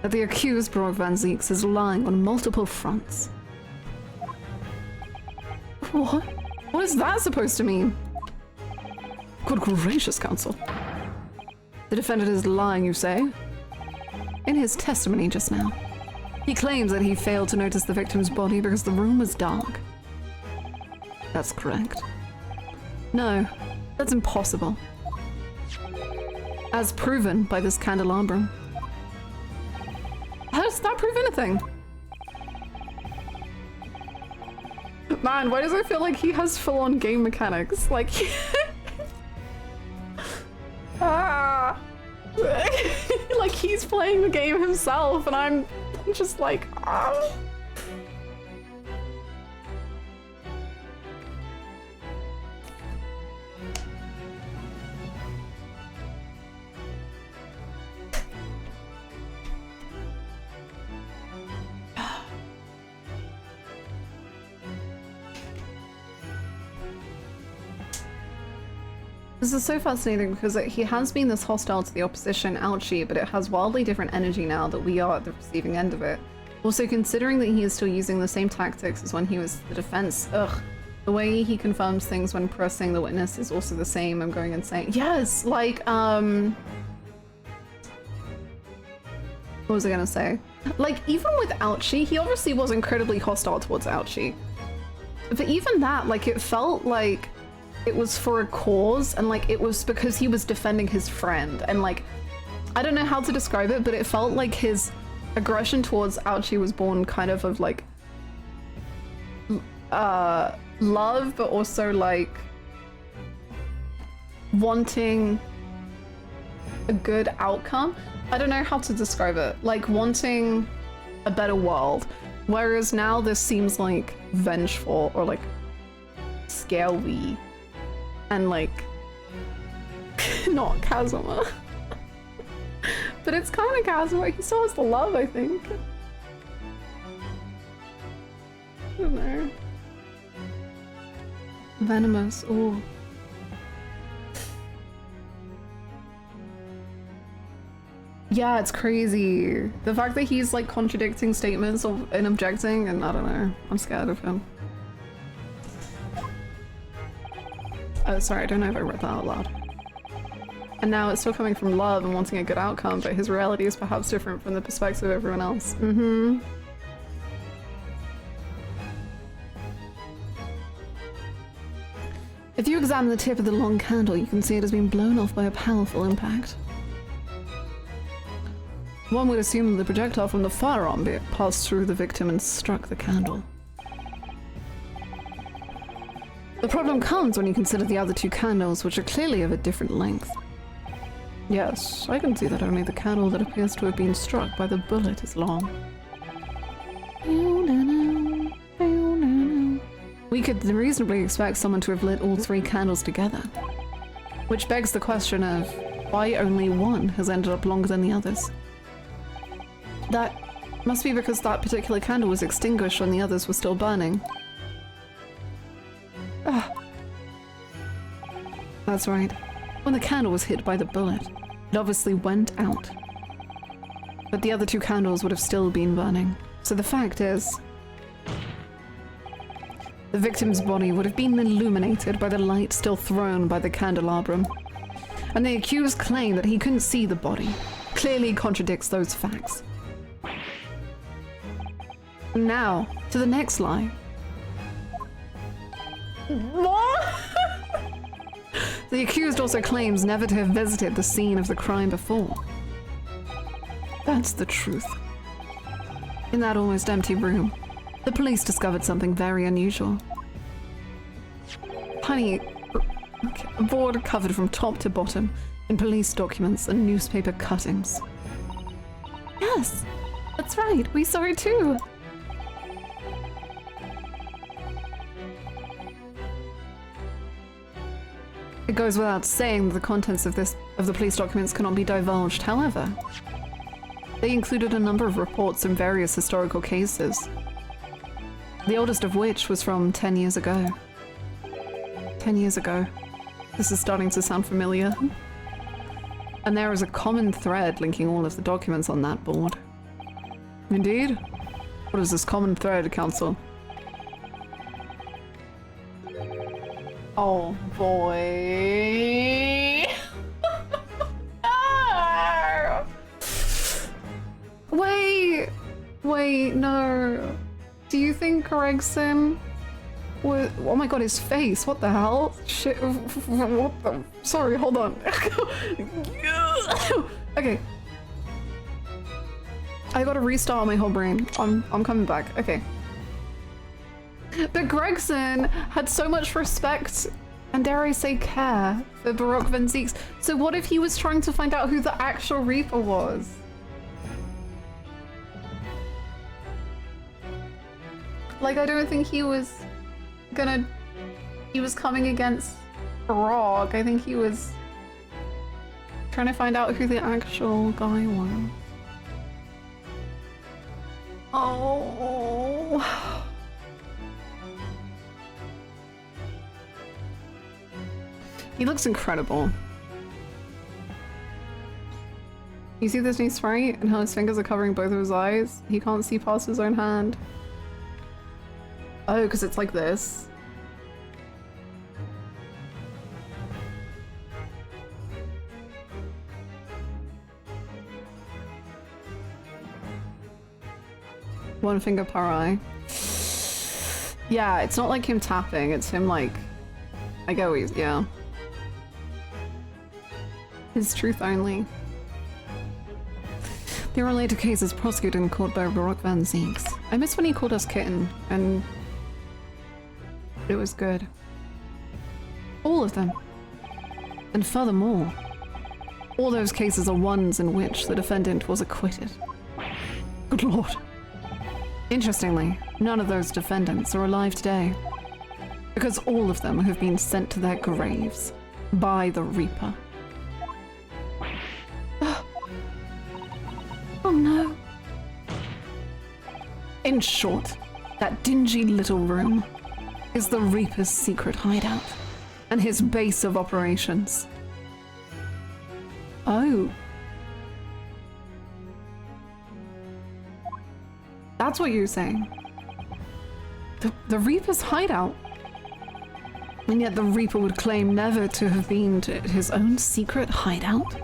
The accused Brock Van Zeeks is lying on multiple fronts. What? What is that supposed to mean? Good gracious, counsel. The defendant is lying, you say? In his testimony just now, he claims that he failed to notice the victim's body because the room was dark. That's correct. No, that's impossible. As proven by this candelabrum. How does that prove anything? Man, why does it feel like he has full-on game mechanics? Like, ah, like he's playing the game himself, and I'm just like, ah. This is so fascinating because he has been this hostile to the opposition, ouchie, but it has wildly different energy now that we are at the receiving end of it. Also, considering that he is still using the same tactics as when he was the defense, ugh. The way he confirms things when pressing the witness is also the same. I'm going insane. Yes, like, what was I gonna say? Like, even with ouchie, he obviously was incredibly hostile towards ouchie. But even that, like, it felt like it was for a cause, and like it was because he was defending his friend, and like I don't know how to describe it, but it felt like his aggression towards ouchie was born kind of like love, but also like wanting a good outcome. I don't know how to describe it, like wanting a better world, whereas now this seems like vengeful or like scary. And like, not Casimir. But it's kind of Casimir. He still has the love, I think. I don't know. Venomous, ooh. Yeah, it's crazy. The fact that he's like contradicting statements and objecting, and I don't know. I'm scared of him. Oh, sorry, I don't know if I read that out loud. And now it's still coming from love and wanting a good outcome, but his reality is perhaps different from the perspective of everyone else. Mm-hmm. If you examine the tip of the long candle, you can see it has been blown off by a powerful impact. One would assume the projectile from the firearm bit passed through the victim and struck the candle. The problem comes when you consider the other two candles, which are clearly of a different length. Yes, I can see that only the candle that appears to have been struck by the bullet is long. We could reasonably expect someone to have lit all three candles together. Which begs the question of why only one has ended up longer than the others. That must be because that particular candle was extinguished when the others were still burning. Ah. That's right. When the candle was hit by the bullet, it obviously went out. But the other two candles would have still been burning. So the fact is, the victim's body would have been illuminated by the light still thrown by the candelabrum. And the accused claim that he couldn't see the body clearly contradicts those facts. Now, to the next lie. What? The accused also claims never to have visited the scene of the crime before. That's the truth. In that almost empty room, the police discovered something very unusual. Tiny, a board covered from top to bottom in police documents and newspaper cuttings. Yes, that's right. We saw it too. It goes without saying that the contents of the police documents cannot be divulged. However, they included a number of reports from various historical cases. The oldest of which was from 10 years ago. 10 years ago. This is starting to sound familiar. And there is a common thread linking all of the documents on that board. Indeed? What is this common thread, Counsel? Oh boy. Wait, no. Do you think Gregson was— oh my god, his face, what the hell? Shit, what the— sorry, hold on. Okay. I gotta restart my whole brain. I'm coming back, okay. But Gregson had so much respect and, dare I say, care for Baroque Van Zieks. So what if he was trying to find out who the actual Reaper was? Like, I don't think he was he was coming against Baroque. I think he was trying to find out who the actual guy was. Oh. He looks incredible. You see this new sprite and how his fingers are covering both of his eyes? He can't see past his own hand. Oh, because it's like this. One finger per eye. Yeah, it's not like him tapping, it's him like— I go easy, yeah. His truth only. The related case is prosecuted and called by Baroque Van Zieks. I miss when he called us kitten, and it was good. All of them. And furthermore, all those cases are ones in which the defendant was acquitted. Good lord. Interestingly, none of those defendants are alive today, because all of them have been sent to their graves by the Reaper. Oh no. In short, that dingy little room is the Reaper's secret hideout and his base of operations. Oh. That's what you're saying. The Reaper's hideout? And yet the Reaper would claim never to have been to his own secret hideout?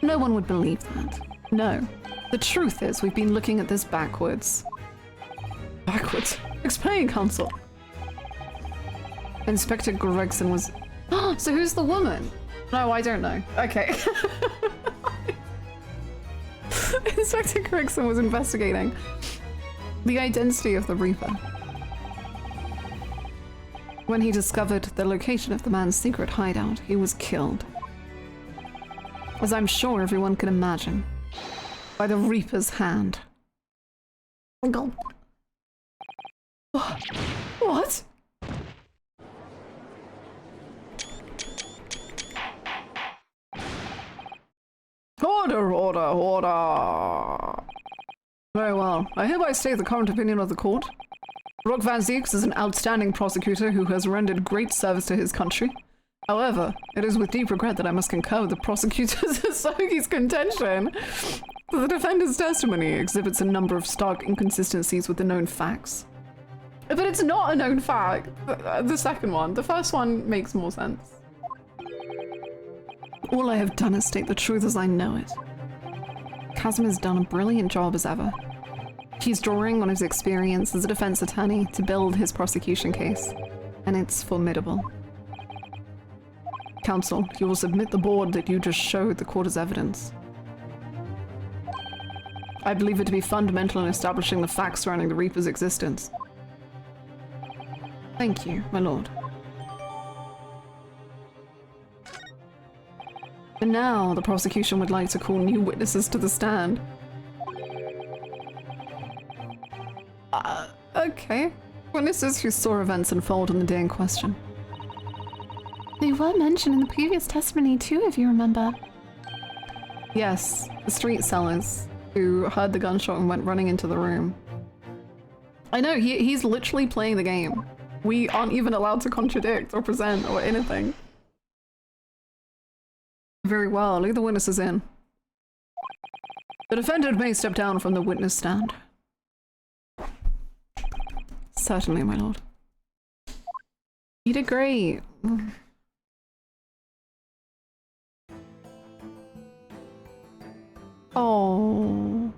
No one would believe that. No. The truth is, we've been looking at this backwards. Backwards? Explain, Counsel. Inspector Gregson was— so who's the woman? No, I don't know. Okay. Inspector Gregson was investigating the identity of the Reaper. When he discovered the location of the man's secret hideout, he was killed. As I'm sure everyone can imagine, by the Reaper's hand. What? Order, order, order! Very well. I hereby state the current opinion of the court. Rock Van Zieks is an outstanding prosecutor who has rendered great service to his country. However, it is with deep regret that I must concur with the prosecutor's Sogi's contention that the defendant's testimony exhibits a number of stark inconsistencies with the known facts. But it's not a known fact, the second one. The first one makes more sense. All I have done is state the truth as I know it. Chasm has done a brilliant job as ever. He's drawing on his experience as a defense attorney to build his prosecution case, and it's formidable. Counsel, you will submit the board that you just showed the court as evidence. I believe it to be fundamental in establishing the facts surrounding the Reaper's existence. Thank you, my lord. And now, the prosecution would like to call new witnesses to the stand. Okay. Witnesses who saw events unfold on the day in question. They were mentioned in the previous testimony too, if you remember. Yes, the street sellers who heard the gunshot and went running into the room. I know, he's literally playing the game. We aren't even allowed to contradict or present or anything. Very well, leave the witnesses in. The defendant may step down from the witness stand. Certainly, my lord. You did great. Oh.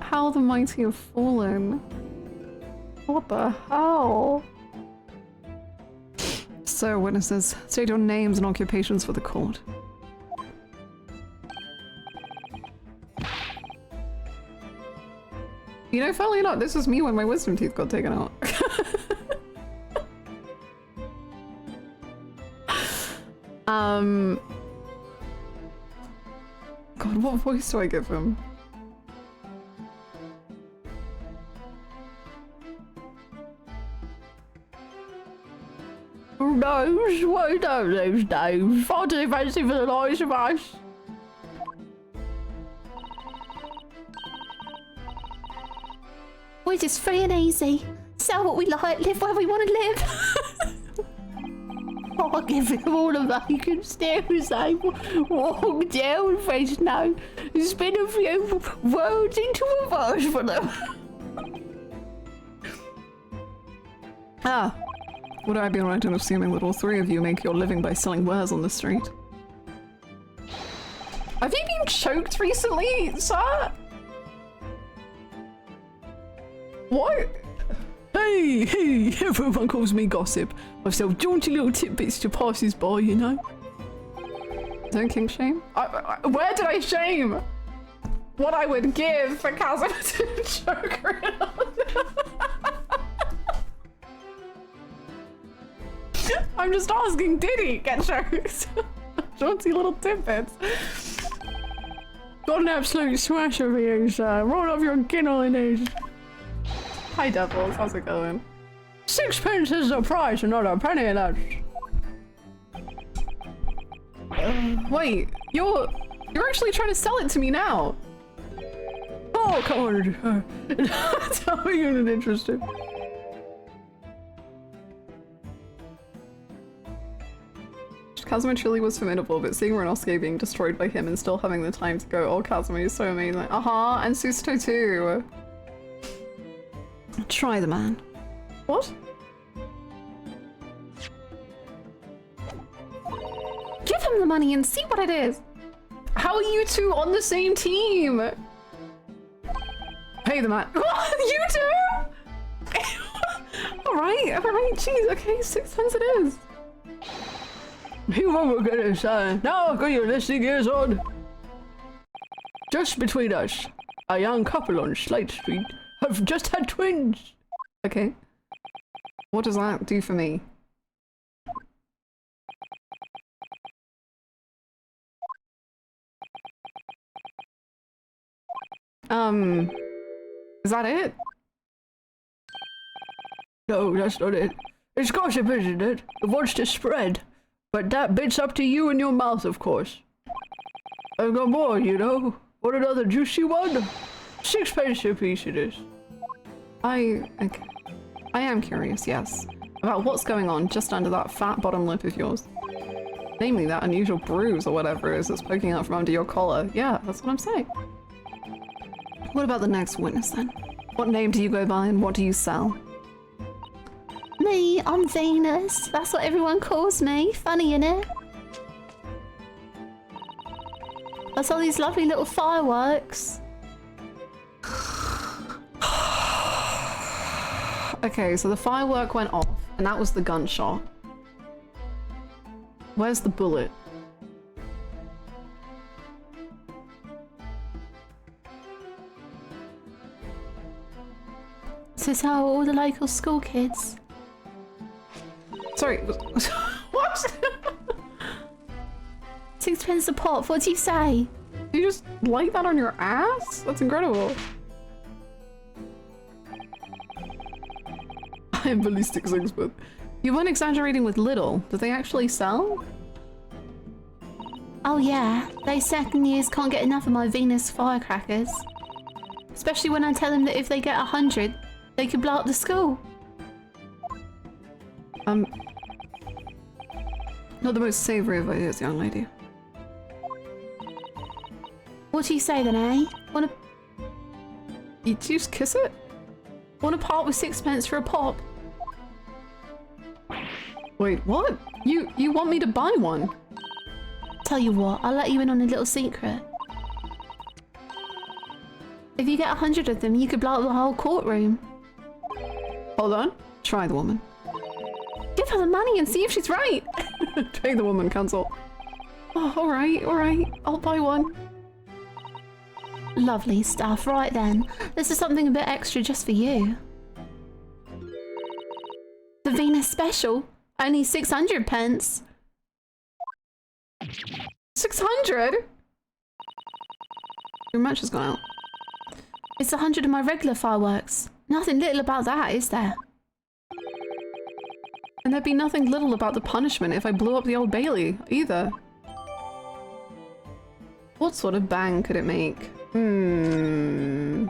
How the mighty have fallen. What the hell? So, witnesses, state your names and occupations for the court. You know, funnily enough, this was me when my wisdom teeth got taken out. God, what voice do I give him? Those? What are those names? Far too fancy for the likes of us. We're just free and easy. Sell what we like, live where we want to live. I'll give him all the vacant stairs, eh? Walk down, Fresno, and spin a few words into a verse for them. Ah. Would I be right in assuming that all three of you make your living by selling wares on the street? Have you been choked recently, sir? What? Hey, everyone calls me gossip. I sell jaunty little tidbits to passers by, you know? Don't king shame? Where did I shame? What I would give for Chasm to choke her out. I'm just asking, did he get choked? Jaunty little tidbits. Got an absolute smash of you, sir. Roll off your ginnel in these. Hi Devils, how's it going? 6p is the price and not a penny less. Wait, you're actually trying to sell it to me now? Oh, come on. Tell me you're not interested. Kazuma truly was formidable, but seeing Renosuke being destroyed by him and still having the time to go, oh, Kazuma is so amazing. And Susato too. Try the man. What? Give him the money and see what it is. How are you two on the same team? Pay the man. What? You two? Alright, jeez, okay, 6 cents it is. What we're gonna say. Now got your listening ears on. Just between us, a young couple on Slate Street have just had twins. Okay. What does that do for me? Is that it? No, that's not it. It's gossip, isn't it? It wants to spread. But that bit's up to you and your mouth, of course. I've got more, you know. Want another juicy one? 6p a piece it is. I am curious, yes, about what's going on just under that fat bottom lip of yours. Namely that unusual bruise or whatever it is that's poking out from under your collar. Yeah, that's what I'm saying. What about the next witness then? What name do you go by and what do you sell? Me, I'm Venus. That's what everyone calls me. Funny, innit? I saw these lovely little fireworks. Okay, so the firework went off and that was the gunshot. Where's the bullet? So tell all the local school kids. Sorry, what? 6p a pop, what do you say? You just light that on your ass? That's incredible. I am ballistics expert. You weren't exaggerating with little. Do they actually sell? Oh yeah, they second years can't get enough of my Venus firecrackers. Especially when I tell them that if they get 100, they could blow up the school. Not the most savory of ideas, young lady. What do you say then, eh? Wanna... You just kiss it? Wanna part with 6p for a pop? Wait, what? You want me to buy one? Tell you what, I'll let you in on a little secret. If you get 100 of them, you could blow up the whole courtroom. Hold on. Try the woman. Give her the money and see if she's right. Try the woman, cancel. Oh, alright, I'll buy one. Lovely stuff. Right then, this is something a bit extra just for you. The Venus special. Only 600p. 600? Your match has gone out. It's 100 of my regular fireworks. Nothing little about that, is there? And there'd be nothing little about the punishment if I blew up the Old Bailey, either. What sort of bang could it make? And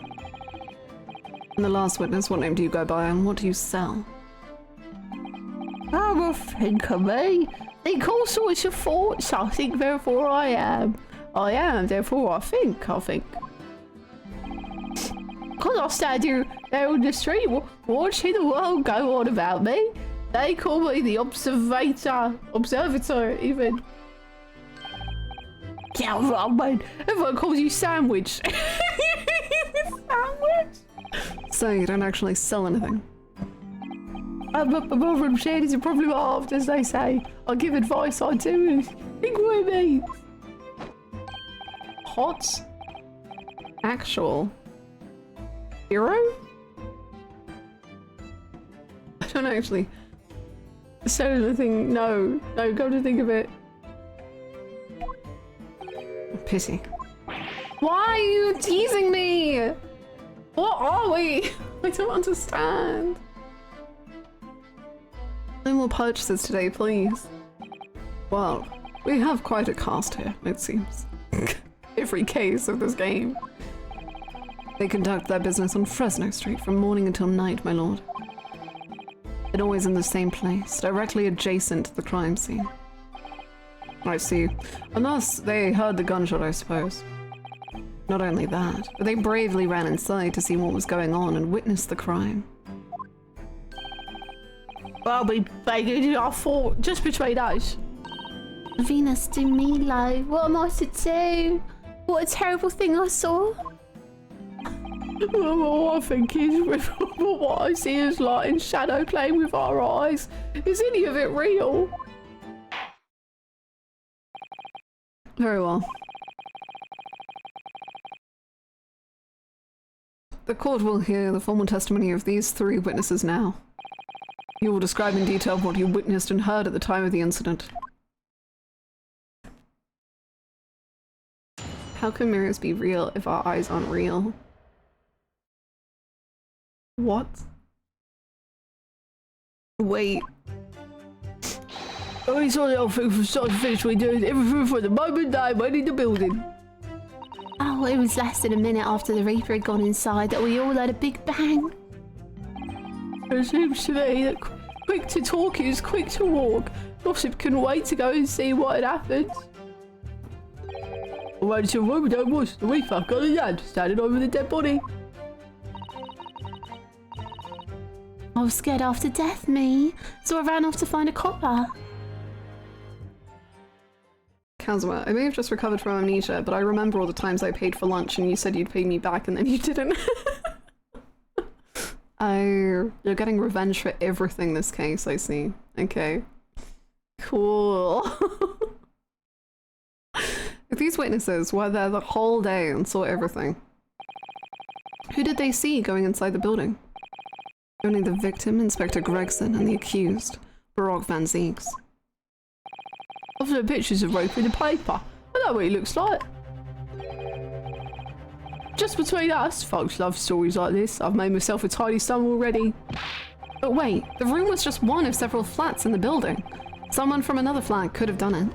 the last witness, what name do you go by and what do you sell? Have a think of me. Think all sorts of thoughts. I think, therefore I am. I am, therefore I think. Cause I stand here there on the street watching the world go on about me. They call me the observator even. Yeah, right, man. Everyone calls you Sandwich. Sandwich? So you don't actually sell anything? Above and shared is a problem halved, as they say. I give advice, I do. Think what it means. Hot? Actual? Hero? I don't actually sell anything. No, come to think of it. Pity. Why are you teasing me? What are we? I don't understand. No more purchases today, please. Well, we have quite a cast here, it seems. Every case of this game. They conduct their business on Fresno Street from morning until night, my lord. And always in the same place, directly adjacent to the crime scene. I see. And thus, they heard the gunshot, I suppose. Not only that, but they bravely ran inside to see what was going on and witnessed the crime. I'll be begging you, I thought, just between us. Venus de Milo, what am I to do? What a terrible thing I saw. Well, all I think is, with what I see is light and shadow playing with our eyes. Is any of it real? Very well. The court will hear the formal testimony of these 3 witnesses now. You will describe in detail what you witnessed and heard at the time of the incident. How can mirrors be real if our eyes aren't real? What? Wait. I saw the whole thing from start to finish. We did everything from the moment that I went in the building. Oh, it was less than a minute after the Reaper had gone inside that we all had a big bang. It seems to me that quick to talk is quick to walk. Gossip couldn't wait to go and see what had happened. I went to a room and there was the Reaper got his hand standing over the dead body. I was scared after death, me. So I ran off to find a copper. Kazuma, I may have just recovered from amnesia, but I remember all the times I paid for lunch and you said you'd pay me back and then you didn't. You're getting revenge for everything this case, I see. Okay. Cool. If these witnesses were there the whole day and saw everything, who did they see going inside the building? Only the victim, Inspector Gregson, and the accused, Baroque Van Zieks. I've seen pictures of Rope in the paper. I know what he looks like. Just between us, folks love stories like this. I've made myself a tidy sum already. But wait, the room was just one of several flats in the building. Someone from another flat could have done it.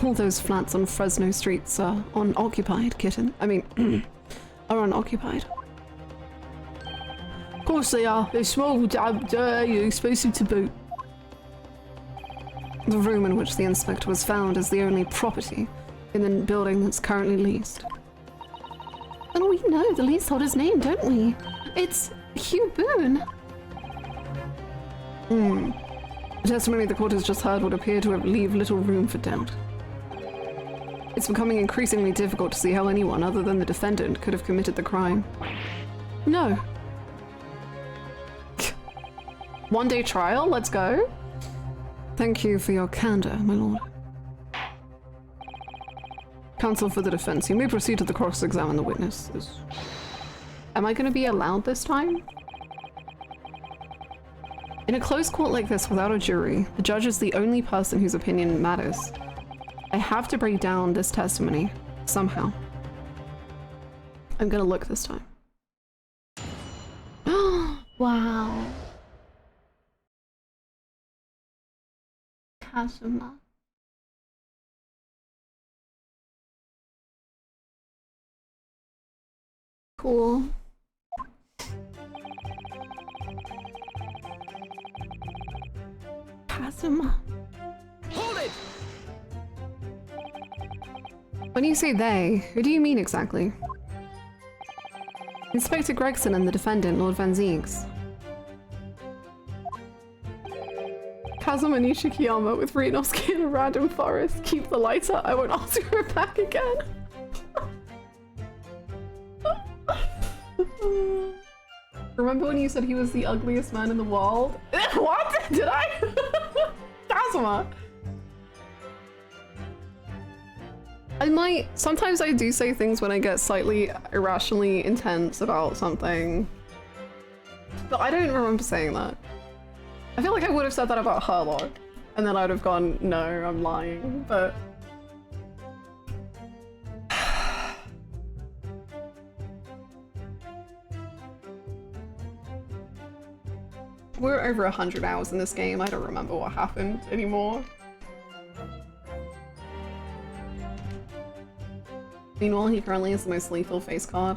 All those flats on Fresno Streets are unoccupied, kitten. I mean, are unoccupied. Of course they are. They're small, damn, dirty, expensive to boot. The room in which the inspector was found is the only property in the building that's currently leased. And we know the leaseholder's name, don't we? It's Hugh Boone. The testimony the court has just heard would appear to leave little room for doubt. It's becoming increasingly difficult to see how anyone other than the defendant could have committed the crime. No. One-day trial? Let's go. Thank you for your candor, my lord. Counsel for the defense, you may proceed to the cross-examine the witnesses. Am I going to be allowed this time? In a close court like this without a jury, the judge is the only person whose opinion matters. I have to break down this testimony, somehow. I'm gonna look this time. Wow. Kazuma. Cool. Kazuma. Hold it! When you say they, who do you mean exactly? Inspector Gregson and the defendant, Lord Van Zieks. Kazuma Nishikiyama with Renoski in a random forest. Keep the lighter, I won't ask her back again. Remember when you said he was the ugliest man in the world? What? Did I? Kazuma! Sometimes I do say things when I get slightly irrationally intense about something. But I don't remember saying that. I feel like I would have said that about her lot. And then I'd have gone, no, I'm lying, but... We're over 100 hours in this game, I don't remember what happened anymore. Meanwhile, he currently has the most lethal face card.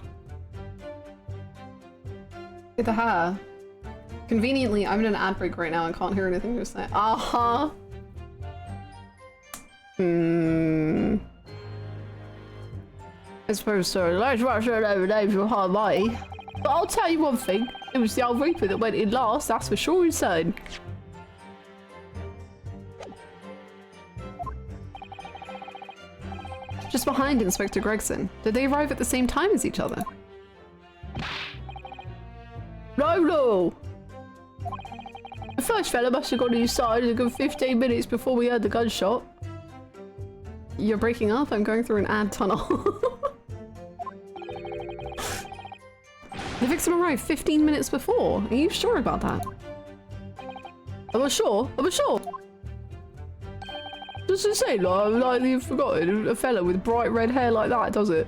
With the hair. Conveniently, I'm in an ad break right now and can't hear anything you're saying. Uh-huh. I suppose so. Let's rush out over names from hard mighty. But I'll tell you one thing. It was the old Reaper that went in last, that's for sure, insane. Just behind Inspector Gregson. Did they arrive at the same time as each other? No. A first fella must have gone inside a good 15 minutes before we heard the gunshot. You're breaking up? I'm going through an ad tunnel. The victim arrived 15 minutes before. Are you sure about that? Am I sure? Am I sure? Does it say like you've forgotten a fella with bright red hair like that, does it?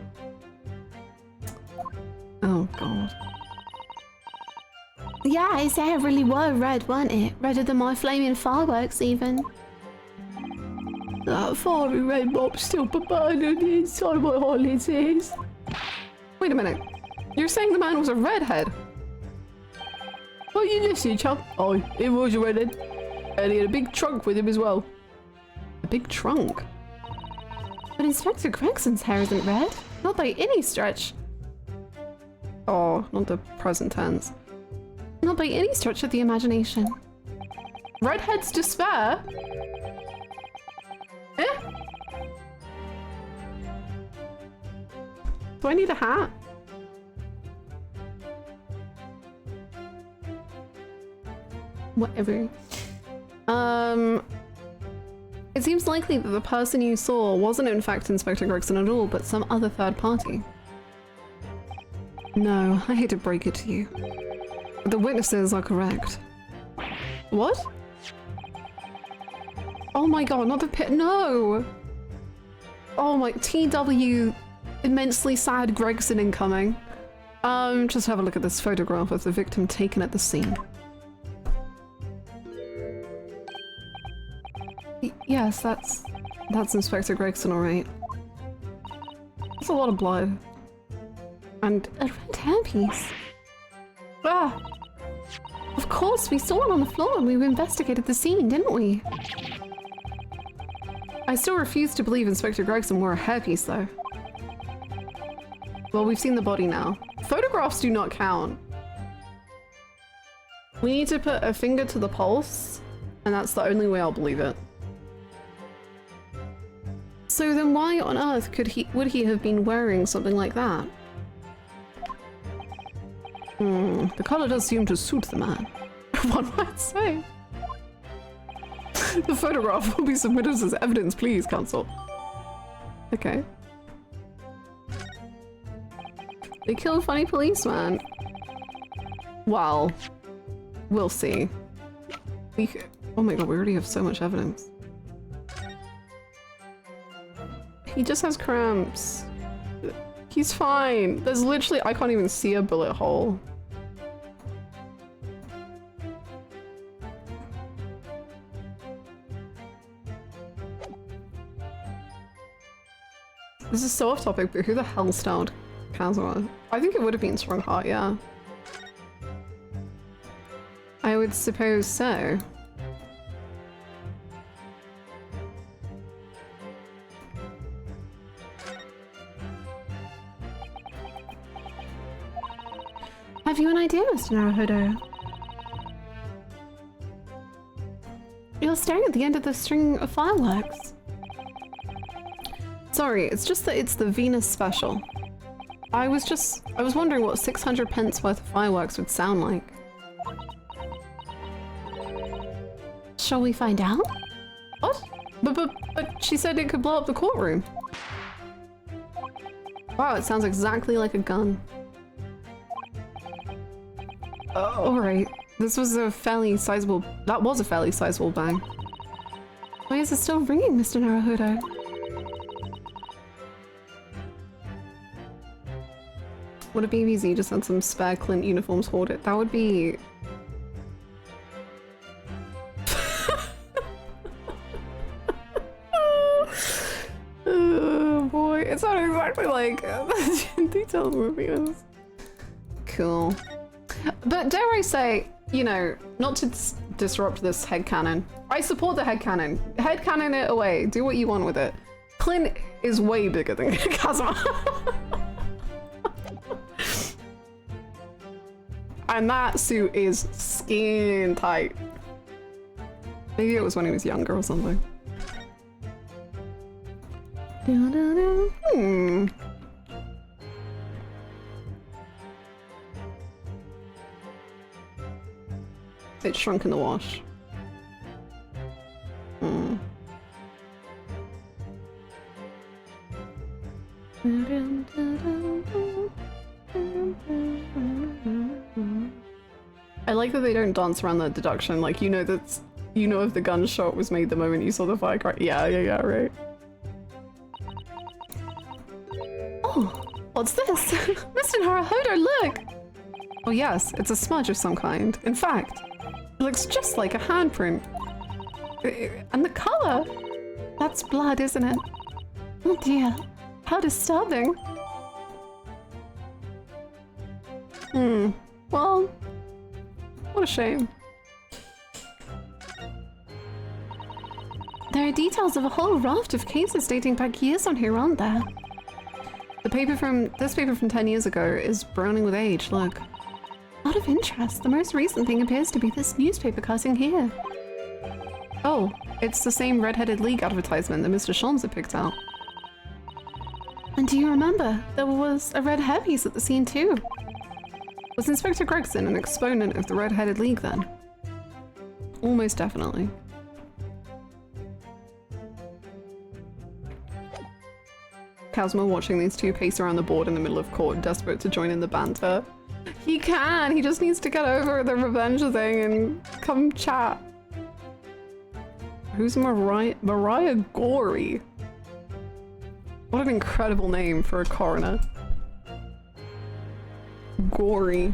Oh god. Yeah, his hair really were red, weren't it? Redder than my flaming fireworks even. That fiery red mop still burned on the inside of my eyelids ears. Wait a minute. You're saying the man was a redhead? Oh, you listen, chum. Oh, he was a redhead. And he had a big trunk with him as well. A big trunk? But Inspector Gregson's hair isn't red. Not by any stretch. Oh, not the present tense. Not by any stretch of the imagination. Redhead's despair? Eh? Do I need a hat? Whatever. It seems likely that the person you saw wasn't in fact Inspector Gregson at all, but some other third party. No, I hate to break it to you. The witnesses are correct. What? Oh my god, not the pit. No! Oh my, TW, immensely sad Gregson incoming. Just have a look at this photograph of the victim taken at the scene. Yes, that's Inspector Gregson, alright. That's a lot of blood. And A red hairpiece. ah! Of course, we saw it on the floor and we investigated the scene, didn't we? I still refuse to believe Inspector Gregson wore a hairpiece though. Well, we've seen the body now. Photographs do not count. We need to put a finger to the pulse, and that's the only way I'll believe it. So then why on earth would he have been wearing something like that? The color does seem to suit the man. One might say. The photograph will be submitted as evidence, please, counsel. Okay. They killed funny policeman. Well, we'll see. Oh my god, we already have so much evidence. He just has cramps. He's fine. There's literally, I can't even see a bullet hole. This is so off topic, but who the hell styled Kazuha? I think it would have been Strong Heart, yeah. I would suppose so. Have you an idea, Mr. Naruhodo? You're staring at the end of the string of fireworks. Sorry, it's just that it's the Venus special. I was wondering what 600 pence worth of fireworks would sound like. Shall we find out? What? But she said it could blow up the courtroom. Wow, it sounds exactly like a gun. Alright. This was a fairly sizable... That was a fairly sizable bang. Why is it still ringing, Mr. Naruhodo? Would it be easy just had some spare Clint uniforms hoarded? That would be... Oh boy, it sounded exactly like the detailed movie. Cool. But dare I say, you know, not to disrupt this headcanon. I support the headcanon. Headcanon it away. Do what you want with it. Clint is way bigger than Kazuma. And that suit is skin tight. Maybe it was when he was younger or something. It shrunk in the wash. I like that they don't dance around that deduction. Like, you know that's, you know if the gunshot was made the moment you saw the firecracker. Yeah, right. Oh, what's this? Mr. Naruhodo, look! Oh yes, it's a smudge of some kind. In fact, it looks just like a handprint. And the color! That's blood, isn't it? Oh dear, how disturbing. Well, what a shame. There are details of a whole raft of cases dating back years on here, aren't there? This paper from 10 years ago is browning with age, look. Out of interest, the most recent thing appears to be this newspaper cutting here. Oh, it's the same Red-Headed League advertisement that Mr. Sholmes had picked out. And do you remember, there was a red hairpiece at the scene too? Was Inspector Gregson an exponent of the Red-Headed League then? Almost definitely. Kazuma watching these two pace around the board in the middle of court, desperate to join in the banter. He can! He just needs to get over the revenge thing and come chat. Who's Mariah Gorey? What an incredible name for a coroner. Gory.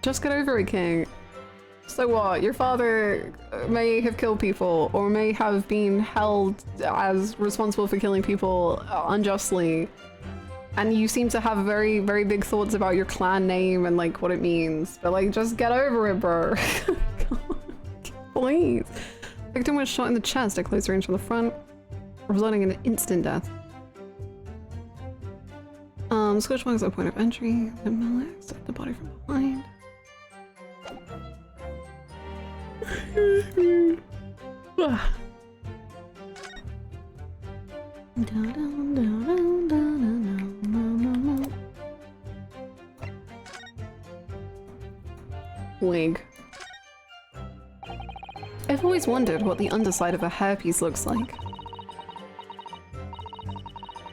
Just get over it, King. So what? Your father may have killed people or may have been held as responsible for killing people unjustly. And you seem to have very, very big thoughts about your clan name and like what it means. But like, just get over it, bro. Please. Victim was shot in the chest at close range from the front, resulting in an instant death. Scorch marks at the point of entry. The melee except the body from behind. Wig. I've always wondered what the underside of a hairpiece looks like.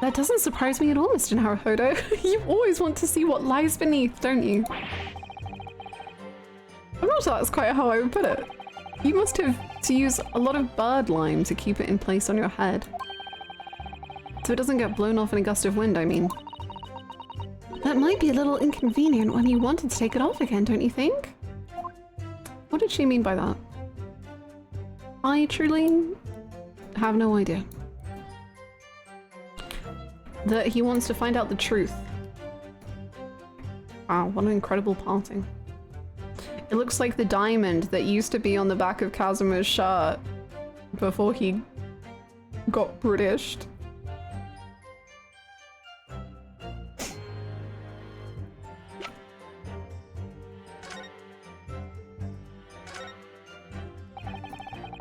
That doesn't surprise me at all, Mr. Naruhodo. You always want to see what lies beneath, don't you? I'm not sure that's quite how I would put it. You must have to use a lot of bird lime to keep it in place on your head. So it doesn't get blown off in a gust of wind, I mean. That might be a little inconvenient when you wanted to take it off again, don't you think? What did she mean by that? I truly have no idea. That he wants to find out the truth. Wow, what an incredible parting. It looks like the diamond that used to be on the back of Kazuma's shirt before he got Britished.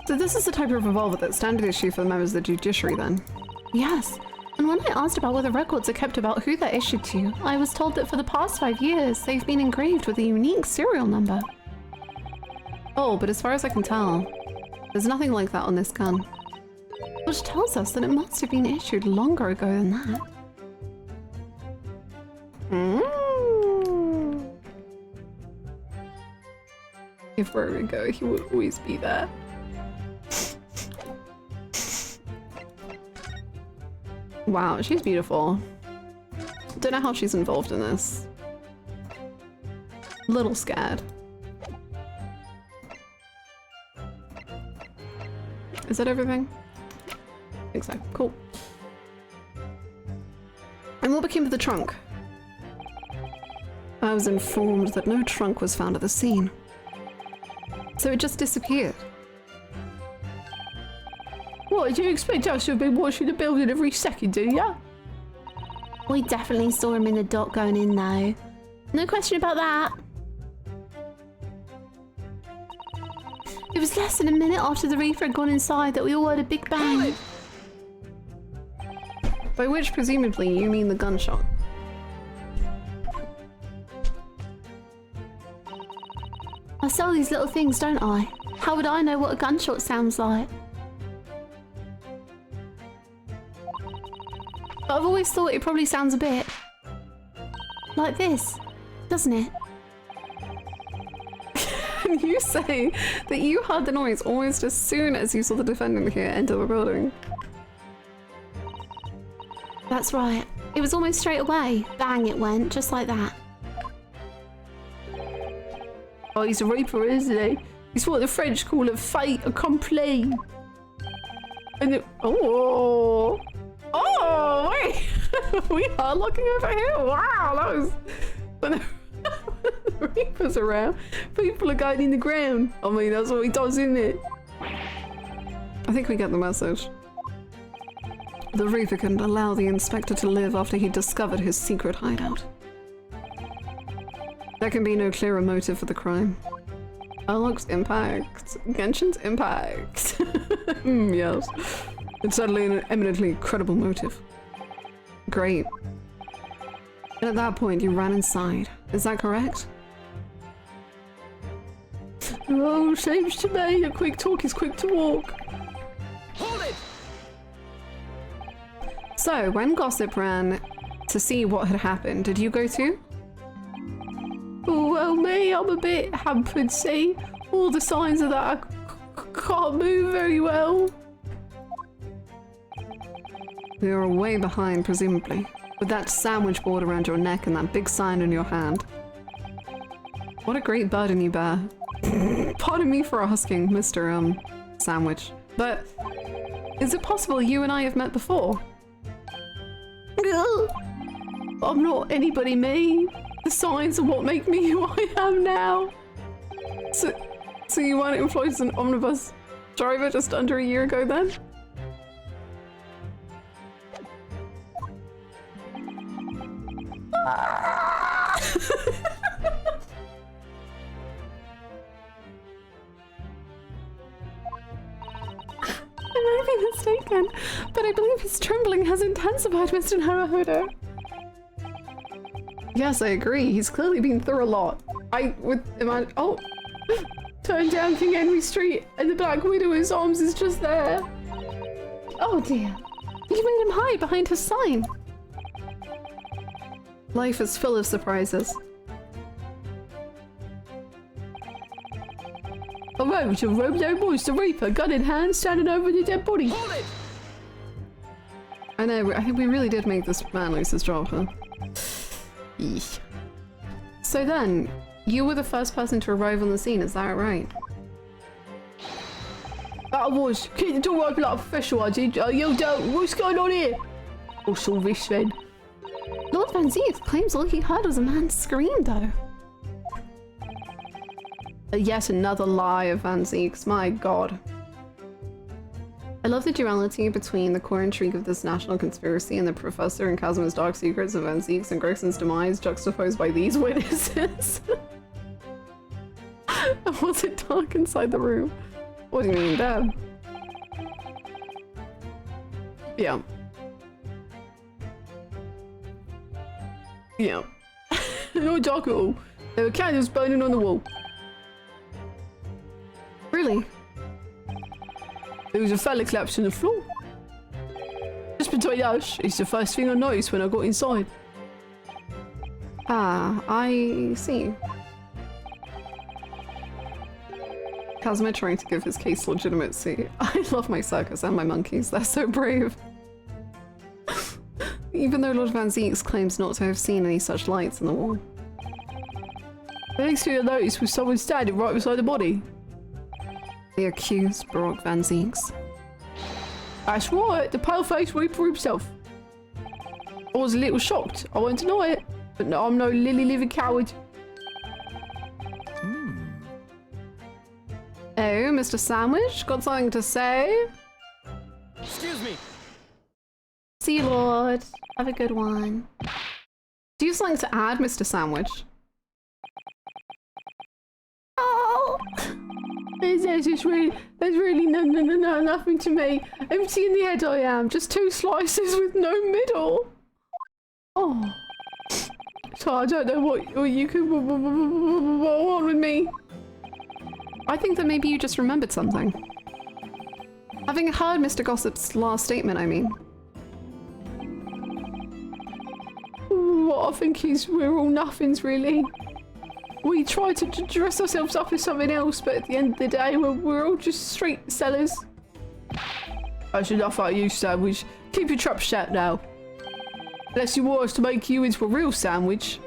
So this is the type of revolver that's standard issue for the members of the judiciary then? Yes. And when I asked about whether records are kept about who they're issued to, I was told that for the past 5 years, they've been engraved with a unique serial number. Oh, but as far as I can tell, there's nothing like that on this gun. Which tells us that it must have been issued longer ago than that. If where we go, he will always be there. Wow, she's beautiful. Don't know how she's involved in this. Little scared. Is that everything? I think so. Cool. And what became of the trunk? I was informed that no trunk was found at the scene. So it just disappeared. What, do you expect us to have been watching the building every second, do ya? We definitely saw him in the dock going in though. No question about that. It was less than a minute after the reefer had gone inside that we all heard a big bang. By which presumably you mean the gunshot. I sell these little things, don't I? How would I know what a gunshot sounds like? But I've always thought it probably sounds a bit like this, doesn't it? And you say that you heard the noise almost as soon as you saw the defendant here enter the building. That's right. It was almost straight away. Bang, it went, just like that. Oh, he's a reaper, isn't he? He's what the French call a fait accompli. And it, oh, wait, we are looking over here. Wow, that was when the reapers around. People are going in the ground. I mean, that's what he does, isn't it? I think we get the message. The reaper couldn't allow the inspector to live after he discovered his secret hideout. There can be no clearer motive for the crime. Unlocked impact. Genshin's impact. Yes. It's certainly an eminently credible motive. Great. And at that point, you ran inside. Is that correct? Oh, seems to me that quick talk is quick to walk. Hold it! So, when Gossip ran to see what had happened, did you go too? Oh, well, me, I'm a bit hampered, see? All the signs of that I can't move very well. You're way behind, presumably, with that sandwich board around your neck and that big sign in your hand. What a great burden you bear. Pardon me for asking, Mr. Sandwich, but is it possible you and I have met before? I'm not anybody, me. The signs are what make me who I am now. So you weren't employed as an omnibus driver just under a year ago then? I might be mistaken, but I believe his trembling has intensified, Mr. Naruhodo. Yes, I agree. He's clearly been through a lot. I would imagine. Oh! Turn down King Henry Street and the Black Widow's arms is just there. Oh dear. You made him hide behind his sign. Life is full of surprises. Alright, so Robo Boy's the Reaper, gun in hand, standing over the dead body. Hold it! I know, I think we really did make this man lose his job, huh? Eesh. So then, you were the first person to arrive on the scene, is that right? That was. Keep the door open like a professional, I did. Yo, what's going on here? What's all this then? Lord Van Zieks claims all he heard was a man scream, though. Yet another lie of Van Zieks, my god. I love the duality between the core intrigue of this national conspiracy and the Professor and Casimir's dark secrets of Van Zieks and Gregson's demise juxtaposed by these witnesses. Was it dark inside the room? What do you mean, Deb? Yeah. Yeah. No dark at all. There were candles burning on the wall. Really? There was a fella collapsed on the floor. Just between us, it's the first thing I noticed when I got inside. Ah, I see. Casimir trying to give his case legitimacy. I love my circus and my monkeys, they're so brave. Even though Lord Van Zieks claims not to have seen any such lights in the wall. The next thing I noticed was someone standing right beside the body. The accused Baroque Van Zieks. That's right, the pale-faced Reaper himself. I was a little shocked, I won't deny it, but no, I'm no lily-livered coward. Oh, Mr. Sandwich, got something to say? Excuse me. See you, Lord. Have a good one. Do you have something to add, Mr. Sandwich? Oh! There's really nothing to me. Empty in the head I am, just 2 slices with no middle. Oh. So I don't know what you could want with me. I think that maybe you just remembered something. Having heard Mr. Gossip's last statement, I mean. What I think is we're all nothings, really. We try to dress ourselves up as something else, but at the end of the day, we're all just street sellers. That's enough out of you, Sandwich. Keep your trap shut now. Unless you want us to make you into a real sandwich.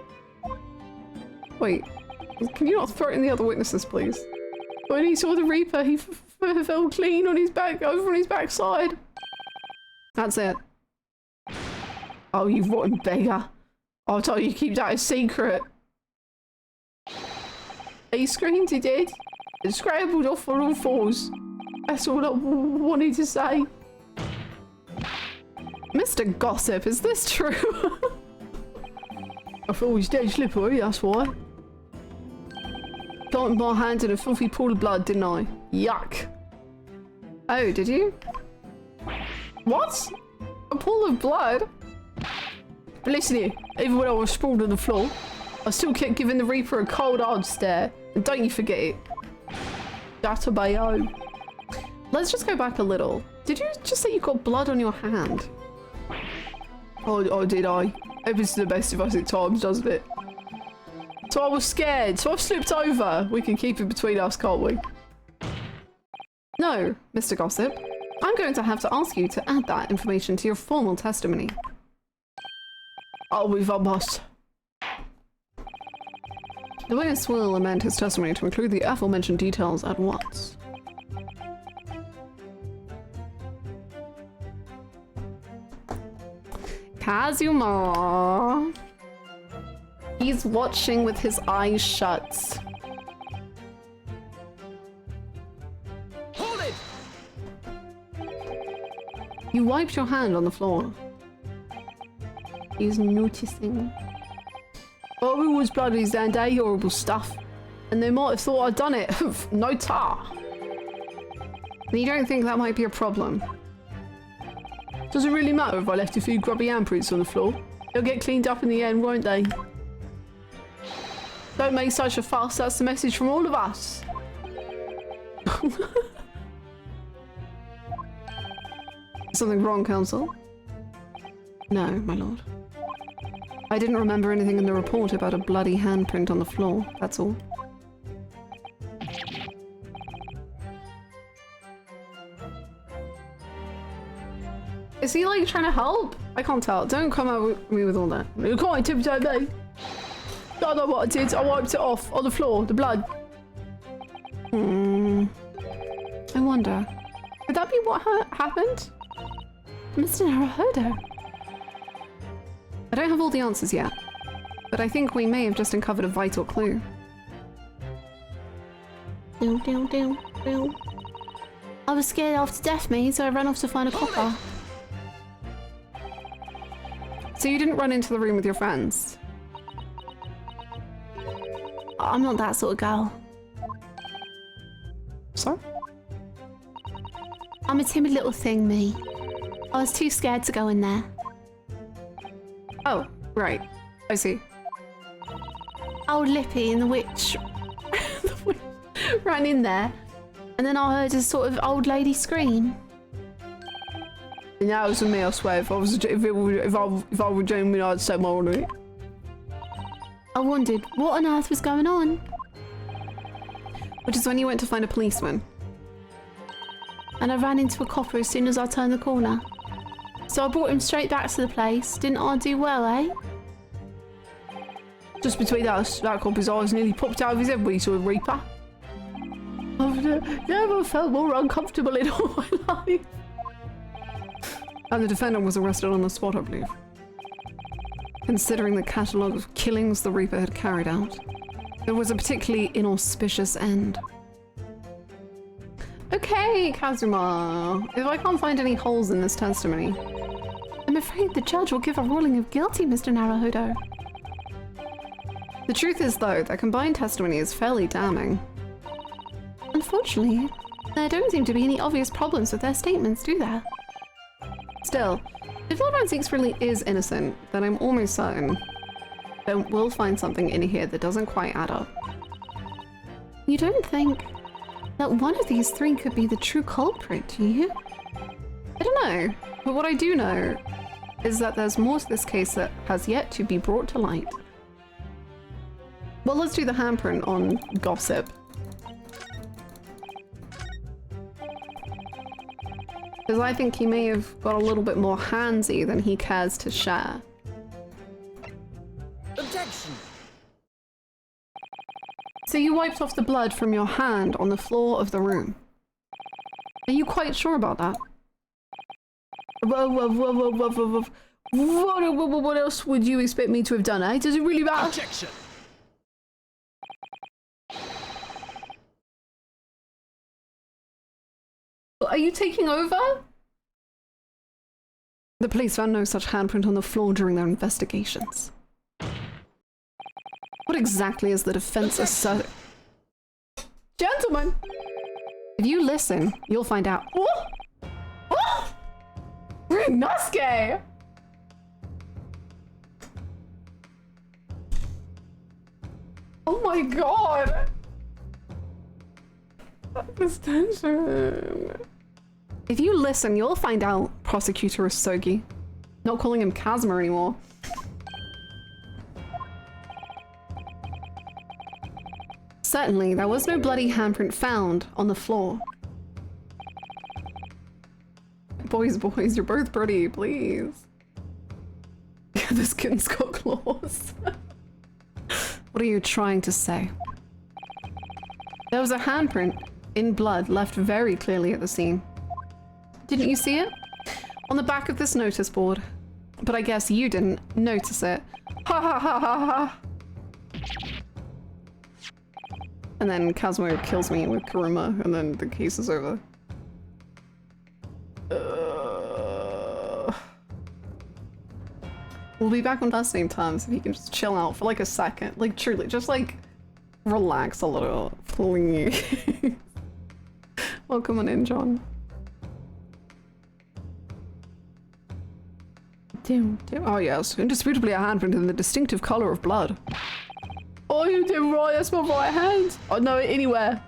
Wait, can you not threaten the other witnesses, please? When he saw the Reaper, he fell clean on his back, over on his backside. That's it. Oh, you rotten beggar. I'll tell you, keep that a secret. He screamed, he did. And scrambled off on all fours. That's all I wanted to say. Mr. Gossip, is this true? I thought he was dead slippery, that's why. Planted my hand in a filthy pool of blood, didn't I? Yuck. Oh, did you? What? A pool of blood? But listen here, even when I was sprawled on the floor, I still kept giving the Reaper a cold hard stare. And don't you forget it. Databayo. Let's just go back a little. Did you just say you got blood on your hand? Oh, did I? Happens to the best of us at times, doesn't it? So I was scared, so I've slipped over. We can keep it between us, can't we? No, Mr. Gossip. I'm going to have to ask you to add that information to your formal testimony. Oh, we must. The witness will amend his testimony to include the aforementioned details at once. Kazuma. He's watching with his eyes shut. Hold it! You wiped your hand on the floor. He's noticing. Oh, it was bloody Zandai, horrible stuff. And they might have thought I'd done it. No tar. And you don't think that might be a problem? Does it really matter if I left a few grubby handprints on the floor? They'll get cleaned up in the end, won't they? Don't make such a fuss, that's the message from all of us. Something wrong, Counsel? No, my lord. I didn't remember anything in the report about a bloody handprint on the floor, that's all. Is he like trying to help? I can't tell. Don't come out with me with all that. You can't intimidate me. I know what I did. I wiped it off on the floor. The blood. I wonder. Could that be what happened? Mr. Naruhodo. I don't have all the answers yet, but I think we may have just uncovered a vital clue. I was scared after death, me, so I ran off to find a copper. So you didn't run into the room with your friends? I'm not that sort of girl. Sorry? I'm a timid little thing, me. I was too scared to go in there. Oh, right. I see. Old Lippy and the witch ran in there, and then I heard a sort of old lady scream. And that was me, I swear. If I were genuine, I'd say more on it. I wondered what on earth was going on. Which is when you went to find a policeman. And I ran into a copper as soon as I turned the corner. So I brought him straight back to the place. Didn't I do well, eh? Just between us, that copper's eyes nearly popped out of his head when he saw a Reaper. I've never felt more uncomfortable in all my life. And the defendant was arrested on the spot, I believe. Considering the catalogue of killings the Reaper had carried out, it was a particularly inauspicious end. Okay, Kazuma. If I can't find any holes in this testimony, I'm afraid the judge will give a ruling of guilty, Mr. Naruhodo. The truth is, though, that combined testimony is fairly damning. Unfortunately, there don't seem to be any obvious problems with their statements, do there? Still, if Lord Ranceeks really is innocent, then I'm almost certain that we'll find something in here that doesn't quite add up. You don't think that one of these three could be the true culprit, do you? I don't know, but what I do know is that there's more to this case that has yet to be brought to light. Well, let's do the handprint on gossip. Because I think he may have got a little bit more handsy than he cares to share. Objection! So you wiped off the blood from your hand on the floor of the room. Are you quite sure about that? What else would you expect me to have done, eh? Does it really matter? Objection! Are you taking over? The police found no such handprint on the floor during their investigations. What exactly is the defense asserting? Gentlemen! If you listen, you'll find out. Oh! Oh! Rinnosuke! Oh my god! This tension. If you listen, you'll find out, Prosecutor Usogi. Not calling him Kazuma anymore. Certainly, there was no bloody handprint found on the floor. Boys, you're both pretty, please. This kitten's got claws. What are you trying to say? There was a handprint in blood left very clearly at the scene. Didn't you see it? On the back of this notice board. But I guess you didn't notice it. Ha ha ha ha ha! And then Kazuma kills me with Kuruma, and then the case is over. We'll be back on the same terms if you can just chill out for like a second. Like, truly, just like relax a little, please. Welcome on in, John. Damn. Oh yes, indisputably a handprint in the distinctive color of blood. Oh, you did right, that's my right hand. Oh no, anywhere.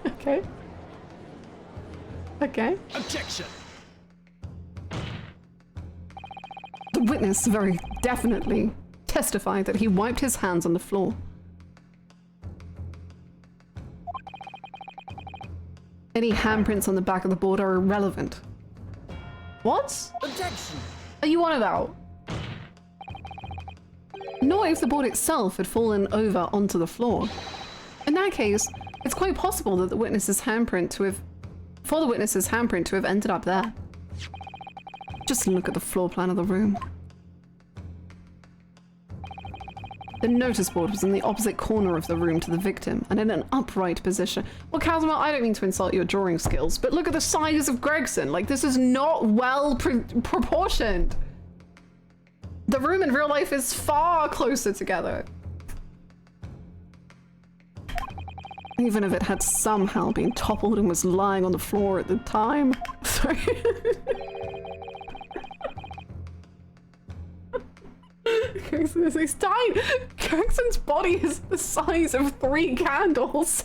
Okay. Okay. Objection! The witness very definitely testified that he wiped his hands on the floor. Any handprints on the back of the board are irrelevant. What? Objection! Are you on about? Not if the board itself had fallen over onto the floor. In that case, it's quite possible that the witness's handprint to have ended up there. Just look at the floor plan of the room. The notice board was in the opposite corner of the room to the victim and in an upright position. Well, Kazuma, I don't mean to insult your drawing skills, but look at the size of Gregson. Like, this is not well proportioned. The room in real life is far closer together. Even if it had somehow been toppled and was lying on the floor at the time. Sorry. He's tiny. Gregson body is the size of 3 candles.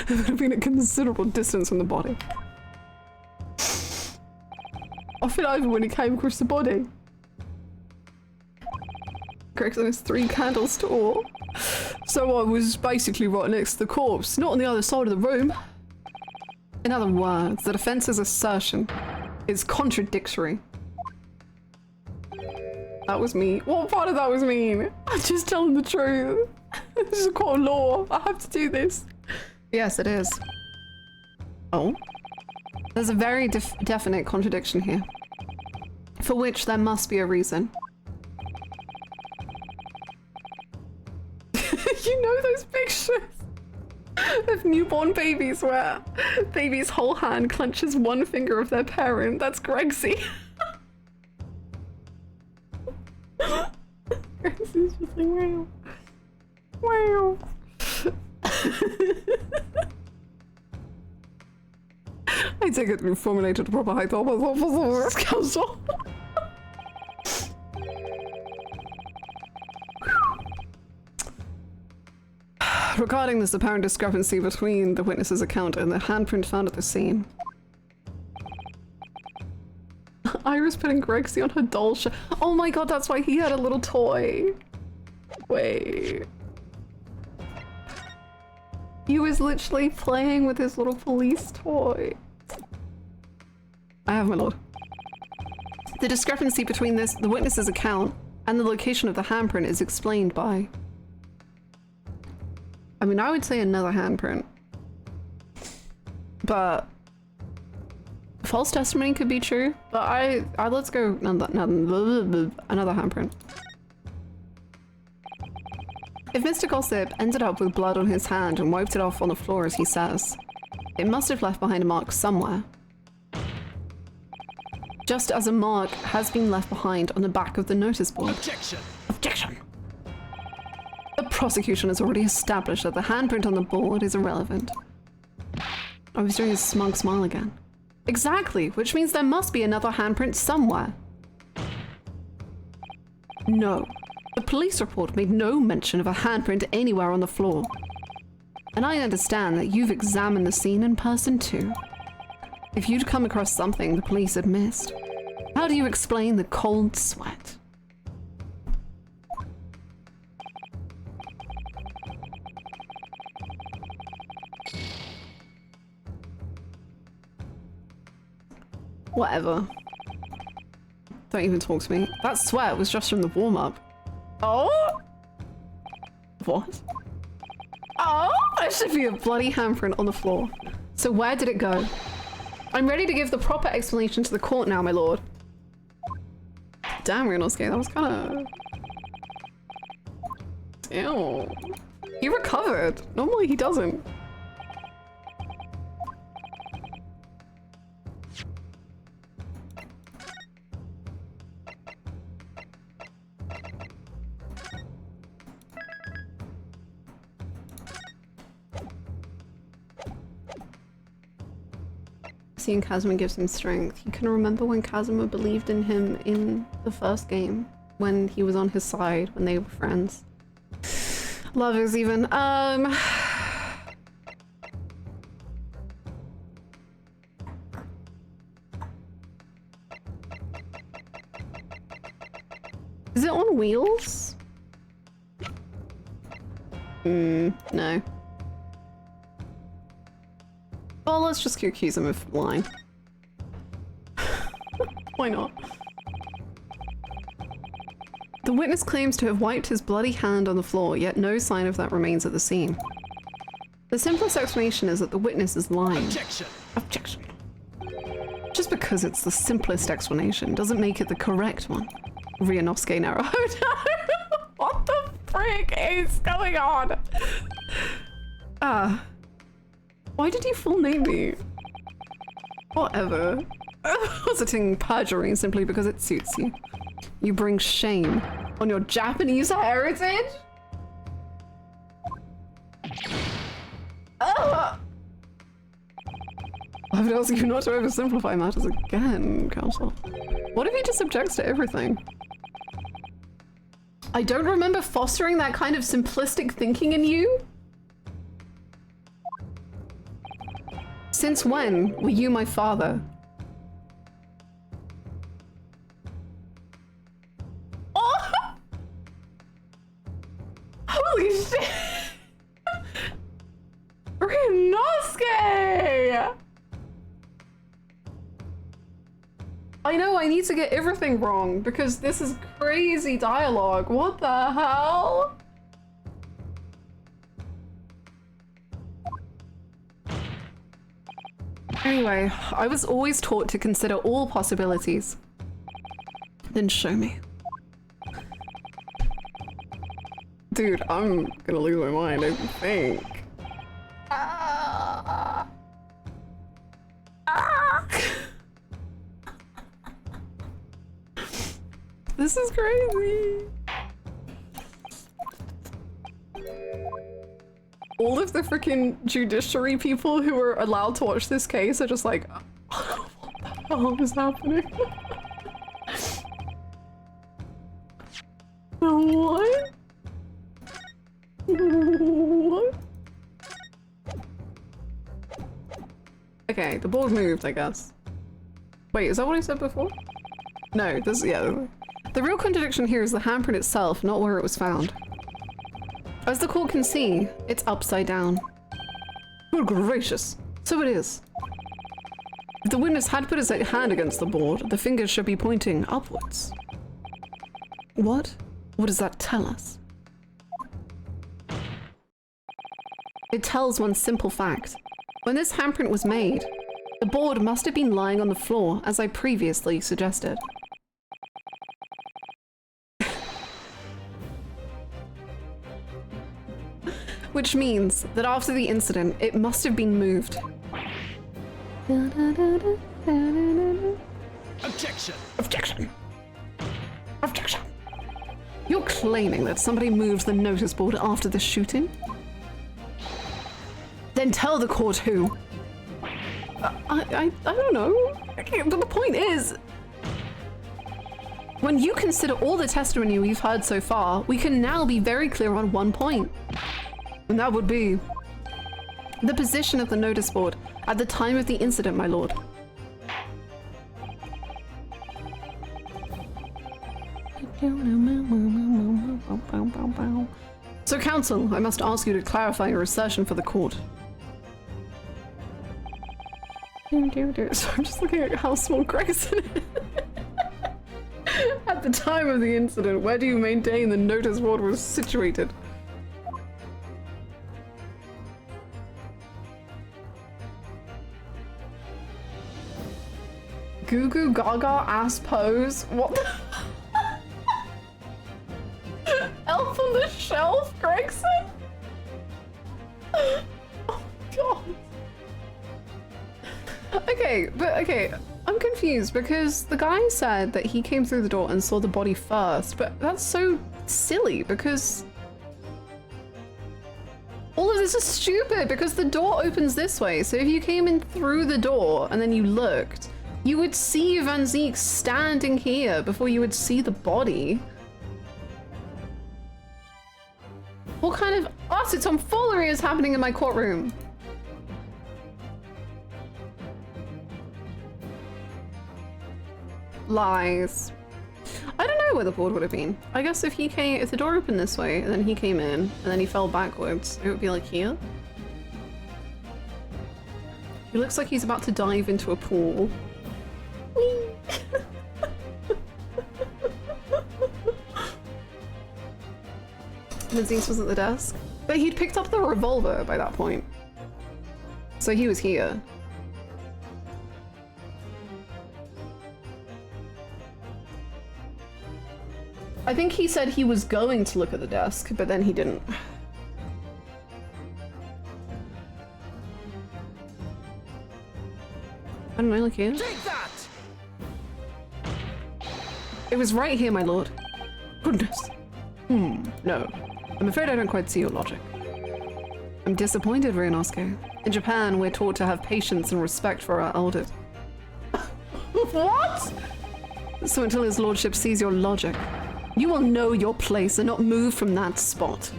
There would have been a considerable distance from the body. I fell over when he came across the body. Gregson is 3 candles tall. So I was basically right next to the corpse, not on the other side of the room. In other words, the defense's assertion is contradictory. That was me. What part of that was mean? I'm just telling the truth. This is a court of law. I have to do this. Yes, it is. Oh? There's a very definite contradiction here. For which there must be a reason. You know those pictures of newborn babies where baby's whole hand clenches one finger of their parent? That's Gregsy. Gregsy's just like, wow. Wow. I take it we formulated a proper hypothesis council. Regarding this apparent discrepancy between the witness's account and the handprint found at the scene, Iris putting Grexy on her doll show. Oh my god, that's why he had a little toy. Wait. He was literally playing with his little police toy. I have my lord. The discrepancy between the witness's account and the location of the handprint is explained by... I mean, I would say another handprint. But... false testimony could be true, but I let's go another handprint. If Mr. Gossip ended up with blood on his hand and wiped it off on the floor as he says, it must have left behind a mark somewhere. Just as a mark has been left behind on the back of the notice board. Objection! Objection! The prosecution has already established that the handprint on the board is irrelevant. I was doing a smug smile again. Exactly, which means there must be another handprint somewhere. No. The police report made no mention of a handprint anywhere on the floor. And I understand that you've examined the scene in person too. If you'd come across something the police had missed, how do you explain the cold sweat? Whatever. Don't even talk to me. That sweat was just from the warm-up. Oh? What? Oh? There should be a bloody handprint on the floor. So where did it go? I'm ready to give the proper explanation to the court now, my lord. Damn, Ryunosuke, that was kinda... Ew. He recovered. Normally he doesn't. Seeing Kazuma gives him strength. You can remember when Kazuma believed in him in the first game, when he was on his side, when they were friends. Lovers even. Is it on wheels? No. Well, let's just accuse him of lying. Why not? The witness claims to have wiped his bloody hand on the floor, yet no sign of that remains at the scene. The simplest explanation is that the witness is lying. Objection! Objection. Just because it's the simplest explanation doesn't make it the correct one. Ryunosuke narrow. Oh no! What the frick is going on? Why did you full name me? Whatever. Positing perjury simply because it suits you. You bring shame on your Japanese heritage? I would ask you not to oversimplify matters again, counsel. What if he just objects to everything? I don't remember fostering that kind of simplistic thinking in you. Since when were you my father? Oh! Holy shit! Ryunosuke! I know I need to get everything wrong because this is crazy dialogue. What the hell? Anyway, I was always taught to consider all possibilities. Then show me. Dude, I'm gonna lose my mind, I think. This is crazy. All of the freaking judiciary people who are allowed to watch this case are just like, what the hell is happening? What? What? Okay, the board moved, I guess. Wait, is that what I said before? No, this, yeah. The real contradiction here is the handprint itself, not where it was found. As the court can see, it's upside down. Good gracious. So it is. If the witness had put his hand against the board, the fingers should be pointing upwards. What? What does that tell us? It tells one simple fact. When this handprint was made, the board must have been lying on the floor, as I previously suggested. Which means that after the incident, it must have been moved. Objection! Objection! Objection! You're claiming that somebody moved the notice board after the shooting? Then tell the court who. I don't know. But the point is, when you consider all the testimony we've heard so far, we can now be very clear on one point. And that would be the position of the notice board at the time of the incident, my lord. So, counsel, I must ask you to clarify your assertion for the court. So I'm just looking at how small Gregson is. At the time of the incident, where do you maintain the notice board was situated? Goo goo gaga ass pose? What the? Elf on the shelf, Gregson? Oh god. Okay, I'm confused because the guy said that he came through the door and saw the body first, but that's so silly because all of this is stupid because the door opens this way. So if you came in through the door and then you looked, you would see Van Ziek standing here before you would see the body. What kind of utter tomfoolery is happening in my courtroom? Lies. I don't know where the board would have been. I guess if the door opened this way and then he came in and then he fell backwards, it would be like here. He looks like he's about to dive into a pool. Vinicius was at the desk. But he'd picked up the revolver by that point. So he was here. I think he said he was going to look at the desk, but then he didn't. I don't know, like here? Take that! It was right here, my lord. Goodness. No. I'm afraid I don't quite see your logic. I'm disappointed, Ryunosuke. In Japan, we're taught to have patience and respect for our elders. What? So until his lordship sees your logic, you will know your place and not move from that spot.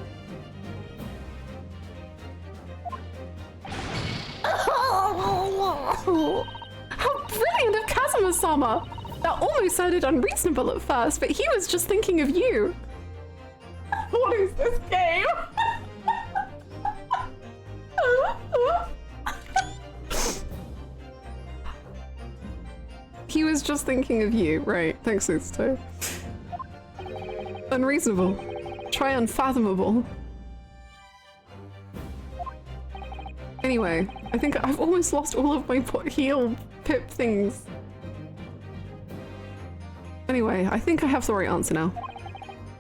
How brilliant of Kazuma-sama! That almost sounded unreasonable at first, but he was just thinking of you. What is this game? He was just thinking of you, right? Thanks, Suzuto. Unreasonable. Try unfathomable. Anyway, I think I've almost lost all of my heal pip things. Anyway, I think I have the right answer now.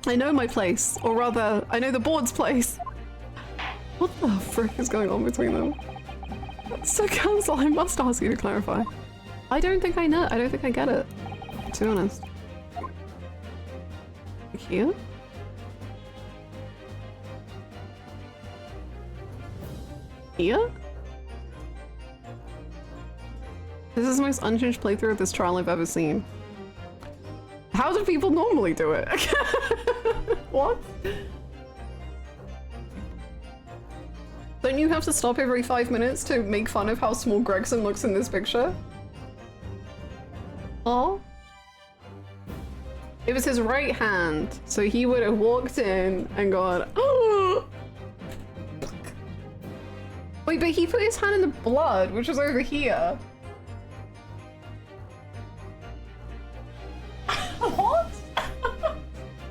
I know my place, or rather, I know the board's place. What the frick is going on between them? So, counsel, I must ask you to clarify. I don't think I know. I don't think I get it, to be honest. Here? Here? This is the most unhinged playthrough of this trial I've ever seen. How do people normally do it? What? Don't you have to stop every 5 minutes to make fun of how small Gregson looks in this picture? Oh? It was his right hand, so he would have walked in and gone, oh! Wait, but he put his hand in the blood, which was over here. What?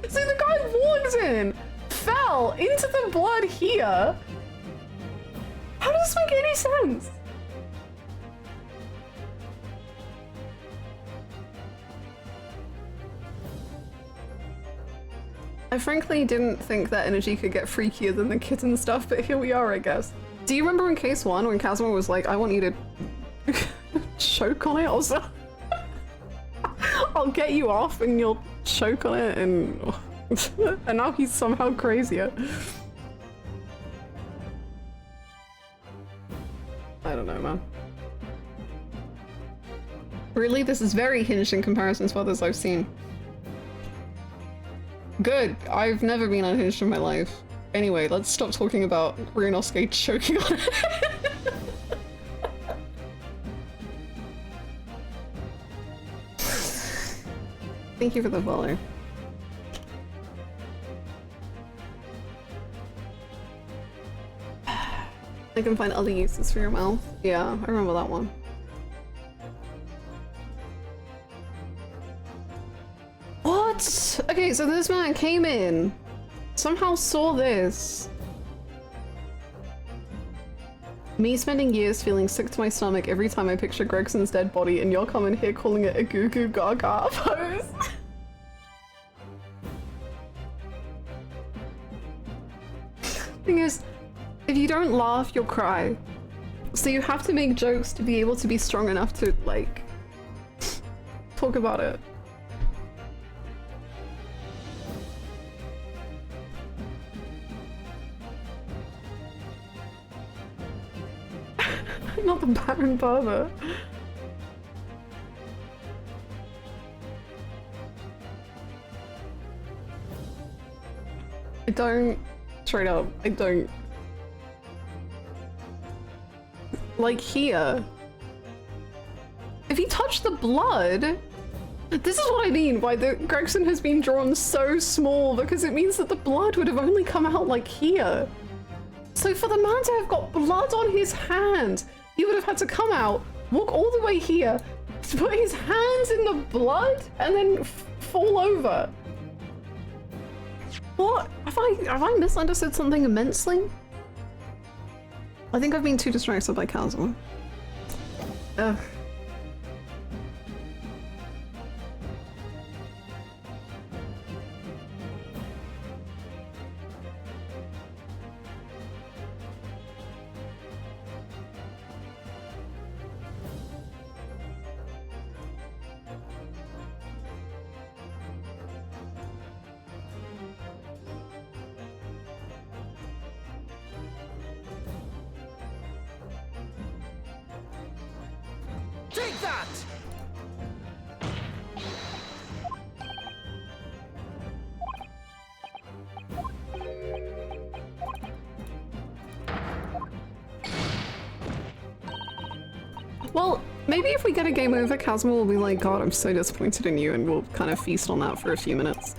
So the guy walked in, fell into the blood here. How does this make any sense? I frankly didn't think that energy could get freakier than the kitten stuff, but here we are, I guess. Do you remember in case 1 when Kazuma was like, I want you to choke on it or something? I'll get you off and you'll choke on it, and and now he's somehow crazier. I don't know, man. Really, this is very hinged in comparison to others I've seen. Good. I've never been unhinged in my life. Anyway, let's stop talking about Ryunosuke choking on it. Thank you for the follow. I can find other uses for your mouth. Yeah, I remember that one. What? Okay, so this man came in, somehow saw this. Me spending years feeling sick to my stomach every time I picture Gregson's dead body, and you're coming here calling it a goo goo gaga pose. Thing is, if you don't laugh, you'll cry. So you have to make jokes to be able to be strong enough to, like, talk about it. Not the Baron Barber. I don't. Straight up, I don't. Like here. If he touched the blood, this is what I mean by the Gregson has been drawn so small, because it means that the blood would have only come out like here. So for the man to have got blood on his hand, he would have had to come out, walk all the way here, put his hands in the blood, and then fall over. What? Have I misunderstood something immensely? I think I've been too distracted by Kazuma. Ugh. Take that! Well, maybe if we get a game over, Kazuma will be like, God, I'm so disappointed in you, and we'll kind of feast on that for a few minutes.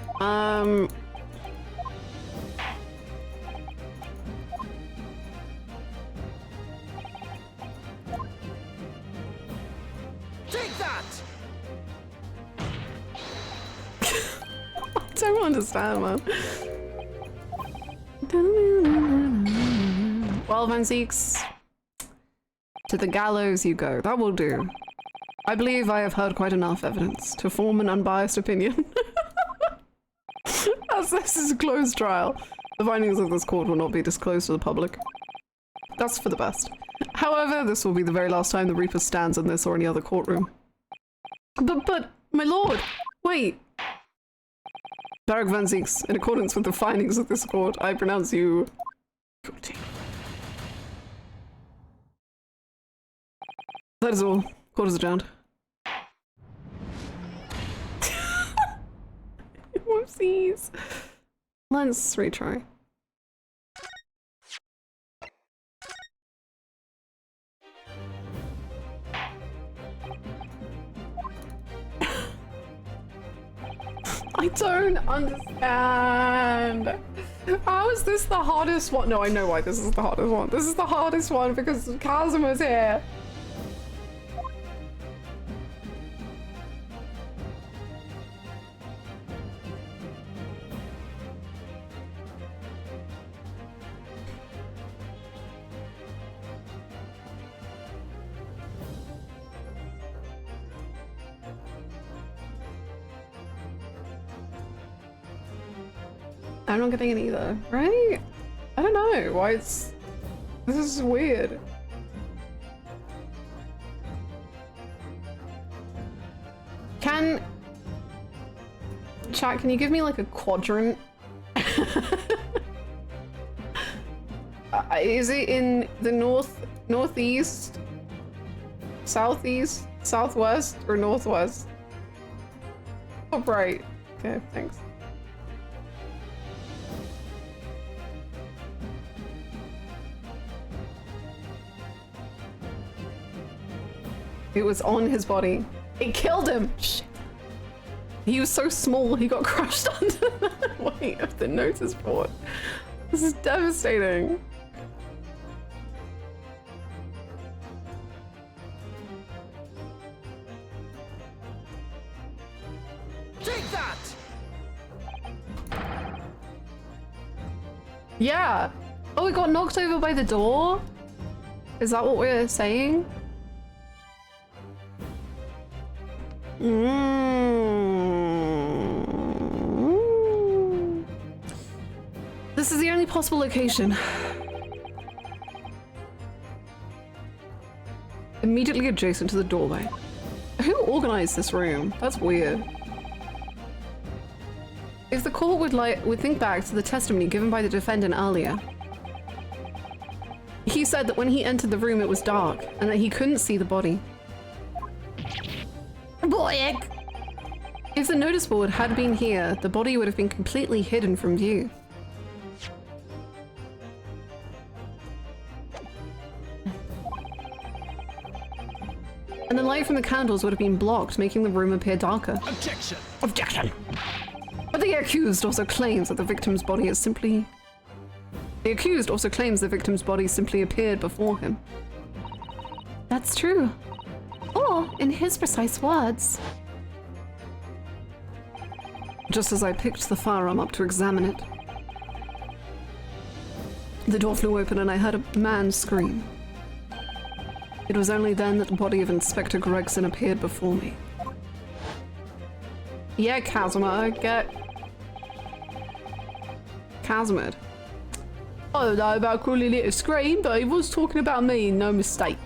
Take that! I don't understand, man. Well, Vanzeeks, to the gallows you go. That will do. I believe I have heard quite enough evidence to form an unbiased opinion. As this is a closed trial, the findings of this court will not be disclosed to the public. That's for the best. However, this will be the very last time the Reaper stands in this or any other courtroom. But, my lord, wait. Barak Van Zeeks, in accordance with the findings of this court, I pronounce you guilty. That is all. Court is adjourned. Whoopsies. Let's retry. I don't understand. How is this the hardest one? No, I know why this is the hardest one. This is the hardest one because Kazuma's here. I'm not getting it either, right? I don't know why it's... This is weird. Chat, can you give me like a quadrant? Is it in the northeast, southeast, southwest, or northwest? Oh, right. Okay, thanks. It was on his body. It killed him! Shit. He was so small, he got crushed under the weight of the notice board. This is devastating. Take that! Yeah. Oh, it got knocked over by the door? Is that what we're saying? This is the only possible location. Immediately adjacent to the doorway. Who organized this room? That's weird. If the court would think back to the testimony given by the defendant earlier, he said that when he entered the room it was dark and that he couldn't see the body. Boy, if the notice board had been here, the body would have been completely hidden from view. And the light from the candles would have been blocked, making the room appear darker. Objection! objection. But the accused also claims that the victim's body is simply... The accused also claims the victim's body simply appeared before him. That's true. Or, in his precise words, Just as I picked the firearm up to examine it, the door flew open and I heard a man scream. It was only then that the body of Inspector Gregson appeared before me. Yeah, Kazuma, get... Kazumid. I don't know about calling it a scream, but he was talking about me, no mistake.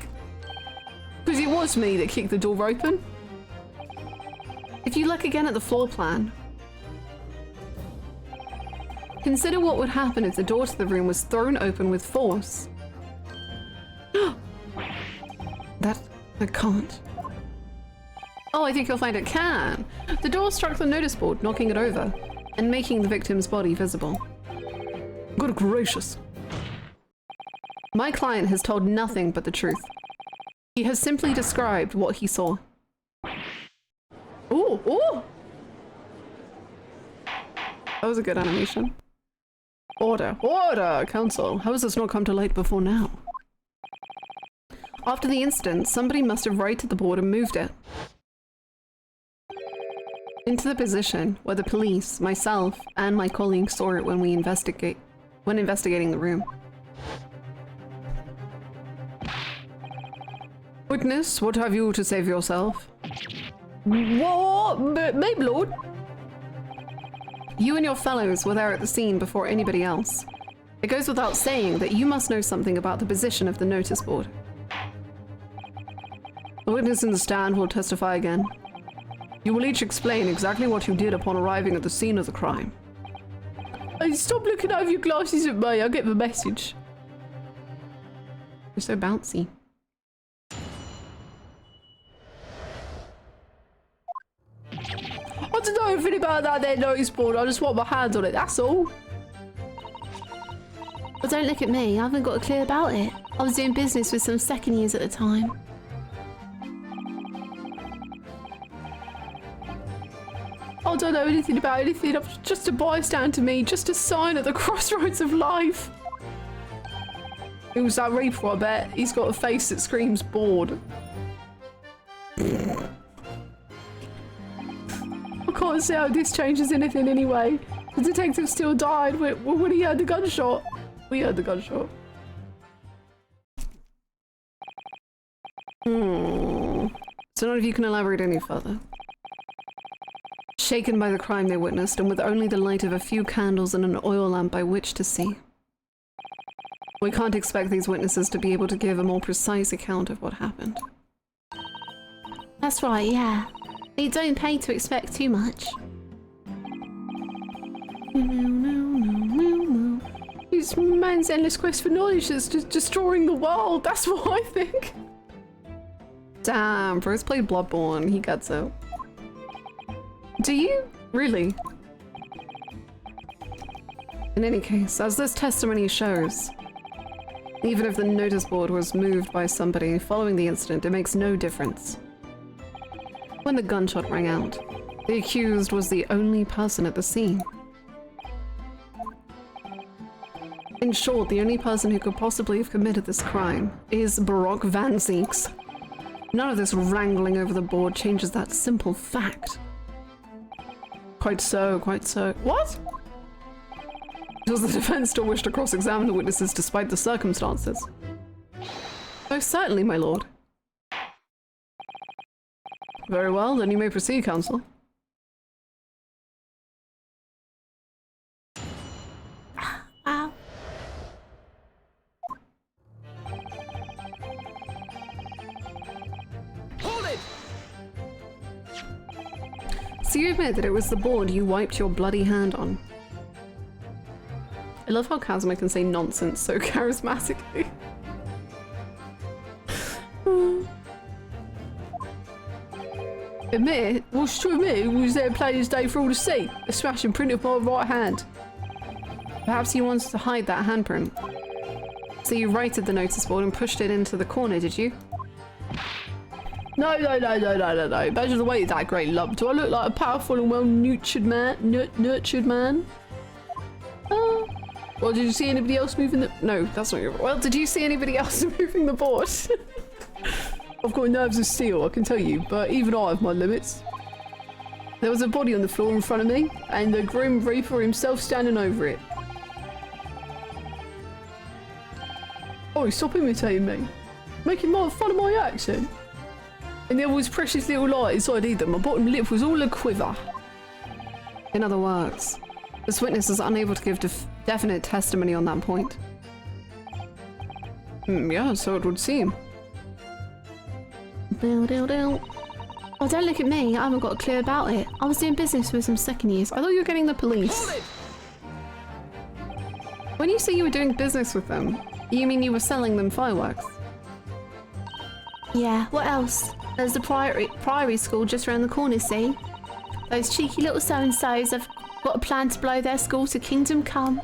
Because it was me that kicked the door open. If you look again at the floor plan, consider what would happen if the door to the room was thrown open with force. That can't. Oh, I think you'll find it can. The door struck the notice board, knocking it over, and making the victim's body visible. Good gracious. My client has told nothing but the truth. He has simply described what he saw. Ooh, ooh! That was a good animation. Order, order, counsel. How has this not come to light before now? After the incident, somebody must have righted the board and moved it into the position where the police, myself, and my colleagues saw it when investigating the room. Witness, what have you to say for yourself? what? My lord? You and your fellows were there at the scene before anybody else. It goes without saying that you must know something about the position of the notice board. The witness in the stand will testify again. You will each explain exactly what you did upon arriving at the scene of the crime. Hey, stop looking over your glasses at me, I get the message. You're so bouncy. I don't know anything about that there notice board, I just want my hands on it, that's all. But don't look at me, I haven't got a clue about it. I was doing business with some second years at the time. I I don't know anything about anything. I'm just a bystander to me, just a sign at the crossroads of life. It was that Reaper, I bet. He's got a face that screams bored. I can't see how this changes anything anyway. The detective still died when he heard the gunshot. We heard the gunshot. So none of you can elaborate any further. Shaken by the crime they witnessed, and with only the light of a few candles and an oil lamp by which to see. We can't expect these witnesses to be able to give a more precise account of what happened. That's right, yeah. You don't pay to expect too much. This man's endless quest for knowledge is just destroying the world. That's what I think. Damn, Bruce played Bloodborne. He gets it. Do you? Really? In any case, as this testimony shows, even if the notice board was moved by somebody following the incident, it makes no difference. When the gunshot rang out, the accused was the only person at the scene. In short, the only person who could possibly have committed this crime is Baroque Van Zieks. None of this wrangling over the board changes that simple fact. Quite so, quite so. What? Does the defense still wish to cross-examine the witnesses despite the circumstances? Most certainly, my lord. Very well, then you may proceed, counsel. Ow. Hold it! So you admit that it was the board you wiped your bloody hand on? I love how Kazuma can say nonsense so charismatically. Admit it? What's to admit? It was there plain as day for all to see. A smashing print of my right hand. Perhaps you wanted to hide that handprint. So you righted the notice board and pushed it into the corner, did you? No. Imagine the way that great lump. Do I look like a powerful and well-nurtured man? Nurtured man? Well, did you see anybody else moving the... No, that's not your... Well, did you see anybody else moving the board? I've got nerves of steel, I can tell you, but even I have my limits. There was a body on the floor in front of me, and the Grim Reaper himself standing over it. Oh, stop imitating me. Making fun of my accent. And there was precious little light inside either. My bottom lip was all a quiver. In other words, this witness is unable to give definite testimony on that point. Yeah, so it would seem. Oh, don't look at me. I haven't got a clue about it. I was doing business with some second years. I thought you were getting the police. When you say you were doing business with them, you mean you were selling them fireworks? Yeah, what else? There's the priory school just around the corner, see? Those cheeky little so-and-sos have got a plan to blow their school to kingdom come.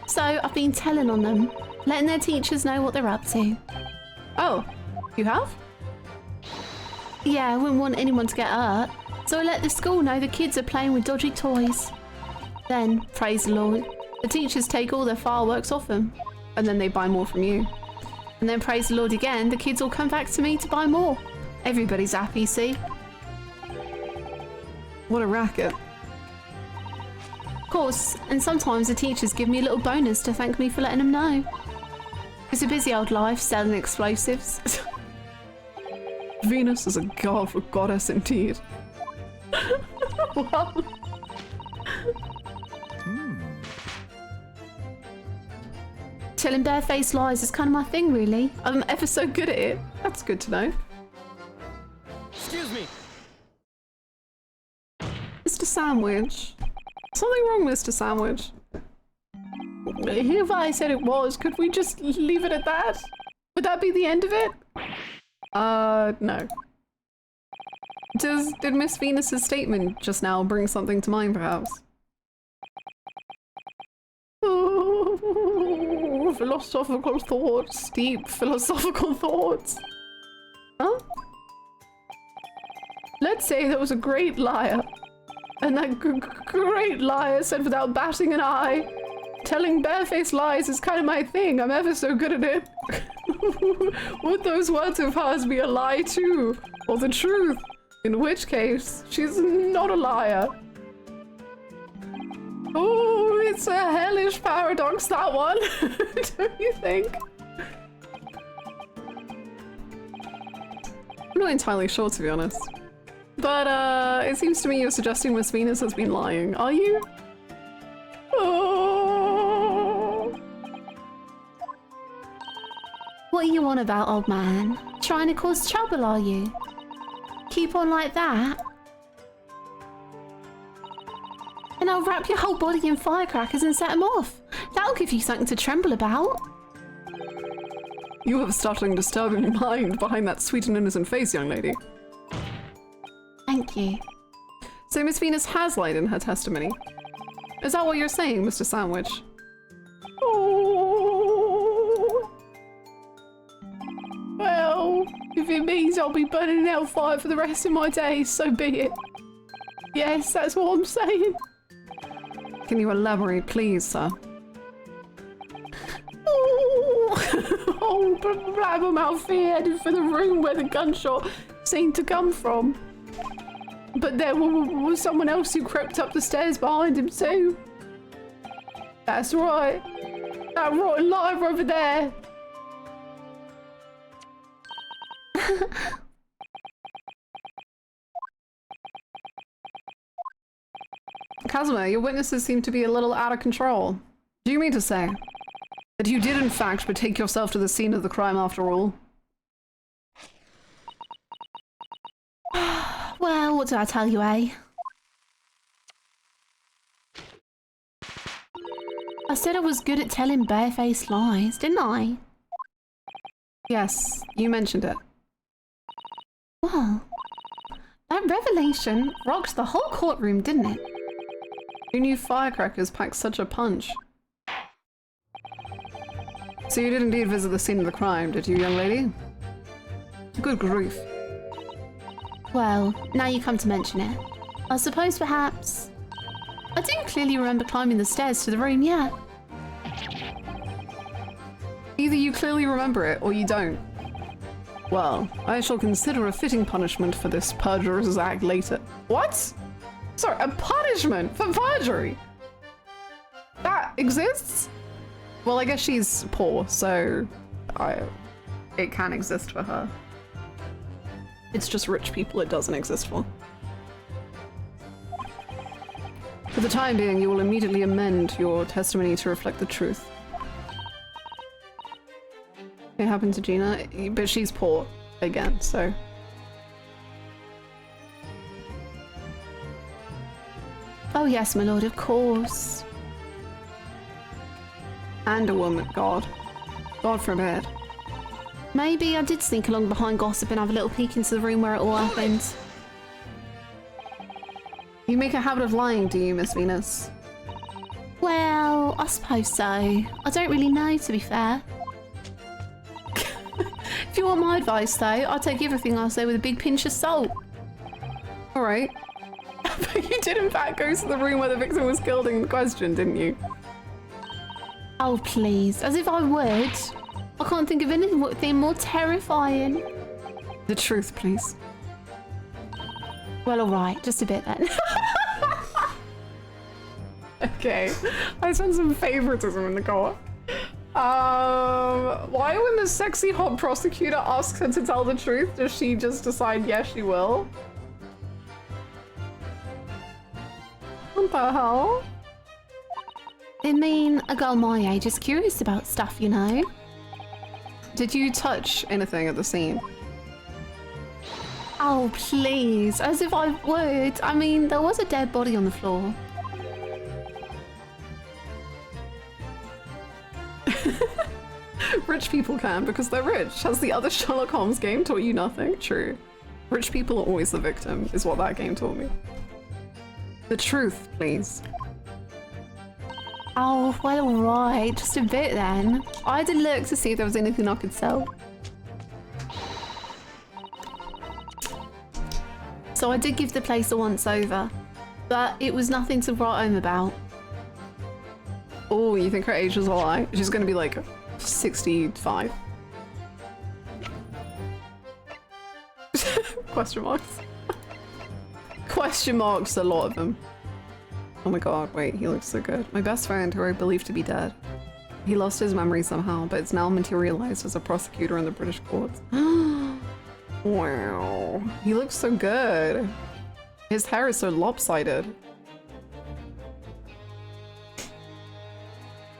So I've been telling on them, letting their teachers know what they're up to. Oh, you have? Yeah, I wouldn't want anyone to get hurt, so I let the school know the kids are playing with dodgy toys. Then, praise the Lord, the teachers take all their fireworks off them, And then they buy more from you. and then praise the Lord again, the kids all come back to me to buy more. Everybody's happy, see? What a racket. Of course, and sometimes the teachers give me a little bonus to thank me for letting them know. It's a busy old life selling explosives. Venus is a goddess indeed. Well, Telling barefaced lies is kind of my thing, really. I'm ever so good at it. That's good to know. Excuse me. Mr. Sandwich. Something wrong, Mr. Sandwich. If I said it was, could we just leave it at that? Would that be the end of it? No. Did Miss Venus's statement just now bring something to mind, perhaps? Oh, philosophical thoughts, deep philosophical thoughts. Huh? let's say there was a great liar. And that great liar said without batting an eye, telling barefaced lies is kind of my thing. I'm ever so good at it. Would those words of hers be a lie too? Or the truth? In which case, she's not a liar. Oh, it's a hellish paradox, that one. Don't you think? I'm not entirely sure, to be honest. But, it seems to me you're suggesting Miss Venus has been lying. Are you? Oh. What are you on about, old man? Trying to cause trouble, are you? Keep on like that, and I'll wrap your whole body in firecrackers and set them off. That'll give you something to tremble about. You have startling, disturbing mind behind that sweet and innocent face, young lady. Thank you. So Miss Venus has lied in her testimony. Is that what you're saying, Mr. Sandwich? Oh. Well, if it means I'll be burning in hellfire for the rest of my days, so be it. Yes, that's what I'm saying. Can you elaborate, please, sir? Oh, blabbermouth here headed for the room where the gunshot seemed to come from. But there was someone else who crept up the stairs behind him too. That's right. That rotten liar over there. Casimir, your witnesses seem to be a little out of control. Do you mean to say that you did in fact betake yourself to the scene of the crime after all? Well, what did I tell you, eh? I said I was good at telling barefaced lies, didn't I? Yes, you mentioned it. Well, that revelation rocked the whole courtroom, didn't it? Who knew firecrackers packed such a punch? So you did indeed visit the scene of the crime, did you, young lady? Good grief. Well, now you come to mention it. I suppose perhaps... I do clearly remember climbing the stairs to the room, yeah. Either you clearly remember it, or you don't. Well, I shall consider a fitting punishment for this perjurer's act later. What? Sorry, a punishment for perjury? That exists? Well, I guess she's poor, so it can exist for her. It's just rich people it doesn't exist for. For the time being, you will immediately amend your testimony to reflect the truth. It happened to Gina, but she's poor again, so... Oh yes, my lord, of course. And a woman, God. God forbid. Maybe I did sneak along behind gossip and have a little peek into the room where it all happened. You make a habit of lying, do you, Miss Venus? Well, I suppose so. I don't really know, to be fair. If you want my advice, though, I'll take everything I say with a big pinch of salt. Alright. But you did in fact go to the room where the victim was killed in question, didn't you? Oh, please. As if I would. I can't think of anything more terrifying. The truth, please. Well, alright. Just a bit then. Okay. I sense some favoritism in the co-op. Why when the sexy hot prosecutor asks her to tell the truth, does she just decide yes, she will? What the hell? I mean, a girl my age is curious about stuff, you know? Did you touch anything at the scene? Oh, please. As if I would. I mean, there was a dead body on the floor. Rich people can because they're rich. Has the other Sherlock Holmes game taught you nothing? True. Rich people are always the victim, is what that game taught me. The truth, please. Oh, well, alright. Just a bit then. I had a look to see if there was anything I could sell. So I did give the place a once over, but it was nothing to write home about. Oh, you think her age is a lie? She's gonna be like 65. Question marks. Question marks, a lot of them. Oh my god, wait, he looks so good. My best friend, who I believe to be dead. He lost his memory somehow, but it's now materialized as a prosecutor in the British courts. Wow. He looks so good. His hair is so lopsided.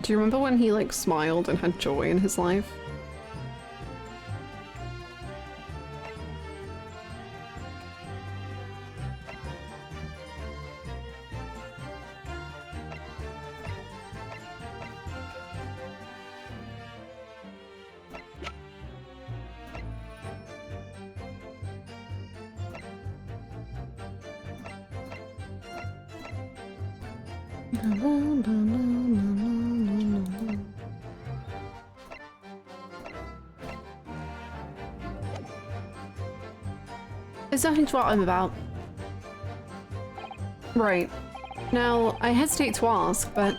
Do you remember when he like smiled and had joy in his life? There's nothing to write home about. Right. Now, I hesitate to ask, but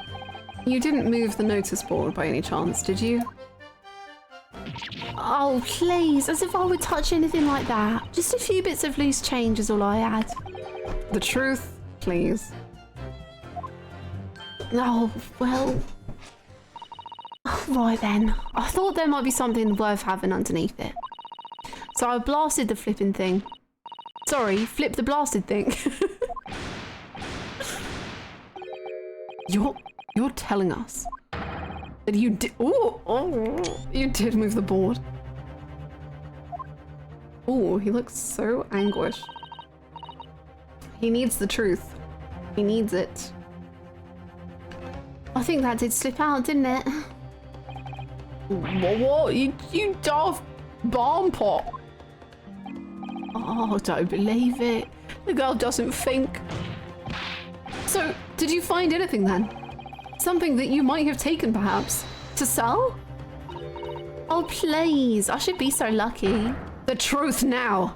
you didn't move the notice board by any chance, did you? Oh, please, as if I would touch anything like that. Just a few bits of loose change is all I had. The truth, please. Oh, well... Right then. I thought there might be something worth having underneath it. So I blasted the flipping thing. Sorry, flip the blasted thing. You're telling us that you did. Oh, you did move the board. Oh, he looks so anguished. He needs the truth. He needs it. I think that did slip out, didn't it? What? You daft bomb pot. Oh, don't believe it. The girl doesn't think. So, did you find anything then? Something that you might have taken, perhaps, to sell? Oh, please. I should be so lucky. The truth now.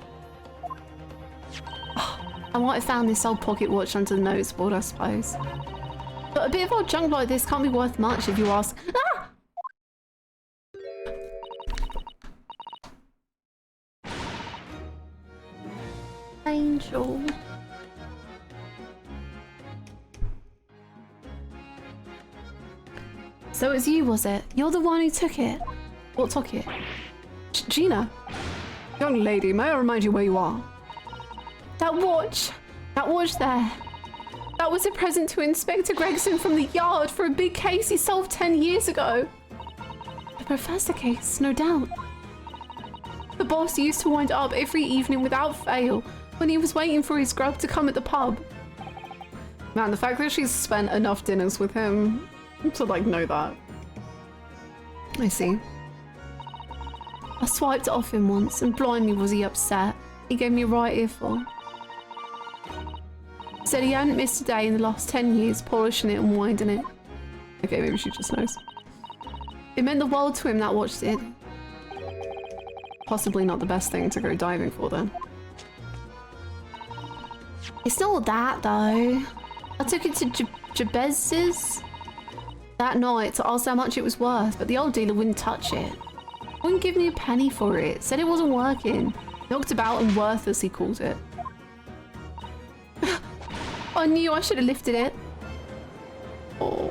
I might have found this old pocket watch under the notice board, I suppose. But a bit of old junk like this can't be worth much if you ask. Ah! Angel. So it's you, was it? You're the one who took it. What took it? Gina, young lady, may I remind you where you are? That watch there. That was a present to Inspector Gregson from the yard for a big case he solved 10 years ago. The professor case, no doubt. The boss used to wind up every evening without fail when he was waiting for his grub to come at the pub. Man, the fact that she's spent enough dinners with him to like know that. I see. I swiped it off him once and blimey was he upset. He gave me a right earful. Said he hadn't missed a day in the last 10 years polishing it and winding it. Okay, maybe she just knows. It meant the world to him, that watch did. Possibly not the best thing to go diving for then. It's not that though. I took it to Jabez's that night to ask how much it was worth, but the old dealer wouldn't touch it. Wouldn't give me a penny for it. Said it wasn't working. Knocked about and worthless, he called it. I knew I should have lifted it. Oh.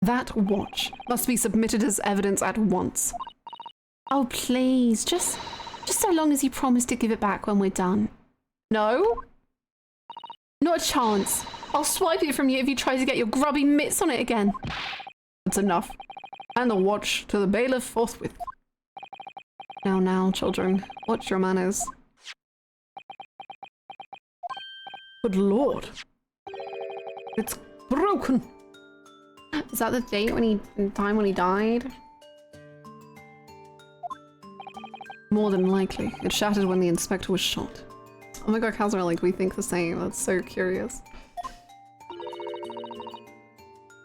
That watch must be submitted as evidence at once. Oh please, just so long as you promise to give it back when we're done. No? Not a chance. I'll swipe it from you if you try to get your grubby mitts on it again. That's enough. And the watch to the bailiff forthwith. Now, children, watch your manners. Good lord. It's broken. Is that the date time when he died? More than likely. It shattered when the inspector was shot. Oh my god, Kazra, like, we think the same. That's so curious.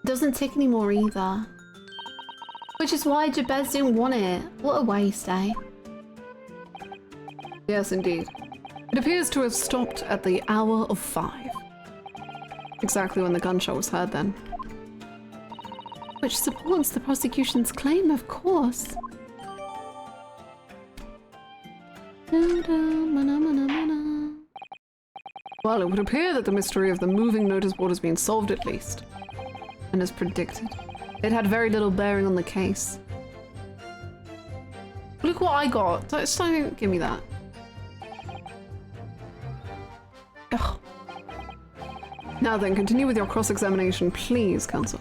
Doesn't tick anymore either. Which is why Jabez didn't want it. What a waste, eh? Yes, indeed. It appears to have stopped at the hour of 5. Exactly when the gunshot was heard then. Which supports the prosecution's claim, of course. Well, it would appear that the mystery of the moving notice board has been solved at least. And as predicted, it had very little bearing on the case. Look what I got. Don't give me that. Ugh. Now then, continue with your cross-examination, please, counsel.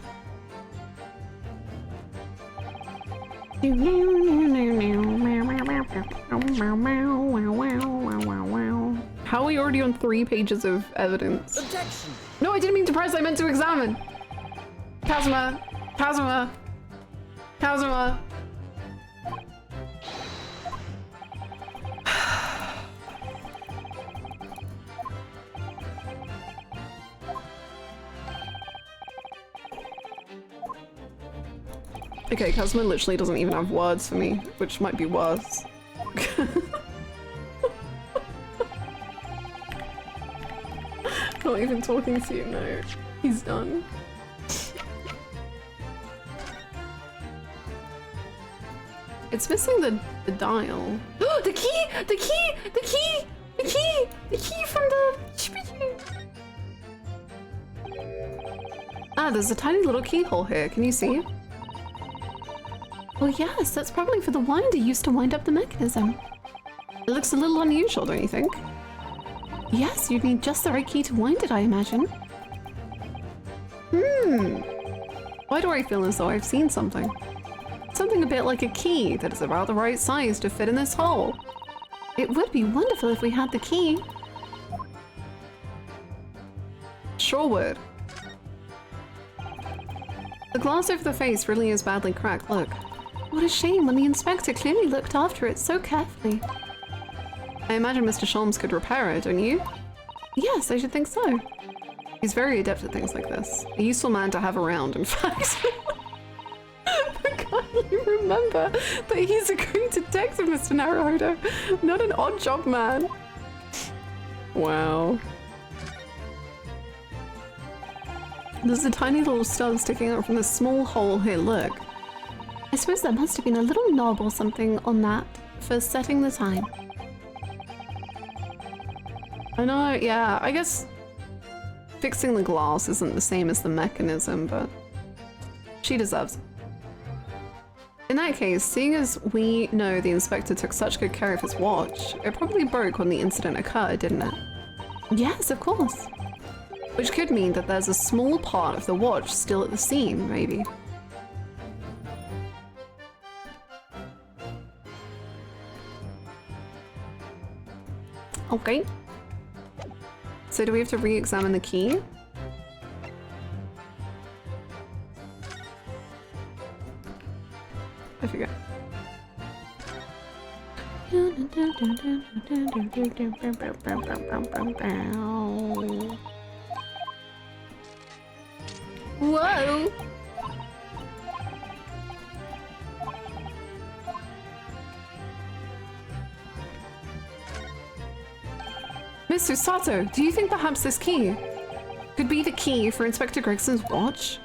How are we already on 3 pages of evidence? Objection! No, I didn't mean to press, I meant to examine. Kazuma. Kazuma. Kazuma. Okay, Kazuma literally doesn't even have words for me, which might be worse. Not even talking to you, no. He's done. It's missing the dial. The key! The key! The key! The key! The key from the... Ah, there's a tiny little keyhole here. Can you see it? Well, yes, that's probably for the winder used to wind up the mechanism. It looks a little unusual, don't you think? Yes, you'd need just the right key to wind it, I imagine. Why do I feel as though I've seen something? Something a bit like a key that is about the right size to fit in this hole. It would be wonderful if we had the key. Sure would. The glass over the face really is badly cracked, look. What a shame when the inspector clearly looked after it so carefully. I imagine Mr. Sholmes could repair it, don't you? Yes, I should think so. He's very adept at things like this. A useful man to have around, in fact. But can't you remember that he's a great detective, Mr. Naruhodo? Not an odd job man. Wow. There's a tiny little stub sticking out from the small hole here, look. I suppose there must have been a little knob or something on that for setting the time. I know, yeah, I guess fixing the glass isn't the same as the mechanism, but she deserves it. In that case, seeing as we know the inspector took such good care of his watch, it probably broke when the incident occurred, didn't it? Yes, of course. Which could mean that there's a small part of the watch still at the scene, maybe. Okay. So do we have to re-examine the key? I forget. Whoa! Mr. Sato, do you think perhaps this key could be the key for Inspector Gregson's watch?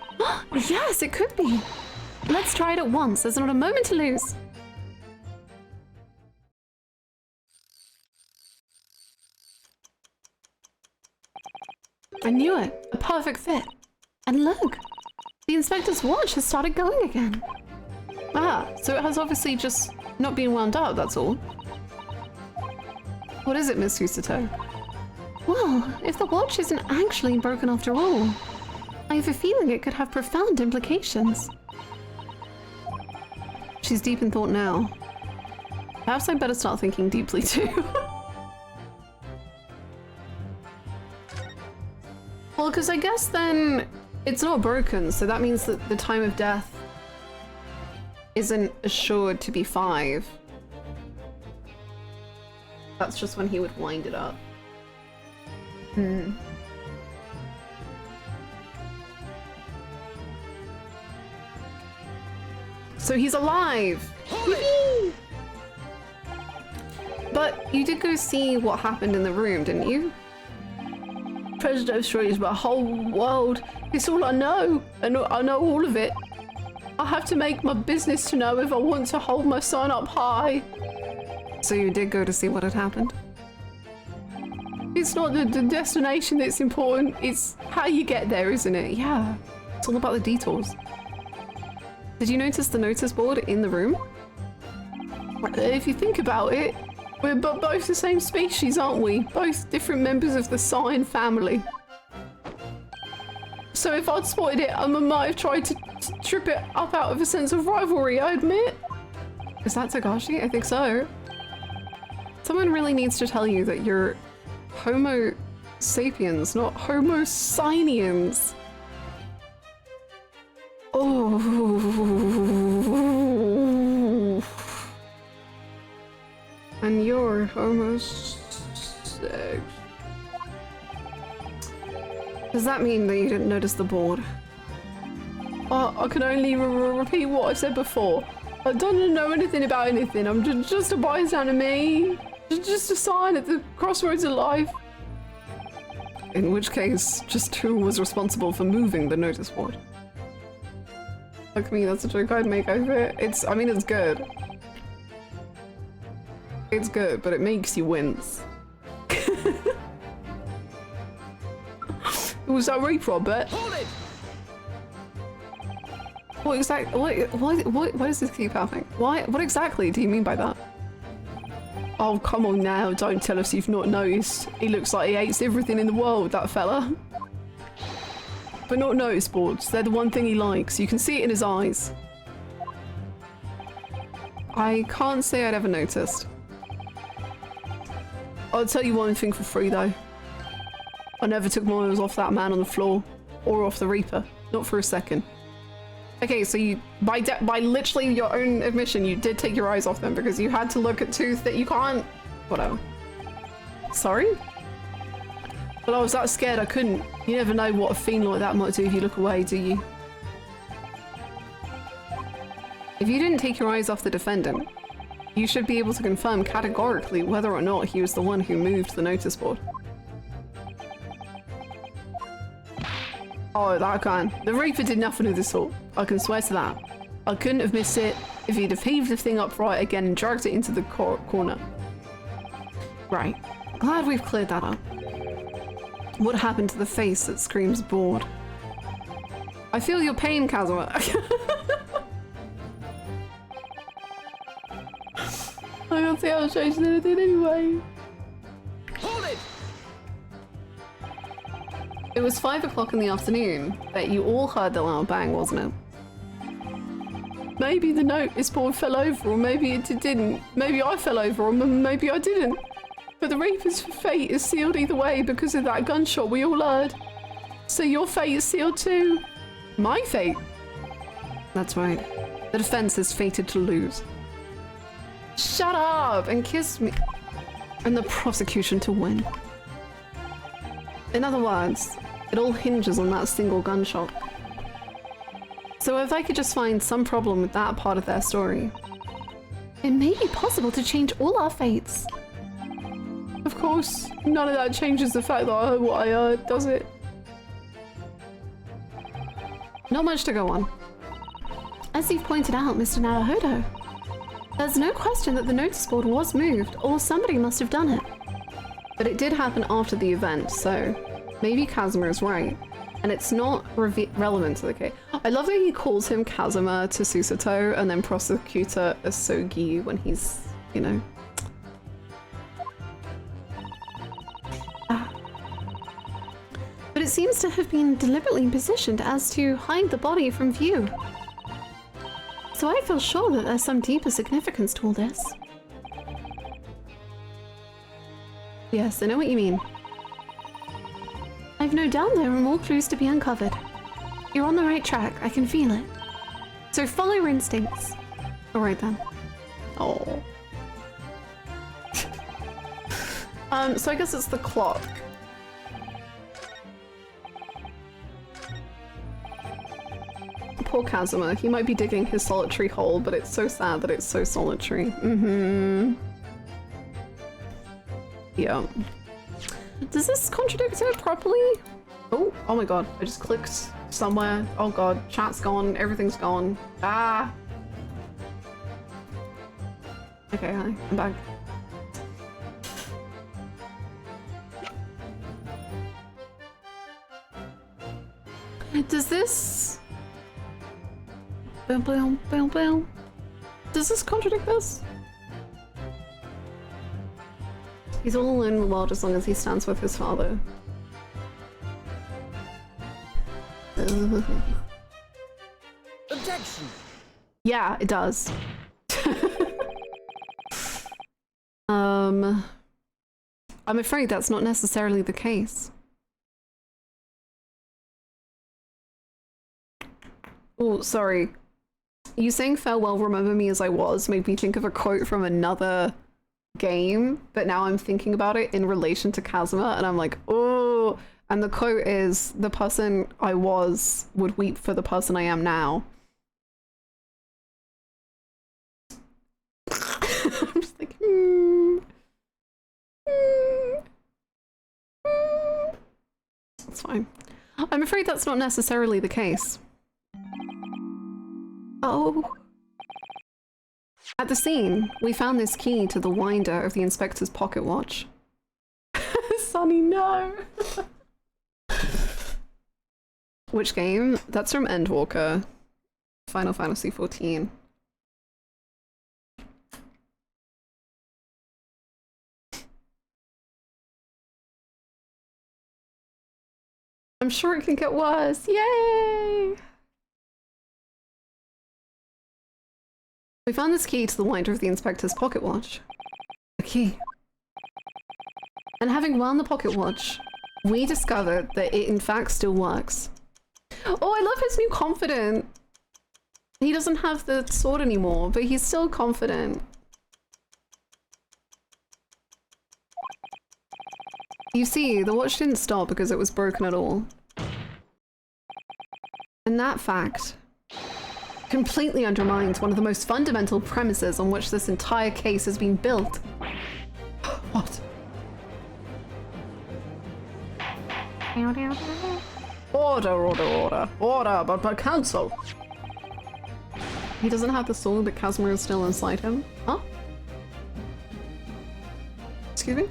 Yes, it could be. Let's try it at once. There's not a moment to lose. I knew it. A perfect fit. And look, the inspector's watch has started going again. Ah, so it has obviously just not been wound up, that's all. What is it, Miss Husato? Well, if the watch isn't actually broken after all, I have a feeling it could have profound implications. She's deep in thought now. Perhaps I'd better start thinking deeply too. Well, because I guess then it's not broken, so that means that the time of death isn't assured to be 5. That's just when he would wind it up. So he's alive! But you did go see what happened in the room, didn't you? President Street is my whole world. It's all I know, and I know all of it. I have to make my business to know if I want to hold my son up high. So you did go to see what had happened? It's not the destination that's important, it's how you get there, isn't it? Yeah, it's all about the details. Did you notice the notice board in the room? If you think about it, we're both the same species, aren't we? Both different members of the Cyan family. So if I'd spotted it, I might have tried to trip it up out of a sense of rivalry, I admit. Is that Tagashi? I think so. Someone really needs to tell you that you're Homo sapiens, not Homo cynians. Oh. And you're Homo sex. Does that mean that you didn't notice the board? I can only repeat what I've said before. I don't know anything about anything. I'm just a bystander, me. Just a sign at the crossroads of life. In which case, just who was responsible for moving the notice board? Look me, that's a joke I'd make over it. I mean, it's good. It's good, but it makes you wince. Was that Reaper, I bet? Hold it! What exactly? What does this keep happening? What exactly do you mean by that? Oh, come on now, don't tell us you've not noticed. He looks like he hates everything in the world, that fella. But not notice boards, they're the one thing he likes. You can see it in his eyes. I can't say I'd ever noticed. I'll tell you one thing for free though. I never took my eyes off that man on the floor. Or off the Reaper. Not for a second. Okay, so you, by literally your own admission, you did take your eyes off them because you had to look at two that you can't. Whatever. Sorry? But I was that scared I couldn't. You never know what a fiend like that might do if you look away, do you? If you didn't take your eyes off the defendant, you should be able to confirm categorically whether or not he was the one who moved the notice board. Oh, that can. The Reaper did nothing of the sort. I can swear to that. I couldn't have missed it if he'd have heaved the thing upright again and dragged it into the corner. Right. Glad we've cleared that up. What happened to the face that screams bored? I feel your pain, Kazuma. I don't think I was chasing anything anyway. Hold it! It was 5 o'clock in the afternoon that you all heard the loud bang, wasn't it? Maybe the notice board fell over, or maybe it didn't. Maybe I fell over, or maybe I didn't. But the Reaper's fate is sealed either way because of that gunshot we all heard. So your fate is sealed too. My fate. That's right. The defense is fated to lose. Shut up and kiss me. And the prosecution to win. In other words, it all hinges on that single gunshot. So if I could just find some problem with that part of their story. It may be possible to change all our fates. Of course, none of that changes the fact that I heard what I heard, does it? Not much to go on. As you've pointed out, Mr. Naruhodo, there's no question that the notice board was moved, or somebody must have done it. But it did happen after the event, so maybe Kazuma is right. And it's not relevant to the case. I love that he calls him Kazuma to Susato and then Prosecutor Asogi when he's, you know. But it seems to have been deliberately positioned as to hide the body from view. So I feel sure that there's some deeper significance to all this. Yes, I know what you mean. I've no doubt there are more clues to be uncovered. You're on the right track, I can feel it. So follow your instincts. Alright then. Oh. So I guess it's the clock. Poor Kazuma, he might be digging his solitary hole, but it's so sad that it's so solitary. Yeah. Does this contradict it properly? Oh my god, I just clicked somewhere. Oh god, chat's gone, everything's gone. Ah! Okay, hi, I'm back. Does this... Boom, boom, boom, boom. Does this contradict this? He's all alone in the world as long as he stands with his father. Objection! Yeah, it does. I'm afraid that's not necessarily the case. Oh, sorry. You saying farewell, remember me as I was made me think of a quote from another game, but now I'm thinking about it in relation to Kazuma, and I'm like, oh, and the quote is, the person I was would weep for the person I am now. I'm just like, That's fine. I'm afraid that's not necessarily the case. Oh. At the scene, we found this key to the winder of the inspector's pocket watch. Sonny, no! Which game? That's from Endwalker. Final Fantasy XIV. I'm sure it can get worse. Yay! We found this key to the winder of the inspector's pocket watch. A key. And having wound the pocket watch, we discovered that it in fact still works. Oh, I love his new confident. He doesn't have the sword anymore, but he's still confident. You see, the watch didn't stop because it was broken at all. And that fact completely undermines one of the most fundamental premises on which this entire case has been built. What? Order, but counsel. He doesn't have the sword, but Casimir is still inside him. Huh? Excuse me?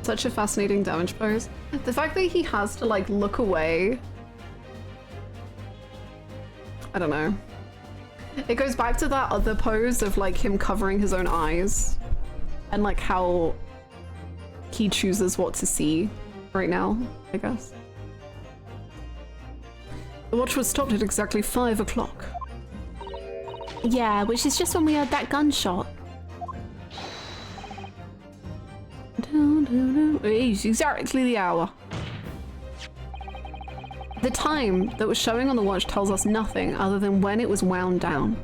Such a fascinating damage pose. The fact that he has to like look away. I don't know. It goes back to that other pose of like him covering his own eyes and like how he chooses what to see right now, I guess. The watch was stopped at exactly 5 o'clock. Yeah, which is just when we heard that gunshot. It's exactly the hour. The time that was showing on the watch tells us nothing other than when it was wound down.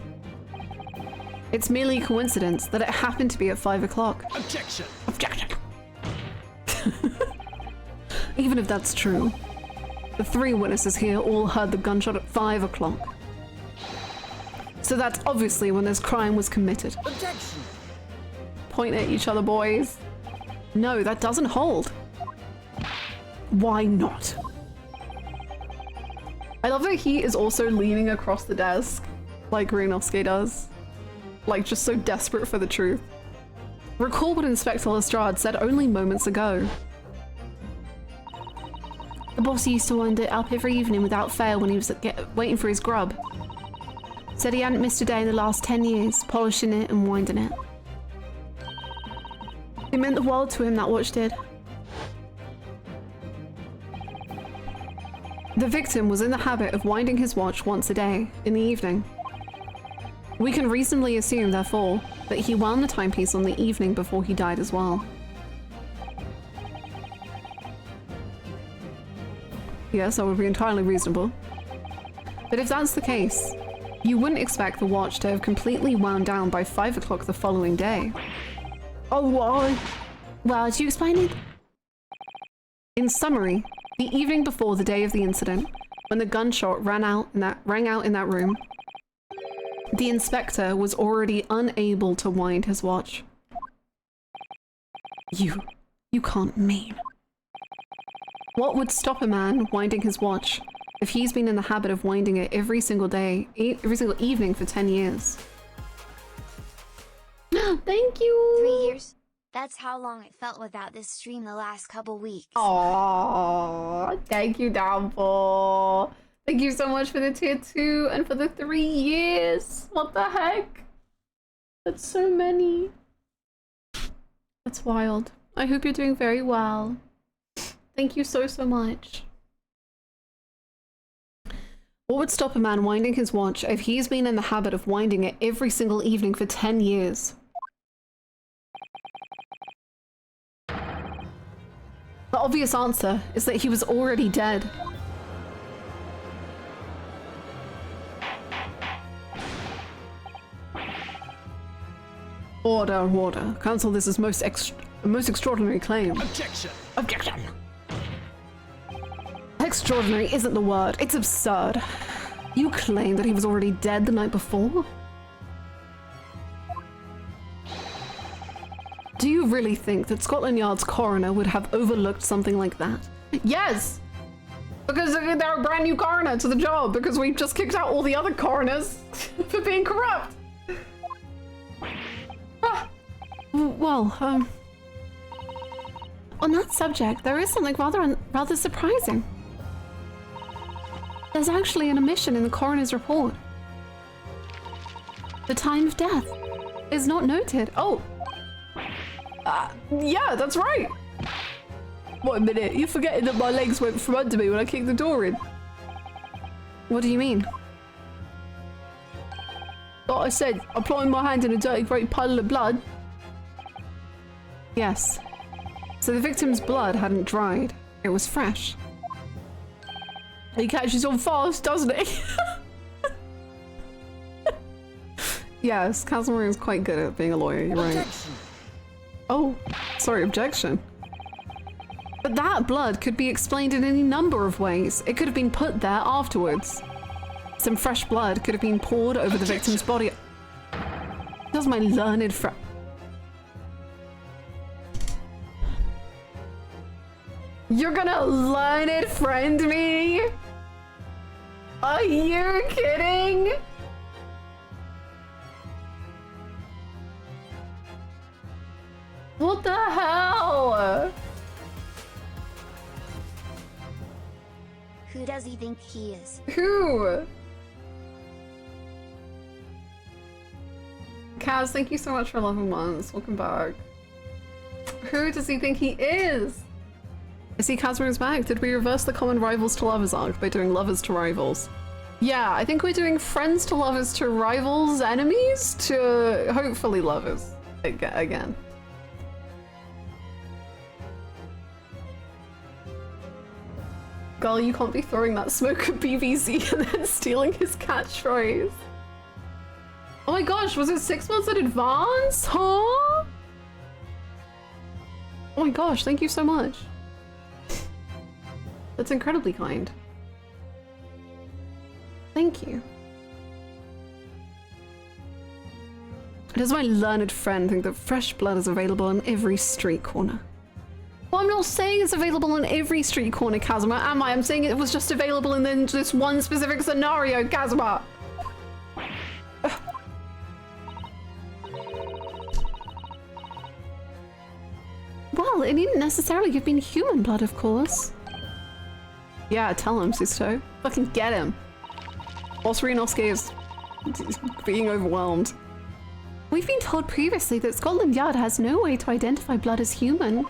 It's merely coincidence that it happened to be at 5 o'clock. Objection! Objection! Even if that's true, the 3 witnesses here all heard the gunshot at 5 o'clock. So that's obviously when this crime was committed. Objection! Point at each other, boys. No, that doesn't hold. Why not? I love that he is also leaning across the desk, like Greenowski does. Like, just so desperate for the truth. Recall what Inspector Lestrade said only moments ago. The boss used to wind it up every evening without fail when he was waiting for his grub. Said he hadn't missed a day in the last 10 years, polishing it and winding it. It meant the world to him, that watch did. The victim was in the habit of winding his watch once a day, in the evening. We can reasonably assume, therefore, that he wound the timepiece on the evening before he died as well. Yes, that would be entirely reasonable. But if that's the case, you wouldn't expect the watch to have completely wound down by 5 o'clock the following day. Oh, why? Well, did you explain it? In summary, the evening before the day of the incident, when the gunshot rang out in that room, the inspector was already unable to wind his watch. You can't mean. What would stop a man winding his watch if he's been in the habit of winding it every single day, every single evening for 10 years? Thank you! 3 years? That's how long it felt without this stream the last couple weeks. Aww, thank you, Downfall. Thank you so much for the tier 2 and for the 3 years. What the heck? That's so many. That's wild. I hope you're doing very well. Thank you so, so much. What would stop a man winding his watch if he's been in the habit of winding it every single evening for 10 years? The obvious answer is that he was already dead. Order. Counsel, this is most extraordinary claim. Objection! Objection! Extraordinary isn't the word, it's absurd. You claim that he was already dead the night before? Do you really think that Scotland Yard's coroner would have overlooked something like that? Yes! Because they're a brand new coroner to the job, because we just kicked out all the other coroners for being corrupt! Well, on that subject, there is something rather surprising. There's actually an omission in the coroner's report. The time of death is not noted. Oh! Yeah, that's right! Wait a minute, you're forgetting that my legs went from under me when I kicked the door in. What do you mean? Like I said, applying my hand in a dirty great puddle of blood. Yes. So the victim's blood hadn't dried. It was fresh. He catches on fast, doesn't he? Yes, Casimir is quite good at being a lawyer, you're right. Oh, sorry, objection. But that blood could be explained in any number of ways. It could have been put there afterwards. Some fresh blood could have been poured over the victim's body. Does my learned friend... You're gonna learned friend me? Are you kidding? What the hell? Who does he think he is? Who? Kaz, thank you so much for 11 months. Welcome back. Who does he think he is? I see Kazmir's back. Did we reverse the common rivals to lovers arc by doing lovers to rivals? Yeah, I think we're doing friends to lovers to rivals, enemies to hopefully lovers again. Girl, you can't be throwing that smoke at BVZ and then stealing his catchphrase. Oh my gosh, was it 6 months in advance? Huh? Oh my gosh, thank you so much. That's incredibly kind. Thank you. Does my learned friend think that fresh blood is available in every street corner? Well, I'm not saying it's available in every street corner, Kazuma, am I? I'm saying it was just available in this one specific scenario, Kazuma! Well, it needn't necessarily have been human blood, of course. Yeah, tell him, Sisto. Fucking get him. Osrinosuke is being overwhelmed. We've been told previously that Scotland Yard has no way to identify blood as human.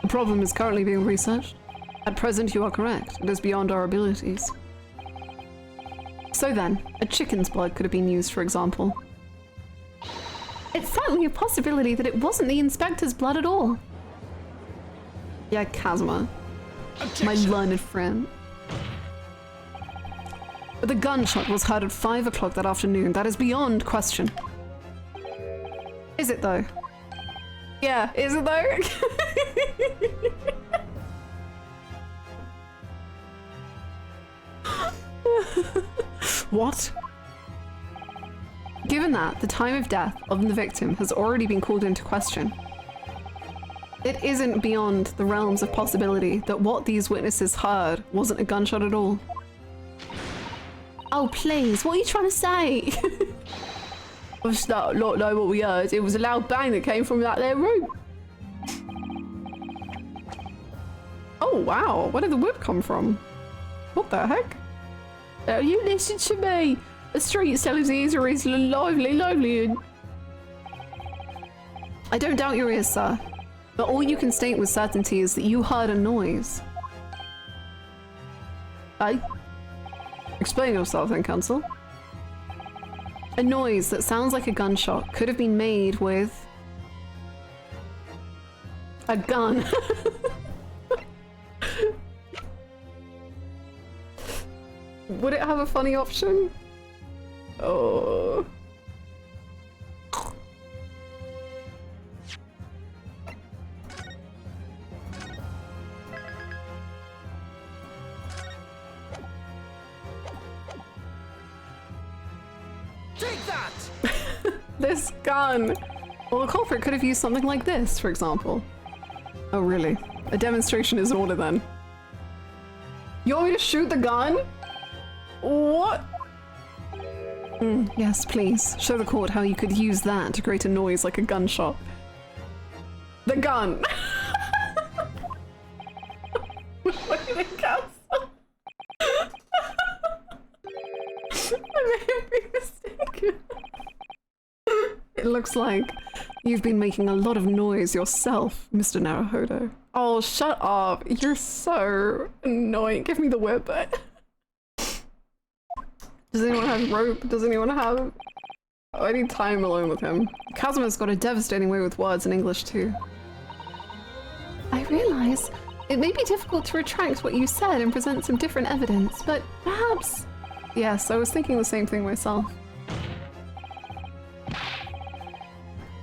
The problem is currently being researched. At present, you are correct. It is beyond our abilities. So then, a chicken's blood could have been used, for example. It's certainly a possibility that it wasn't the inspector's blood at all. Yeah, Kazuma. My learned friend. But the gunshot was heard at 5 o'clock that afternoon. That is beyond question. Is it though? Yeah, is it though? What? Given that the time of death of the victim has already been called into question, It isn't beyond the realms of possibility that what these witnesses heard wasn't a gunshot at all. Oh, please, what are you trying to say? I just not know what we heard. It was a loud bang that came from that there room. Oh, wow. Where did the whip come from? What the heck? Now you listen to me. The street seller's ears are as lively and... I don't doubt your ears, sir. But all you can state with certainty is that you heard a noise. Explain yourself then, Counsel. A noise that sounds like a gunshot could have been made with... a gun. Would it have a funny option? Oh... Take that! This gun! Well, the culprit could have used something like this, for example. Oh, really? A demonstration is in order then. You want me to shoot the gun? What? Yes, please. Show the court how you could use that to create a noise like a gunshot. The gun! What did it count? I may have been mistaken. It looks like you've been making a lot of noise yourself, Mr. Naruhodo. Oh, shut up. You're so annoying. Give me the whip. Does anyone have rope? Does anyone have... Oh, I need time alone with him. Kazuma's got a devastating way with words in English too. I realize it may be difficult to retract what you said and present some different evidence, but perhaps... Yes, I was thinking the same thing myself.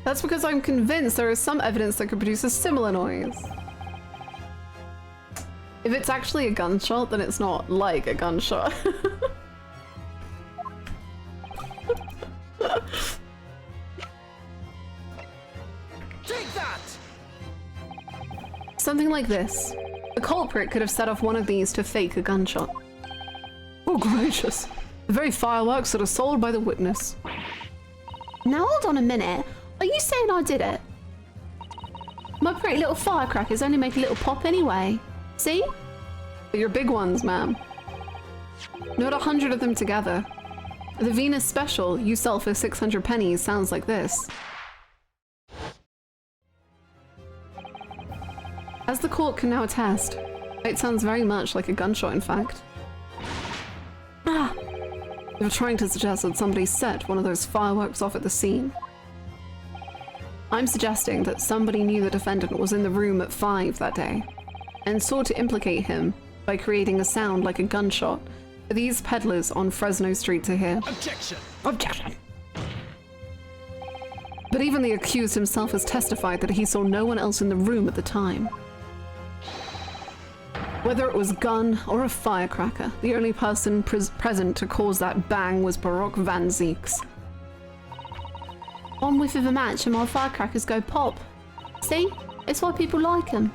That's because I'm convinced there is some evidence that could produce a similar noise. If it's actually a gunshot, then it's not like a gunshot. Take that! Something like this. The culprit could have set off one of these to fake a gunshot. Oh gracious. The very fireworks that are sold by the witness. Now hold on a minute. Are you saying I did it? My pretty little firecrackers only make a little pop anyway. See? But your big ones, ma'am. Not 100 of them together. The Venus special you sell for 600 pennies sounds like this. As the court can now attest, it sounds very much like a gunshot, in fact. Ah! You're trying to suggest that somebody set one of those fireworks off at the scene. I'm suggesting that somebody knew the defendant was in the room at 5 that day, and sought to implicate him by creating a sound like a gunshot for these peddlers on Fresno Street to hear. Objection! Objection! But even the accused himself has testified that he saw no one else in the room at the time. Whether it was a gun or a firecracker, the only person present to cause that bang was Baroque Van Zeeks. One whiff of a match and my firecrackers go pop. See? It's why people like them.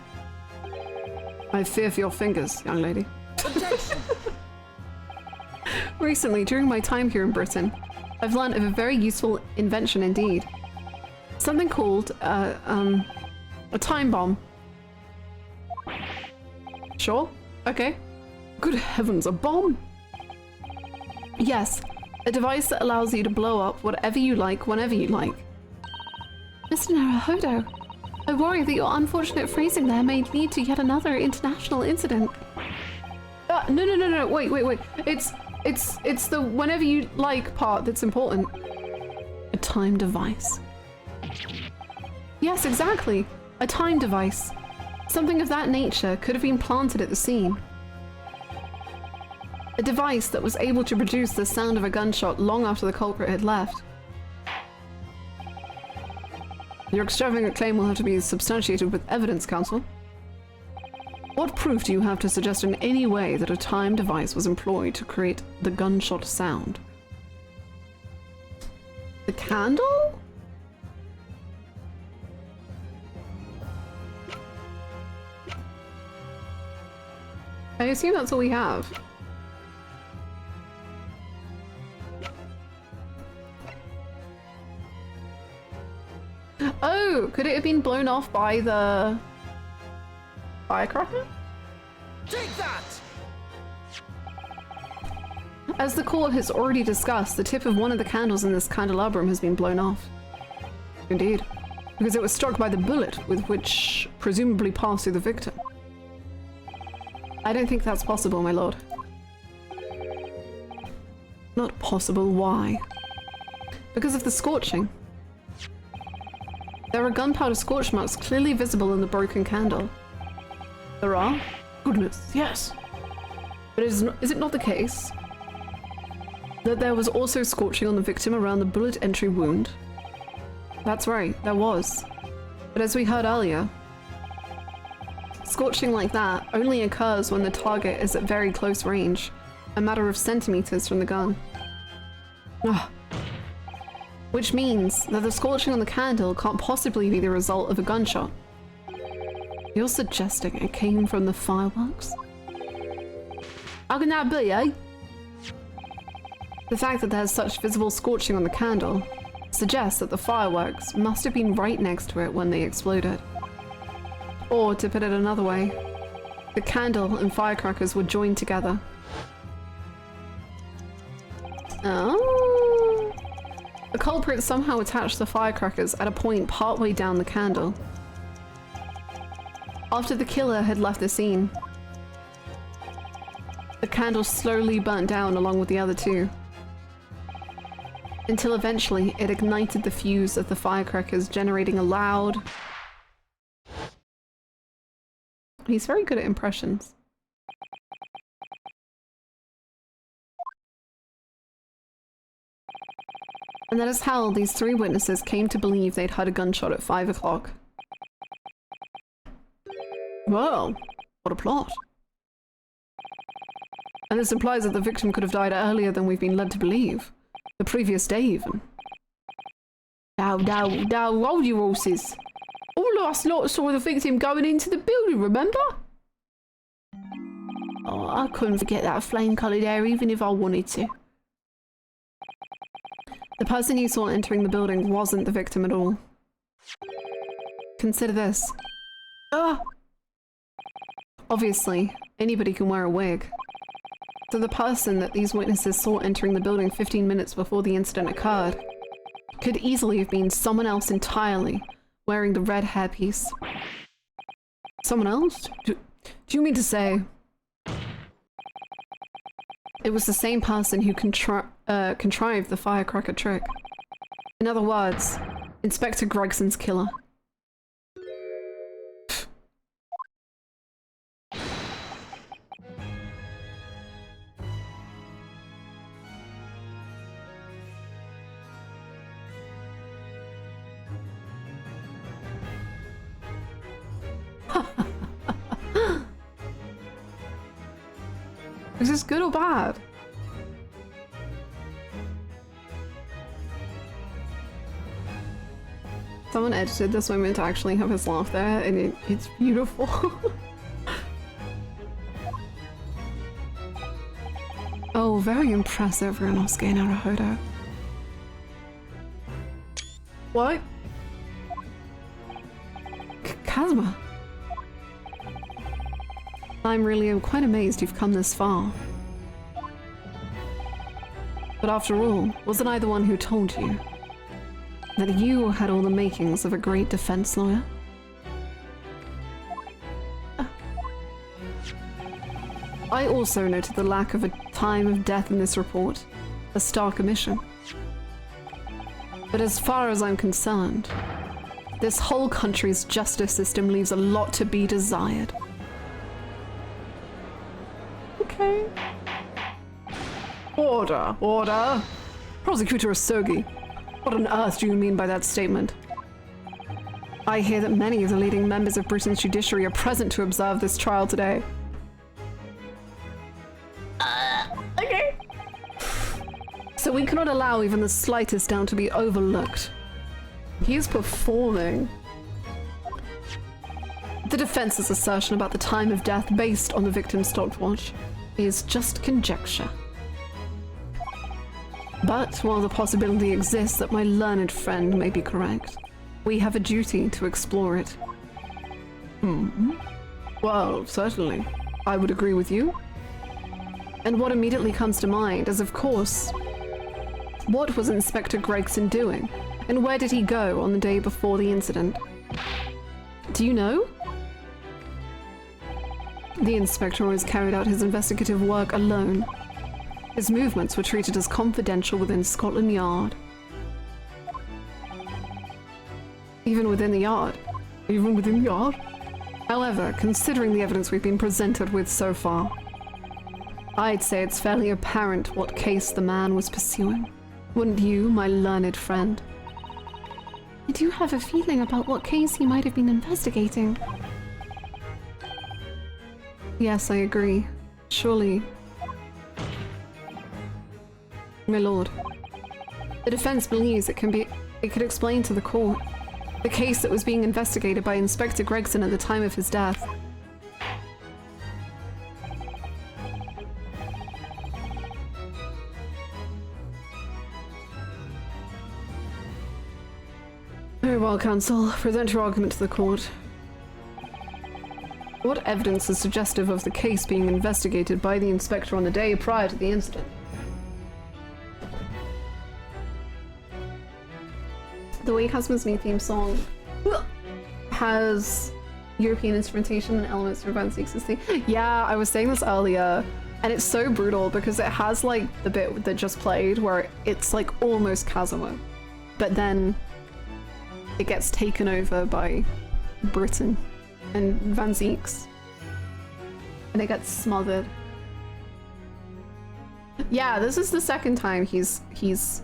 I fear for your fingers, young lady. Objection! Recently, during my time here in Britain, I've learned of a very useful invention indeed. Something called, a time bomb. Sure? Okay. Good heavens, a bomb? Yes, a device that allows you to blow up whatever you like, whenever you like. Mr. Naruhodo, I worry that your unfortunate phrasing there may lead to yet another international incident. No, wait. It's the whenever you like part that's important. A time device. Yes, exactly. A time device. Something of that nature could have been planted at the scene. A device that was able to produce the sound of a gunshot long after the culprit had left. Your extravagant claim will have to be substantiated with evidence, counsel. What proof do you have to suggest in any way that a time device was employed to create the gunshot sound? The candle? I assume that's all we have. Oh, could it have been blown off by the firecracker? Take that! As the court has already discussed, the tip of one of the candles in this candelabrum has been blown off. Indeed, because it was struck by the bullet with which presumably passed through the victim. I don't think that's possible, my lord. Not possible, why? Because of the scorching. There are gunpowder scorch marks clearly visible in the broken candle. There are? Goodness, yes. But is it not the case that there was also scorching on the victim around the bullet entry wound? That's right, there was. But as we heard earlier, scorching like that only occurs when the target is at very close range, a matter of centimeters from the gun. Ugh. Which means that the scorching on the candle can't possibly be the result of a gunshot. You're suggesting it came from the fireworks? How can that be, eh? The fact that there's such visible scorching on the candle suggests that the fireworks must have been right next to it when they exploded. Or, to put it another way, the candle and firecrackers were joined together. Oh. The culprit somehow attached the firecrackers at a point partway down the candle. After the killer had left the scene, the candle slowly burnt down along with the other two, until eventually it ignited the fuse of the firecrackers, generating a loud... He's very good at impressions. And that is how these three witnesses came to believe they'd heard a gunshot at 5 o'clock. Well, what a plot. And this implies that the victim could have died earlier than we've been led to believe. The previous day, even. Now, hold your horses. All last lot saw the victim going into the building, remember? Oh, I couldn't forget that flame-coloured hair even if I wanted to. The person you saw entering the building wasn't the victim at all. Consider this. Ah! Obviously, anybody can wear a wig. So the person that these witnesses saw entering the building 15 minutes before the incident occurred could easily have been someone else entirely, wearing the red hairpiece. Someone else? Do you mean to say it was the same person who contrived the firecracker trick? In other words, Inspector Gregson's killer. Is this good or bad? Someone edited this moment to actually have his laugh there, and it's beautiful. Oh, very impressive, Renosuke Naruhodo. What? Kazuma? I'm really quite amazed you've come this far. But after all, wasn't I the one who told you that you had all the makings of a great defense lawyer? I also noted the lack of a time of death in this report, a stark omission. But as far as I'm concerned, this whole country's justice system leaves a lot to be desired. Okay. Order, order! Prosecutor Asogi, what on earth do you mean by that statement? I hear that many of the leading members of Britain's judiciary are present to observe this trial today. Okay. So we cannot allow even the slightest doubt to be overlooked. He is performing. The defense's assertion about the time of death based on the victim's stopwatch is just conjecture. But while the possibility exists that my learned friend may be correct, we have a duty to explore it. Well, certainly. I would agree with you. And what immediately comes to mind is, of course, what was Inspector Gregson doing? And where did he go on the day before the incident? Do you know? The inspector always carried out his investigative work alone. His movements were treated as confidential within Scotland Yard. Even within the yard? Even within the yard? However, considering the evidence we've been presented with so far, I'd say it's fairly apparent what case the man was pursuing. Wouldn't you, my learned friend? I do have a feeling about what case he might have been investigating. Yes, I agree. Surely. My lord. The defense believes it could explain to the court the case that was being investigated by Inspector Gregson at the time of his death. Very well, counsel. Present your argument to the court. What evidence is suggestive of the case being investigated by the inspector on the day prior to the incident? The way Cosmo's new theme song has European instrumentation and elements from Van Seek's theme. Yeah, I was saying this earlier, and it's so brutal because it has like the bit that just played where it's like almost Kazuma, but then it gets taken over by Britain and Van Zeeks, and it gets smothered. Yeah, this is the second time he's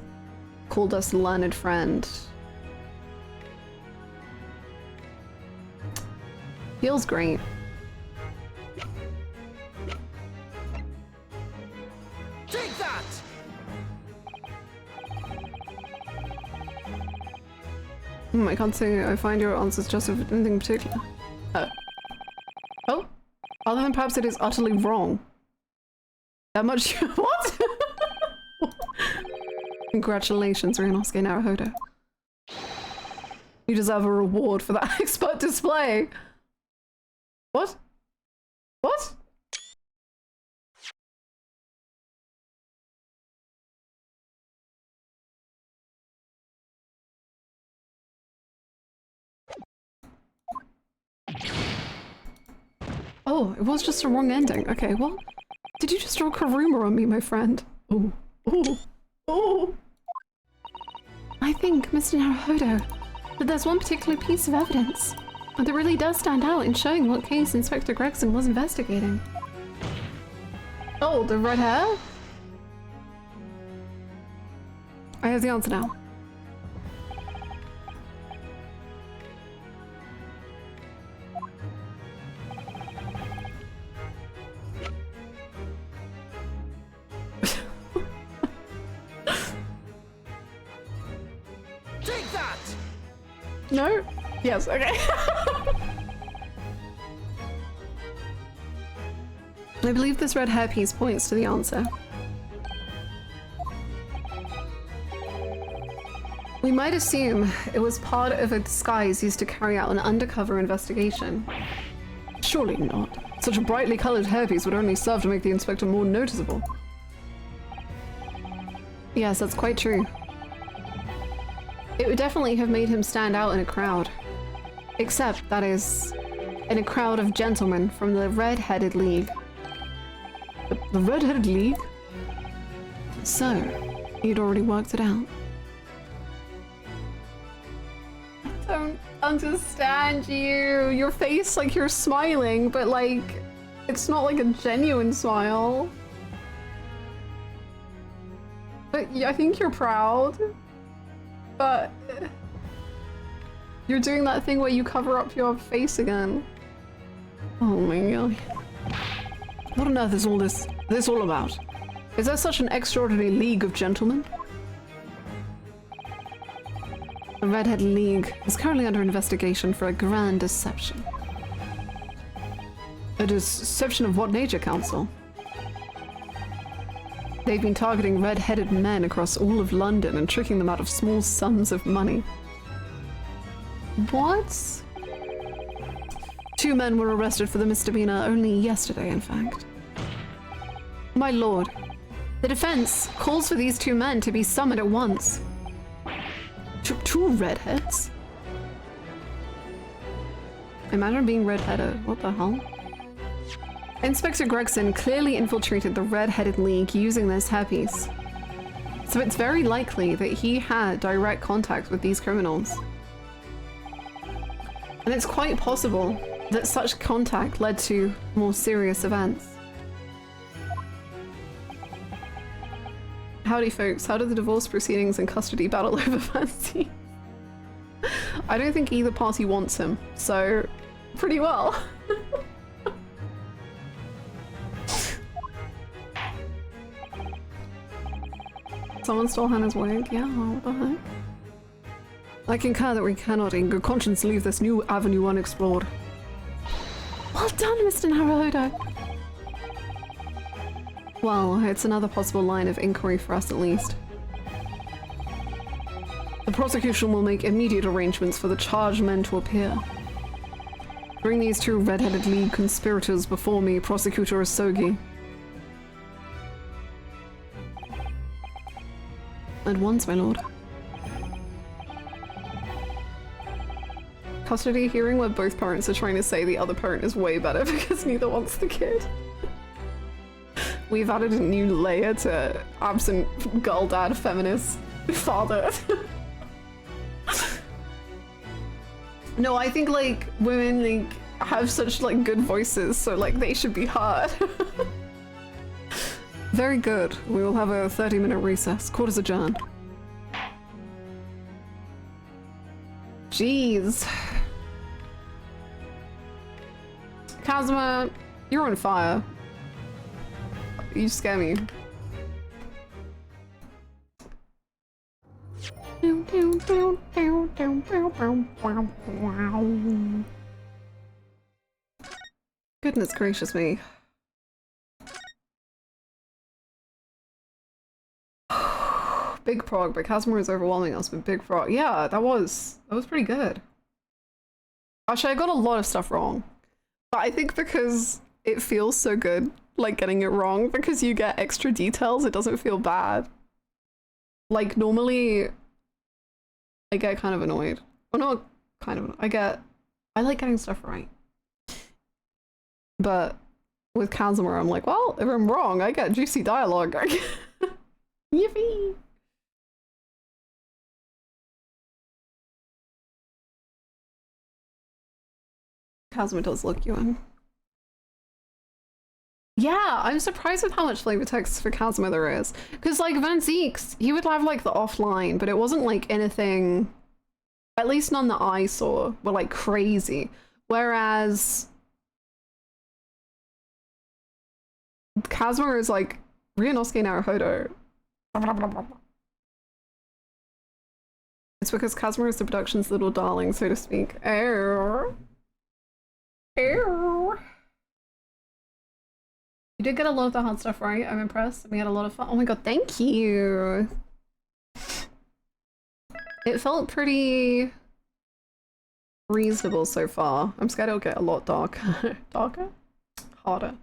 called us learned friend. Feels great. Take that! I can't say I find your answers justified for anything in particular. Oh? Other than perhaps it is utterly wrong. That much- what? Congratulations, Ryunosuke Naruhodo. You deserve a reward for that expert display. What? What? Oh, it was just a wrong ending. Okay, well, did you just draw Karuma on me, my friend? Oh, oh, oh. I think, Mr. Naruhodo, that there's one particular piece of evidence that really does stand out in showing what case Inspector Gregson was investigating. Oh, the red hair? I have the answer now. Take that! No? Yes, okay. I believe this red hairpiece points to the answer. We might assume it was part of a disguise used to carry out an undercover investigation. Surely not. Such a brightly colored hairpiece would only serve to make the inspector more noticeable. Yes, that's quite true. It would definitely have made him stand out in a crowd. Except, that is, in a crowd of gentlemen from the Red-Headed League. The Red-Headed League? So, you'd already worked it out. I don't understand you. Your face, like you're smiling, but like, it's not like a genuine smile. But yeah, I think you're proud. But you're doing that thing where you cover up your face again. Oh my god. What on earth is all this all about? Is there such an extraordinary league of gentlemen? The Redhead League is currently under investigation for a grand deception. A deception of what nature, Council? They've been targeting red-headed men across all of London and tricking them out of small sums of money. What? 2 men were arrested for the misdemeanor only yesterday, in fact. My lord, the defense calls for these 2 men to be summoned at once. Two redheads? Imagine being redheaded. What the hell? Inspector Gregson clearly infiltrated the Red-Headed League using this hairpiece. So it's very likely that he had direct contact with these criminals. And it's quite possible that such contact led to more serious events. Howdy folks, how did the divorce proceedings and custody battle over Fancy? I don't think either party wants him, so pretty well. Someone stole Hannah's wig? Yeah, what the heck? I concur that we cannot in good conscience leave this new avenue unexplored. Well done, Mr. Naruhodo. Well, it's another possible line of inquiry for us at least. The prosecution will make immediate arrangements for the charged men to appear. Bring these 2 Red-Headed League conspirators before me, Prosecutor Asogi. At once, my lord. Custody hearing where both parents are trying to say the other parent is way better because neither wants the kid. We've added a new layer to absent girl dad feminist father. No, I think like women like have such like good voices, so like they should be heard. Very good. We will have a 30-minute recess. Court is adjourned. Jeez. Kazuma, you're on fire. You scare me. Goodness gracious me. Big prog, but Kazuma is overwhelming us with big prog. Yeah, that was pretty good. Actually, I got a lot of stuff wrong. But I think because it feels so good, like getting it wrong, because you get extra details, it doesn't feel bad. Like normally, I get kind of annoyed. Well, not kind of, I like getting stuff right. But with Kazuma, I'm like, well, if I'm wrong, I get juicy dialogue. Yippee! Kazuma does look you in. Yeah, I'm surprised with how much flavor text for Kazuma there is. Because like Van Zeeks, he would have like the offline, but it wasn't like anything, at least none that I saw, were like crazy. Whereas Kazuma is like Ryunosuke Naruhodo. It's because Kazuma is the production's little darling, so to speak. Ew. Ew. You did get a lot of the hard stuff right. I'm impressed. We had a lot of fun. Oh my god, thank you. It felt pretty reasonable so far. I'm scared it'll get a lot darker. Darker? Harder.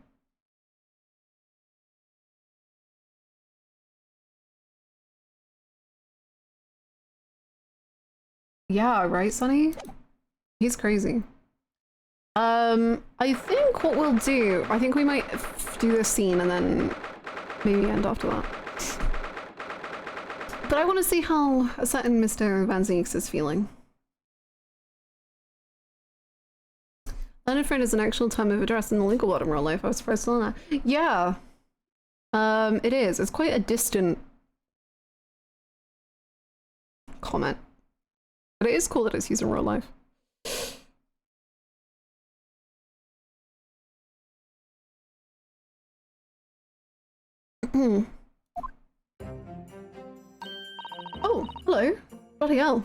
Yeah, right, Sonny? He's crazy. I think what we'll do, I think we might do this scene and then maybe end after that. But I want to see how a certain Mr. Van Zeeks is feeling. Learned friend is an actual term of address in the legal world in real life. I was surprised to learn that. Yeah. It is. It's quite a distant comment. But it is cool that it's used in real life. Oh, hello. Bloody hell.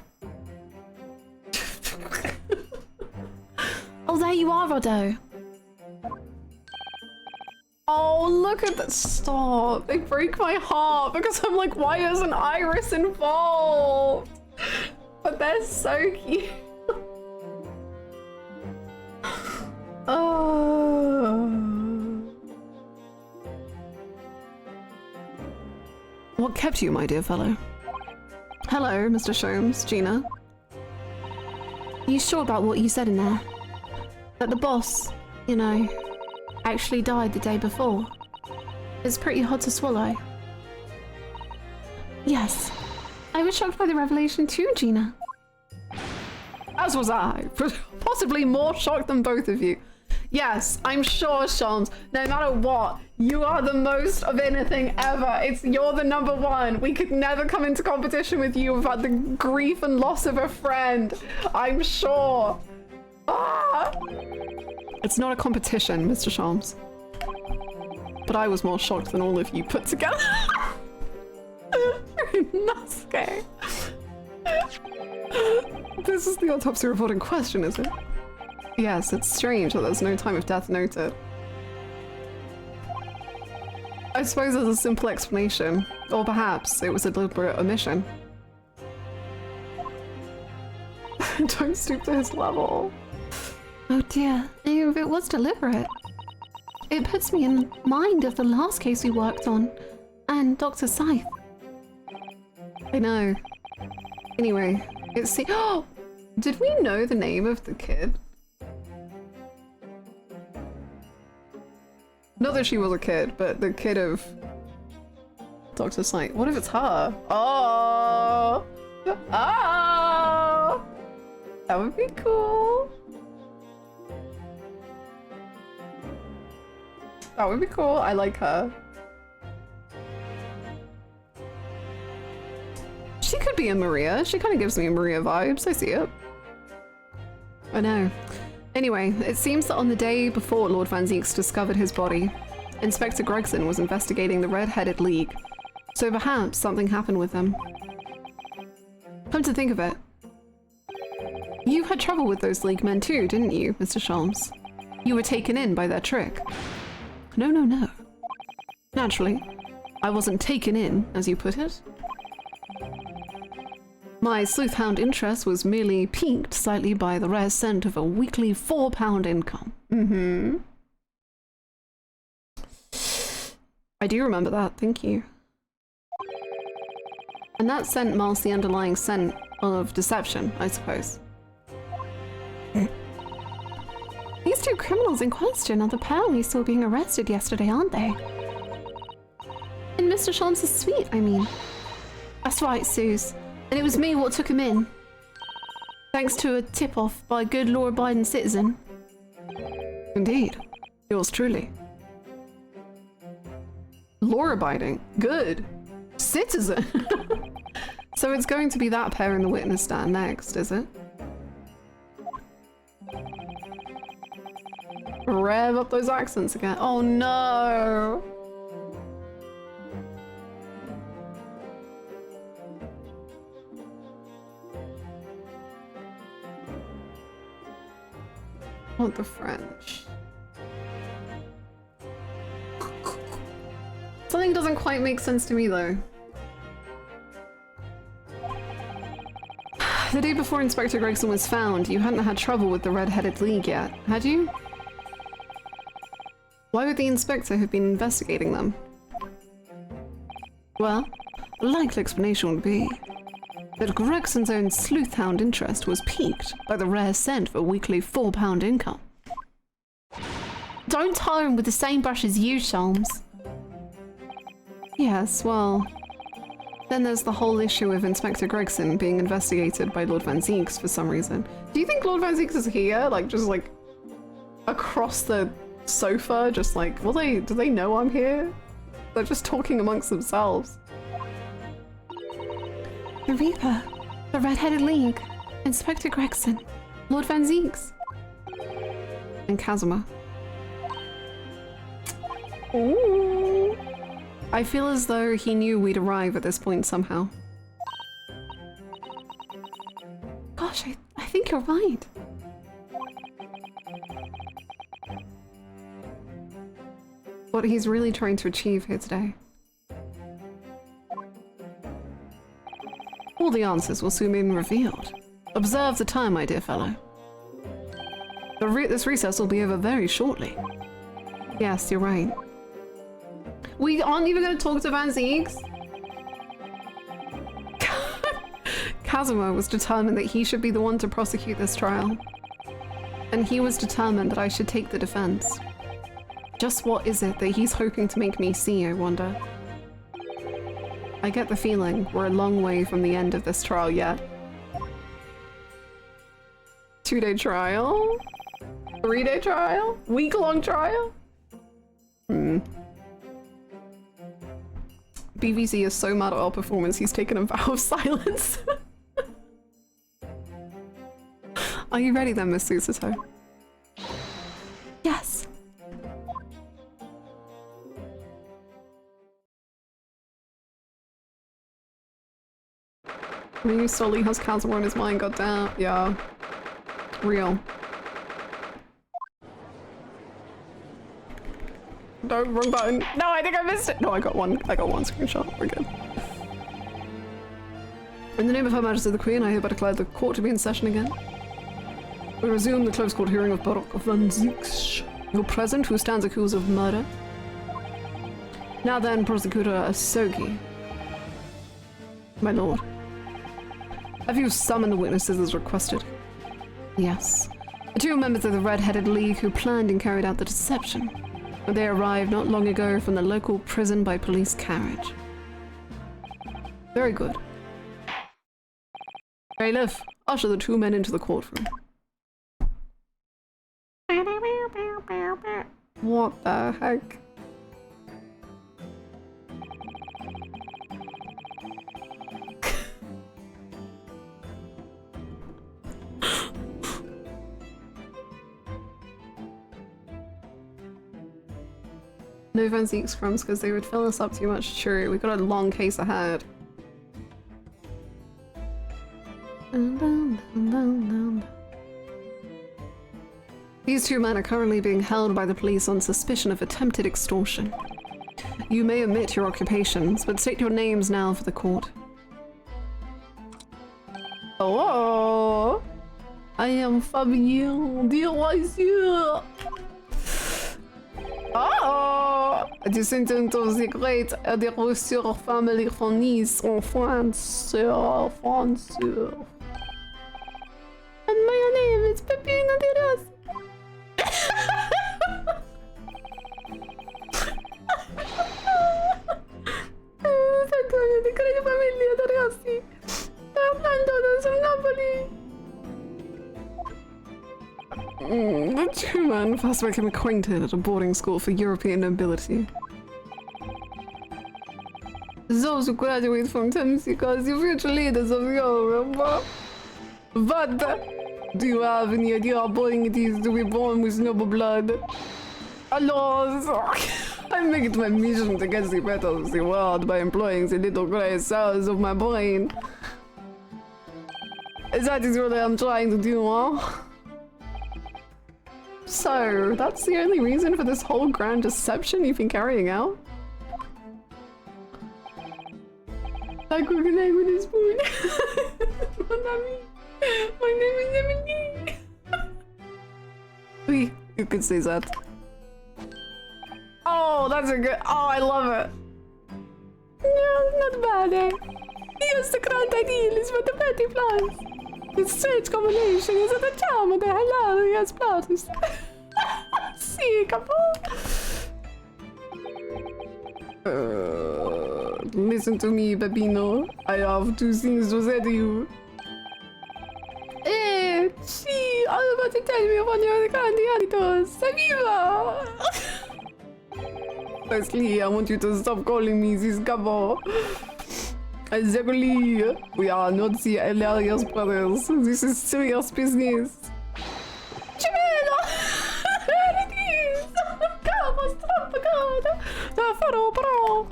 Oh, there you are, Roddo. Oh, look at that. Stop. They break my heart because I'm like, why isn't Iris involved? But they're so cute. Oh. What kept you, my dear fellow? Hello, Mr. Sholmes, Gina. Are you sure about what you said in there? That the boss, you know, actually died the day before? It's pretty hard to swallow. Yes. I was shocked by the revelation too, Gina. As was I. Possibly more shocked than both of you. Yes, I'm sure, Sholmes, no matter what, you are the most of anything ever. You're the number one. We could never come into competition with you without the grief and loss of a friend. I'm sure. Ah! It's not a competition, Mr. Sholmes. But I was more shocked than all of you put together. Nasuke. This is the autopsy report in question, is it? Yes, it's strange that there's no time of death noted. I suppose there's a simple explanation, or perhaps it was a deliberate omission. Don't stoop to his level. Oh dear, if it was deliberate. It puts me in mind of the last case we worked on, and Dr. Scythe. I know. Anyway, it's oh, did we know the name of the kid? Not that she was a kid, but the kid of Dr. Scythe. What if it's her? Oh! Oh! That would be cool. That would be cool. I like her. She could be a Maria. She kind of gives me Maria vibes. I see it. I know. Anyway, it seems that on the day before Lord Van Zieks discovered his body, Inspector Gregson was investigating the Red-Headed League. So perhaps something happened with them. Come to think of it, you had trouble with those League men too, didn't you, Mr. Sholmes? You were taken in by their trick. No, no, no. Naturally, I wasn't taken in, as you put it. My sleuthhound interest was merely piqued slightly by the rare scent of a weekly £4 income. Mm-hmm. I do remember that, thank you. And that scent masks the underlying scent of deception, I suppose. These two criminals in question are the pair we saw being arrested yesterday, aren't they? In Mr. Sholmes' suite, I mean. That's right, Suze. And it was me what took him in. Thanks to a tip-off by a good law-abiding citizen. Indeed. Yours truly. Law-abiding? Good. Citizen! So it's going to be that pair in the witness stand next, is it? Rev up those accents again. Oh no! I want the French. Something doesn't quite make sense to me though. The day before Inspector Gregson was found, you hadn't had trouble with the Red-Headed League yet, had you? Why would the inspector have been investigating them? Well, the likely explanation would be that Gregson's own sleuthhound interest was piqued by the rare scent of a weekly £4 income. Don't tar him with the same brush as you, Sholmes. Yes, well, then there's the whole issue of Inspector Gregson being investigated by Lord Van Zieks for some reason. Do you think Lord Van Zieks is here? Like, just like across the sofa? Just like, do they know I'm here? They're just talking amongst themselves. The Reaper, the Red-Headed League, Inspector Gregson, Lord Van Zieks. And Kazuma. Ooh. I feel as though he knew we'd arrive at this point somehow. Gosh, I think you're right. what he's really trying to achieve here today. All the answers will soon be revealed. Observe the time, my dear fellow. This recess will be over very shortly. Yes, you're right. We aren't even going to talk to Van Ziegs. Cosimo was determined that he should be the one to prosecute this trial. And he was determined that I should take the defense. Just what is it that he's hoping to make me see, I wonder? I get the feeling we're a long way from the end of this trial yet. 2-day trial? 3-day trial? Week-long trial? BVC is so mad at our performance, he's taken a vow of silence. Are you ready then, Miss Susato? Yes. Maybe Sully has Kazuma in his mind, goddamn. Yeah. Real. No, wrong button. No, I think I missed it. No, I got one screenshot. We're good. In the name of Her Majesty the Queen, I hereby declare the court to be in session again. We resume the closed court hearing of Baroque Van Ziegs. You're present, who stands accused of murder. Now then, Prosecutor Asogi. My lord. Have you summoned the witnesses as requested? Yes. The 2 members of the Red-Headed League who planned and carried out the deception. They arrived not long ago from the local prison by police carriage. Very good. Bailiff, usher the 2 men into the courtroom. What the heck? No Van Ziegs crumbs because they would fill us up too much. True, we got a long case ahead. These 2 men are currently being held by the police on suspicion of attempted extortion. You may omit your occupations, but state your names now for the court. Oh, I am Fabien, dear Monsieur. Oh, descendant of the great Aderosseur family from Nice en France. And my name is Pepino de Rossi. Antonio di great family de Rossi. Abbandono sul Napoli. The 2 men first became acquainted at a boarding school for European nobility. Those who graduate from Temsica as the future leaders of Europe. But do you have any idea how boring it is to be born with noble blood? Alas, I make it my mission to get the better of the world by employing the little grey cells of my brain. That is what I am trying to do, huh? So, that's the only reason for this whole grand deception you've been carrying out? I cook an egg with a spoon. My name is Emily. Oui, you could say that. Oh, that's a good. Oh, I love it. No, not bad, eh? Yes, the grand ideal is for the petty plans. This strange combination is at the charm of the hilarious plotters. See, capo. Listen to me, Pepino. I have 2 things to say to you. Gee, I was about to tell me upon your candidatos. Viva! Firstly, I want you to stop calling me this capo. Secondly, we are not the hilarious brothers. This is serious business. Cimelo! There it is! Capo, strappacato! The faro, però!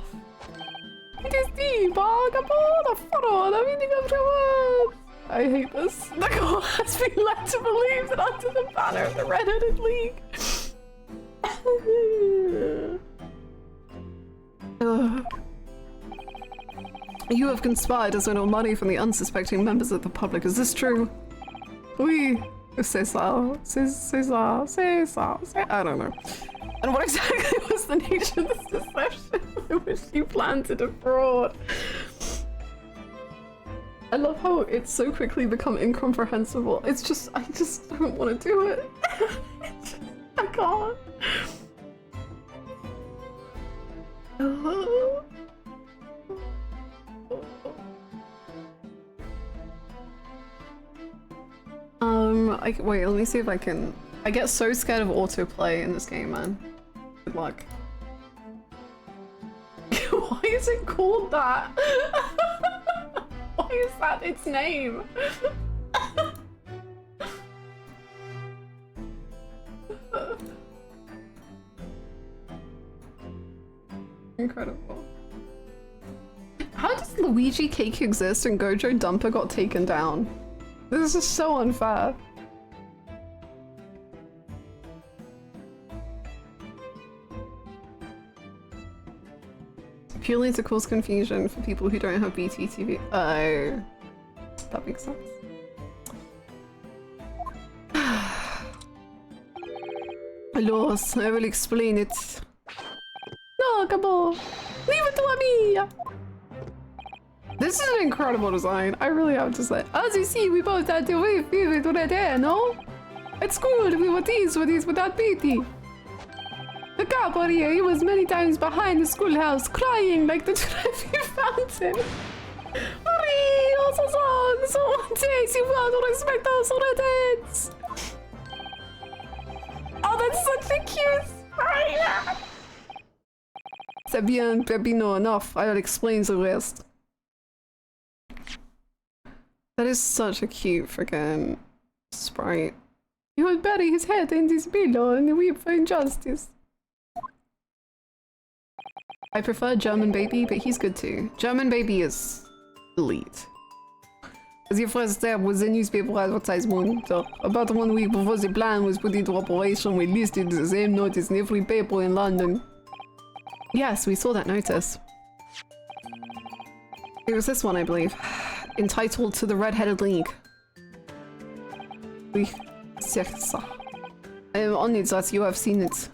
It is deep, capo, the faro, the meaning of the words! I hate this. The court has been led to believe that under the banner of the Red-Headed League. You have conspired to swindle money from the unsuspecting members of the public. Is this true? Oui. C'est ça. C'est ça. C'est ça. I don't know. And what exactly was the nature of this deception which you planned to defraud? I love how it's so quickly become incomprehensible. It's just, I just don't want to do it. I can't. Wait, let me see if I can. I get so scared of autoplay in this game, man. Good luck. Why is it called that? Why is that its name? Incredible. How does Luigi Cake exist and Gojo Dumper got taken down? This is so unfair. Purely to cause confusion for people who don't have BTTV. Oh, that makes sense. Los, I will explain it. No, come on. Leave it to me. This is an incredible design. I really have to say. As you see, we both had to wave with red hair, no? At school, we were teased with these without pity. The cop out here, he was many times behind the schoolhouse, crying like the Trevi fountain. So one day, he will respect us redheads. Oh, that's such a cute sprite. C'est bien, Pepino, enough. I'll explain the rest. That is such a cute freaking sprite. He would bury his head in this pillow and weep for injustice. I prefer German Baby, but he's good too. German Baby is elite. As your first step was a newspaper advertisement. So about 1 week before the plan was put into operation, we listed the same notice in every paper in London. Yes, we saw that notice. It was this one, I believe. Entitled To the Red-Headed League. On it that you have seen it.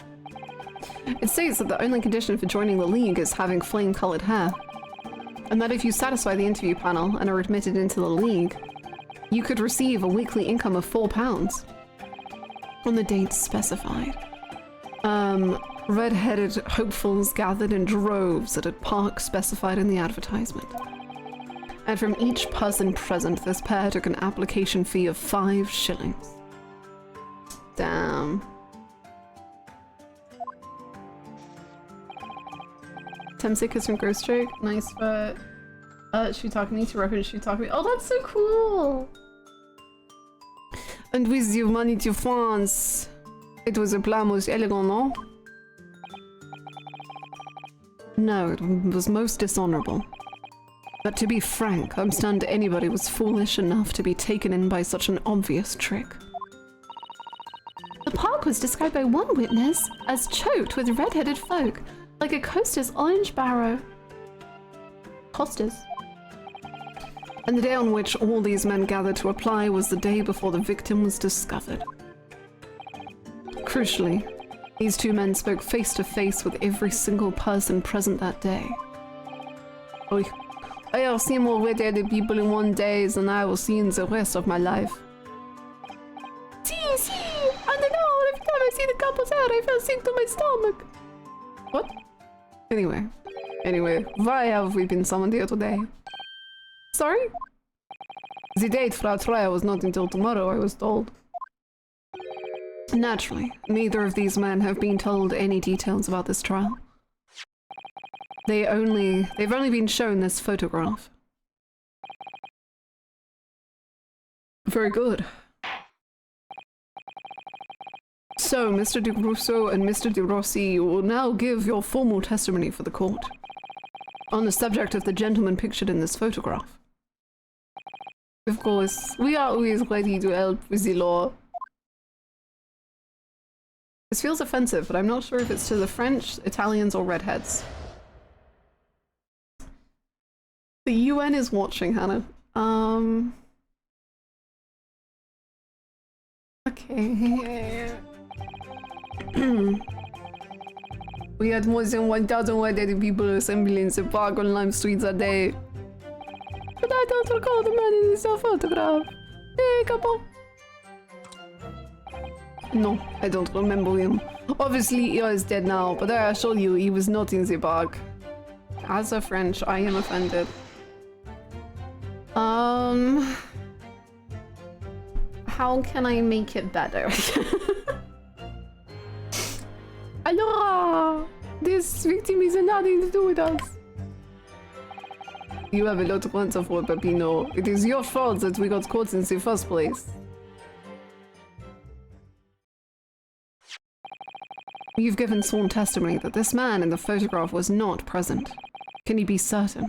It states that the only condition for joining the league is having flame-colored hair. And that if you satisfy the interview panel and are admitted into the league, you could receive a weekly income of £4 on the date specified. Red-headed hopefuls gathered in droves at a park specified in the advertisement. And from each person present, this pair took an application fee of 5 shillings. Damn. Temsick is from Ghost Joke. Nice, but Shutakami to reference Shutakami. Oh, that's so cool! And with the money to France, it was a plan most elegant, no? No, it was most dishonorable. But to be frank, I'm stunned anybody was foolish enough to be taken in by such an obvious trick. The park was described by one witness as choked with red-headed folk, like a coaster's orange barrow. Costas. And the day on which all these men gathered to apply was the day before the victim was discovered. Crucially, these 2 men spoke face to face with every single person present that day. Oy. I have seen more red-headed people in one day than I will see in the rest of my life. See, and I know every time I see the couple's hair, I feel sick to my stomach. What? Anyway, why have we been summoned here today? Sorry? The date for our trial was not until tomorrow, I was told. Naturally, neither of these men have been told any details about this trial. They've only been shown this photograph. Very good. So, Mr. de Russo and Mr. de Rossi will now give your formal testimony for the court on the subject of the gentleman pictured in this photograph. Of course, we are always ready to help with the law. This feels offensive, but I'm not sure if it's to the French, Italians, or redheads. The UN is watching, Hannah. Okay. We had more than 1,100 people assembling the park on Lime Street that day. But I don't recall the man in this photograph. Hey, couple. No, I don't remember him. Obviously, he is dead now, but I assure you, he was not in the park. As a French, I am offended. How can I make it better? Allora, this victim is nothing to do with us. You have a lot to answer for, Peppino. It is your fault that we got caught in the first place. You've given sworn testimony that this man in the photograph was not present. Can you be certain?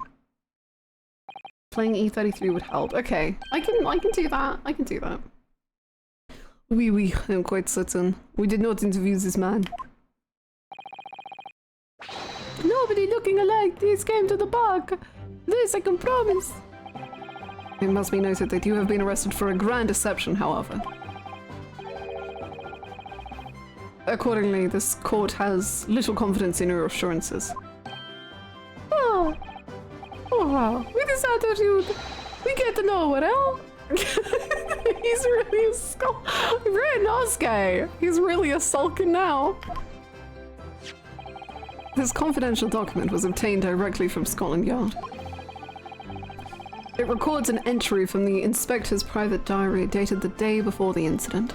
Playing E33 would help. Okay, I can do that. I can do that. Oui, I'm quite certain. We did not interview this man. Nobody looking alike. This came to the park. This I can promise. It must be noted that you have been arrested for a grand deception, however. Accordingly, this court has little confidence in your assurances. Oh wow, with this attitude, we get to know what else? He's really a very nice guy. He's really a sulkin now. This confidential document was obtained directly from Scotland Yard. It records an entry from the inspector's private diary dated the day before the incident.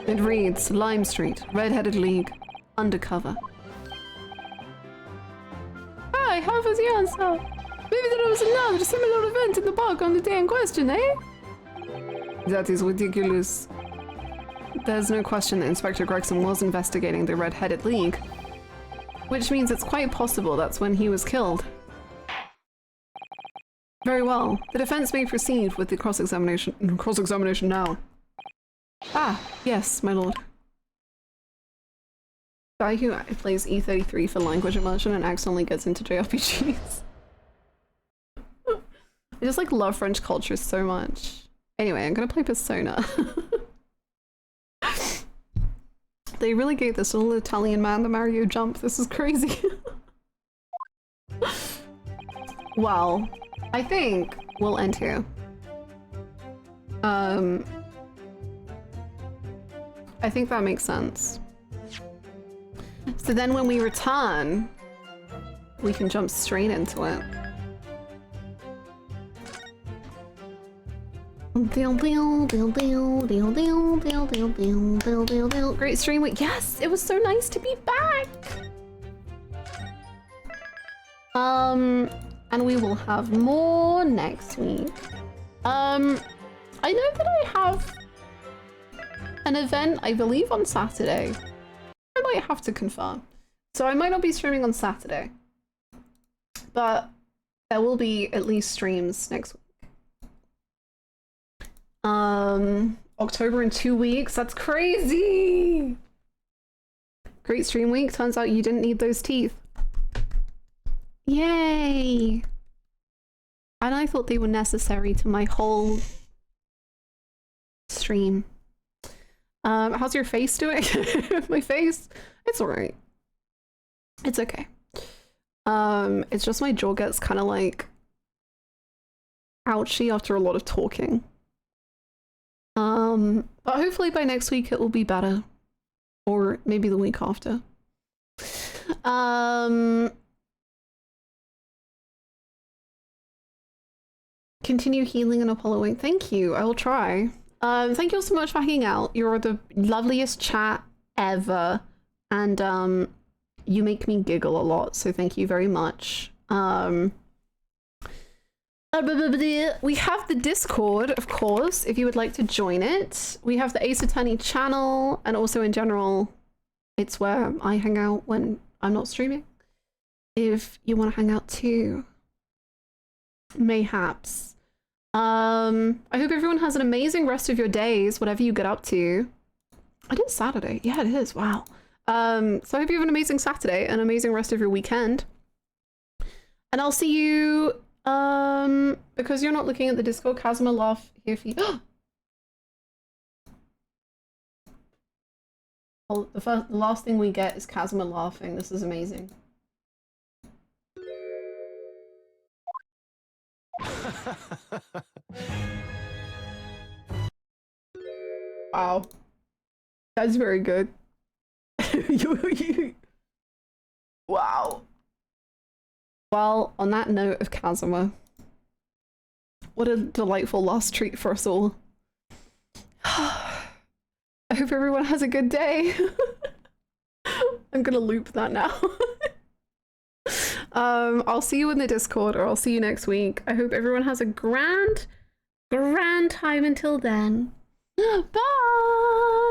It reads, Lime Street, Red-Headed League, undercover. I have the answer. Maybe there was another similar event in the park on the day in question, eh? That is ridiculous. There's no question that Inspector Gregson was investigating the Red-Headed League, which means it's quite possible that's when he was killed. Very well. The defense may proceed with the cross-examination. Cross-examination now. Ah, yes, my lord. Guy who plays E33 for language immersion and accidentally gets into JRPGs. I just like love French culture so much. Anyway, I'm gonna play Persona. They really gave this little Italian man the Mario jump. This is crazy. Well, I think we'll end here. I think that makes sense. So then when we return, we can jump straight into it. Great stream week. Yes, it was so nice to be back. And we will have more next week. I know that I have an event, I believe, on Saturday. I might have to confirm. So I might not be streaming on Saturday, but there will be at least streams next week. October in 2 weeks. That's crazy. Great stream week. Turns out you didn't need those teeth. Yay. And I thought they were necessary to my whole stream. How's your face doing? My face? It's alright. It's okay. It's just my jaw gets kind of like ouchy after a lot of talking. But hopefully by next week it will be better. Or maybe the week after. Continue healing and Apolloing. Thank you. I will try. Thank you all so much for hanging out. You're the loveliest chat ever. And you make me giggle a lot, so thank you very much. We have the Discord, of course, if you would like to join it. We have the Ace Attorney channel, and also in general, it's where I hang out when I'm not streaming. If you want to hang out too. Mayhaps. I hope everyone has an amazing rest of your days, whatever you get up to. It is Saturday. Yeah, it is. Wow. So I hope you have an amazing Saturday, an amazing rest of your weekend. And I'll see you Because you're not looking at the Discord, Kazuma laugh here for you. Oh, the last thing we get is Kazuma laughing. This is amazing. Wow. That's very good. Wow. Well, on that note of Kazuma, what a delightful last treat for us all. I hope everyone has a good day. I'm gonna loop that now. I'll see you in the Discord, or I'll see you next week. I hope everyone has a grand time until then. Bye!